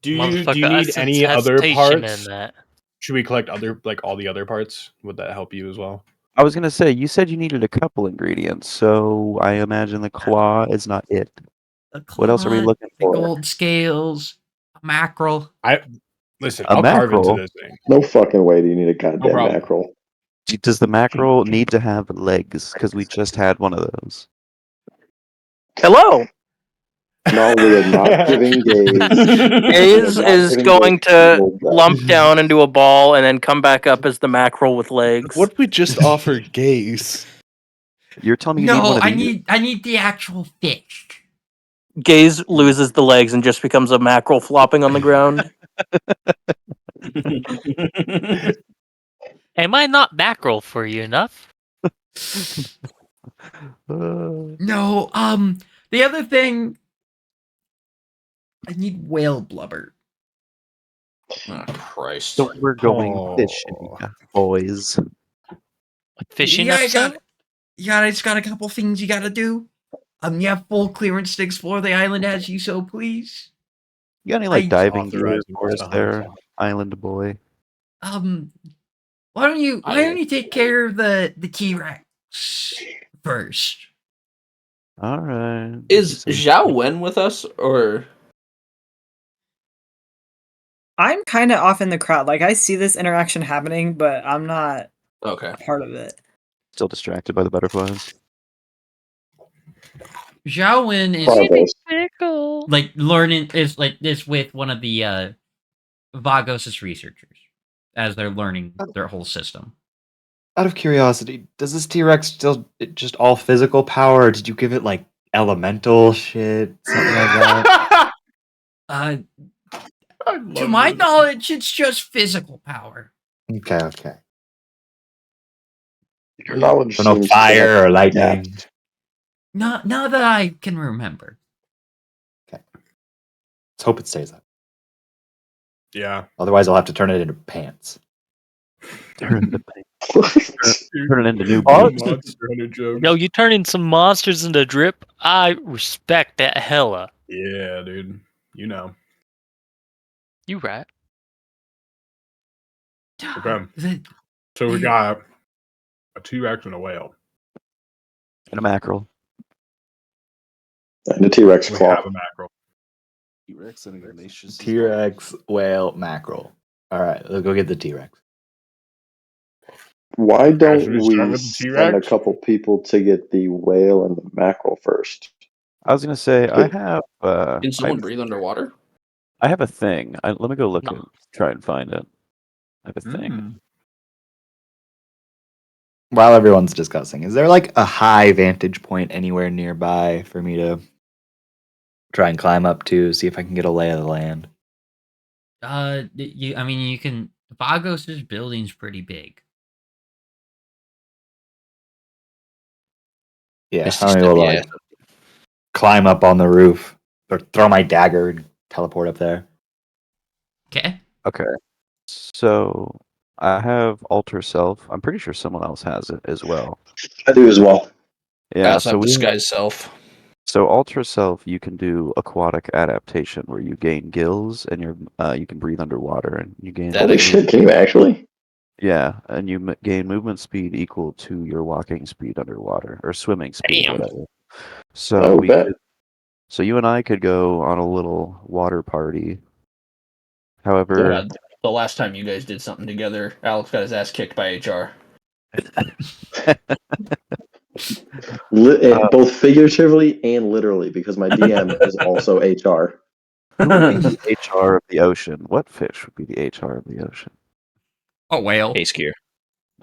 Do you Motherfucker, I need sense any other hesitation parts? in that. Should we collect all the other parts? Would that help you as well? I was gonna say you said you needed a couple ingredients, so I imagine the claw is not it. The What else are we claw, looking the for? gold scales, a mackerel. Listen, A I'll carve into mackerel? this thing. No fucking way do you need a goddamn problem. mackerel. Does the mackerel need to have legs? Because we just had one of those. Hello. No, we are not giving Gaze. Gaze not is giving going Gaze to gold guts. lump down into a ball and then come back up as the mackerel with legs. What if we just offer Gaze? You're telling me you need No, one of I these? need the actual fish. Gaze loses the legs and just becomes a mackerel flopping on the ground. Am I not mackerel for you enough? No, the other thing, I need whale blubber. Oh, Christ. So we're going Oh. fishing, boys. Fishing Yeah, episode? it's got a couple things you gotta do. You have full clearance to explore the island as you so please. You got any like I- diving gear Authorizing for us us to hunt. there, island boy? Why don't you take care of the T-Rex first? All right. Is Zhao Wen with us, or I'm kind of off in the crowd. Like, I see this interaction happening, but I'm not okay? a part of it. Still distracted by the butterflies? Zhao Wen is Vagos. like learning is like this with one of the Vagos' researchers as they're learning their whole system. Out of curiosity, does this T-Rex still just all physical power, or did you give it like elemental shit, something like that? To my knowledge, it's just physical power. Okay. Your knowledge So no seems fire or lightning. gapped. Not that I can remember. Let's hope it stays up. Yeah. Otherwise, I'll have to turn it into pants. Turn it into new Oh, boobs. Monster Hunter jokes. Yo, you turning some monsters into drip? I respect that hella. Yeah, dude. You know. You right. Okay. The- So we got a T-Rex and a whale. And a mackerel. And a T-Rex We claw. have a mackerel. T-Rex and Ignatius. T-Rex, whale, mackerel. All right, let's go get the T-Rex. Why don't should we start we with the send T-Rex? a couple people to get the whale and the mackerel first? I was gonna say I have. Can someone breathe underwater? I have a thing. Let me go look No. at. Try and find it. I have a thing. Mm. While everyone's discussing, is there like a high vantage point anywhere nearby for me to try and climb up to, see if I can get a lay of the land? you can. Vagos' building's pretty big. Yeah, Misty I'm step, able to yeah. like climb up on the roof or throw my dagger and teleport up there. Okay. Okay. So I have alter self. I'm pretty sure someone else has it as well. I do as well. Yeah. also So have we disguise self. So alter self, you can do aquatic adaptation where you gain gills and you can breathe underwater and you gain. That Holy is- shit, can you actually? Yeah, and you gain movement speed equal to your walking speed underwater or swimming speed, Damn. whatever. So Oh, we bet. could, so you and I could go on a little water party. However, Yeah, the last time you guys did something together, Alex got his ass kicked by HR. Both figuratively and literally, because my DM is also HR. who would be the HR of the ocean? What fish would be the HR of the ocean? A whale. Ace gear.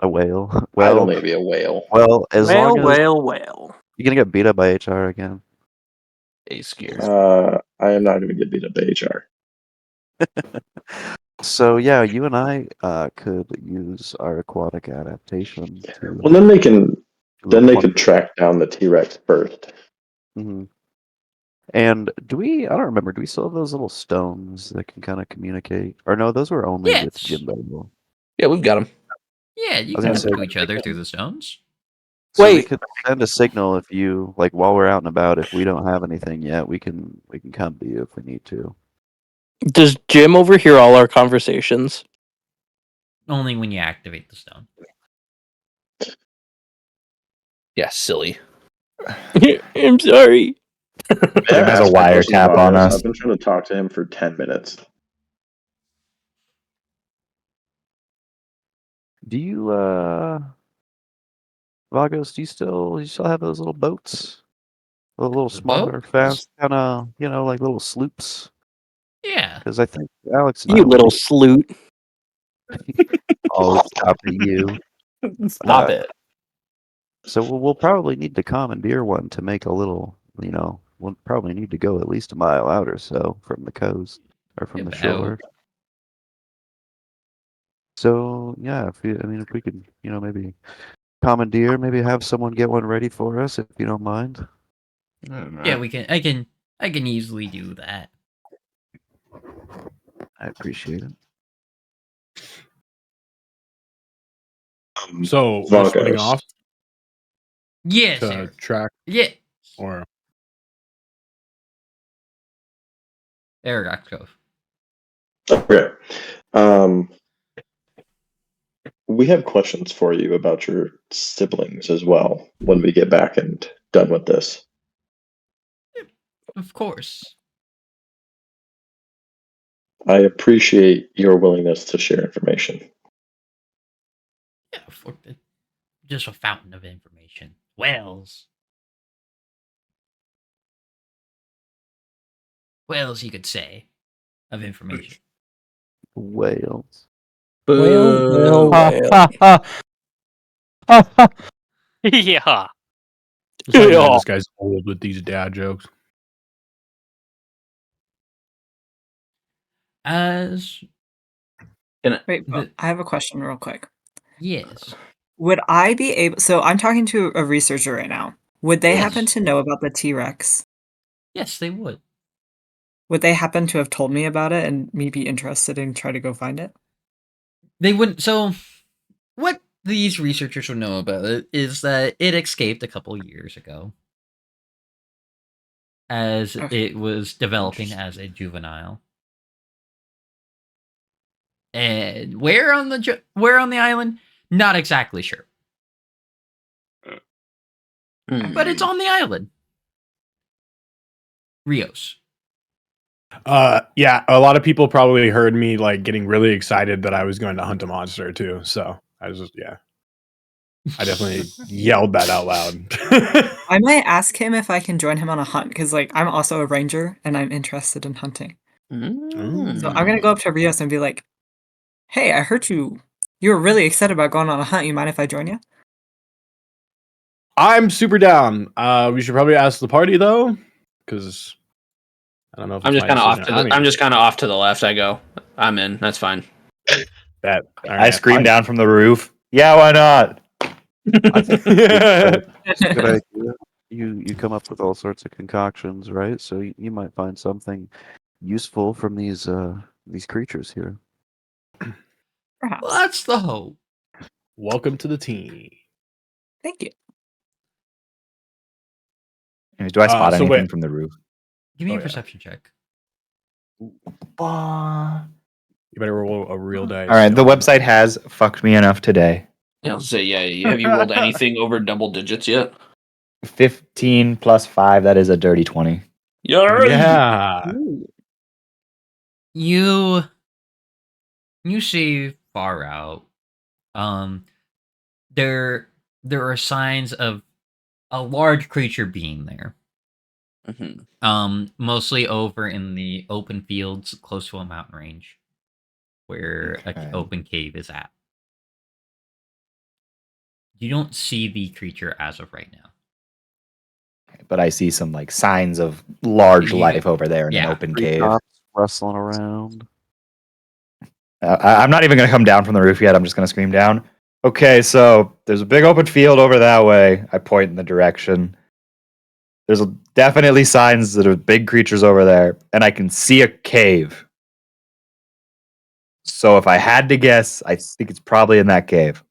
A whale? I don't Well, think it'd be a whale. well, as long as Whale. you're gonna get beat up by HR again. Ace gear. I am not going to get beat up by HR. So yeah, you and I could use our aquatic adaptation to. Well, then they can. do a Then they little could track down the T-Rex first. hmm And do we? I don't remember. Do we still have those little stones that can kind of communicate? Or no, those were only with Yes. Jimbo. Yeah, we've got him. Yeah, you I was can gonna talk say, to each other through the stones. So we Wait. could send a signal if you like while we're out and about. If we don't have anything yet, we can come to you if we need to. Does Jim overhear all our conversations? Only when you activate the stone. Yeah, silly. I'm sorry. May I Jim has a ask a question wiretap about on this? us. I've been trying to talk to him for 10 minutes. Do you Vagos? Do you still have those little boats? A little The smaller, boats? fast, kind of like little sloops. Yeah. Because I think Alex and I You will little need sloot. always copy you. Stop it. So we'll probably need to commandeer one to make a little. We'll probably need to go at least a mile out or so from the coast or from the About. shore. So yeah, if we could, maybe commandeer, maybe have someone get one ready for us if you don't mind. Yeah, we can. I can easily do that. I appreciate it. So we're splitting Vagos. off Yes, to Eric. track, Yeah, or Eric Cove. Okay. We have questions for you about your siblings as well when we get back and done with this. Of course. I appreciate your willingness to share information. Yeah, just a fountain of information. Wells, you could say, of information. Whales. Whale. Yeah. it's like, Yeah. this guy's old with these dad jokes. As Wait, the I have a question real quick. yes, Would I be able? So I'm talking to a researcher right now. Would they happen Yes. to know about the T-Rex? yes, they would. Would they happen to have told me about it and me be interested in try to go find it? They wouldn't. So, what these researchers would know about it is that it escaped a couple years ago, as Okay. it was developing as a juvenile. And where on the island? Not exactly sure, but it's on the island. Rios. Yeah, a lot of people probably heard me like getting really excited that I was going to hunt a monster too. So I definitely yelled that out loud. I might ask him if I can join him on a hunt because, like, I'm also a ranger and I'm interested in hunting. So I'm gonna go up to Rios and be like, "Hey, I heard you were really excited about going on a hunt. You mind if I join you?" I'm super down. We should probably ask the party though, because I don't know if I'm it's just my kind of off decision. to I the. mean, I'm just kind of off to the left. I go. I'm in. That's fine. that. All I right, scream fine. down from the roof. Yeah, why not? It's a good idea. You come up with all sorts of concoctions, right? So you might find something useful from these creatures here. Perhaps. Well, that's the hope. Welcome to the team. Thank you. Do I spot So anything wait. from the roof? Give me Oh, a yeah. perception check. Yeah, You better roll a real dice. All right, the website has fucked me enough today. I'll say, yeah. Have you rolled anything over double digits yet? 15 plus 5, that is a dirty 20. Yeah. You see far out. There are signs of a large creature being there. Mostly over in the open fields close to a mountain range, where an open cave is at. You don't see the creature as of right now. But I see some like signs of large life over there in an yeah. open cave. Cops rustling around. I'm not even going to come down from the roof yet. I'm just going to scream down. Okay, so there's a big open field over that way. I point in the direction. There's definitely signs that are big creatures over there, and I can see a cave. So if I had to guess, I think it's probably in that cave.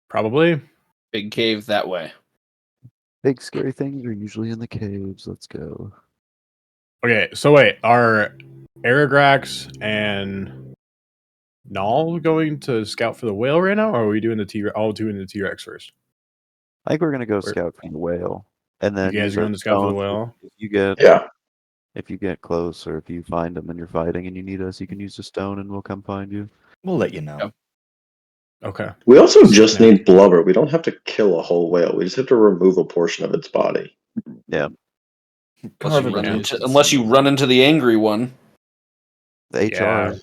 Probably. Big cave that way. Big scary things are usually in the caves. Let's go. Okay, so wait, are Aragrax and Null going to scout for the whale right now, or are we doing the T-Rex first? I think we're gonna go scout for the whale, and then You guys use are our going to scout for the stones. whale? If you get close, or if you find them and you're fighting and you need us, you can use the stone, and we'll come find you. We'll let you know. Okay. We also just need blubber. We don't have to kill a whole whale. We just have to remove a portion of its body. Yeah. Unless you run into the angry one. The HR. Yeah.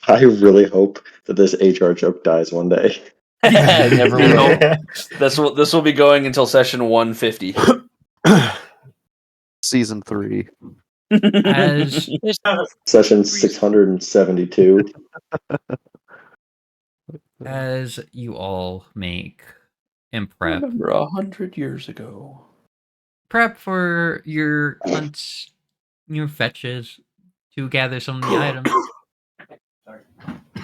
I really hope that this HR joke dies one day. Yeah, it never will. This will be going until session 150. Season 3. As Session 672. as you all make and prep. Remember 100 years ago. Prep for your hunts, your fetches to gather some of the items.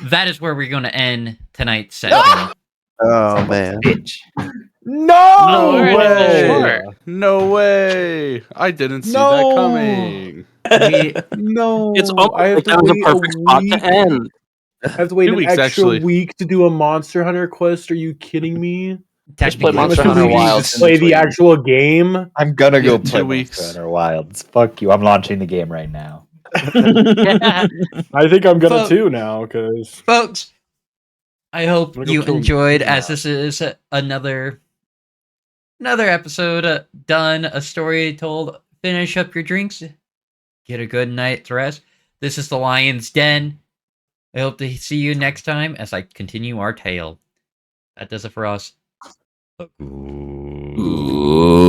That is where we're going to end tonight's session. Oh man. No way! way! No way! I didn't see that coming. No, It's almost I have like to that was a wait perfect spot week. to end. I have to wait 2 an weeks, extra actually. week to do a Monster Hunter quest. Are you kidding me? Just play Technically, Monster I'm Hunter assuming you Wilds. just play the actual game. I'm gonna go Yeah, play 2 weeks. Monster Hunter Wilds. Fuck you. I'm launching the game right now. I think I'm gonna too now, because folks, I hope I'm gonna go you kill enjoyed, Gemini. as this is another episode done, a story told. Finish up your drinks, get a good night's rest. This is the Lion's Den. I hope to see you next time as I continue our tale. That does it for us. Ooh.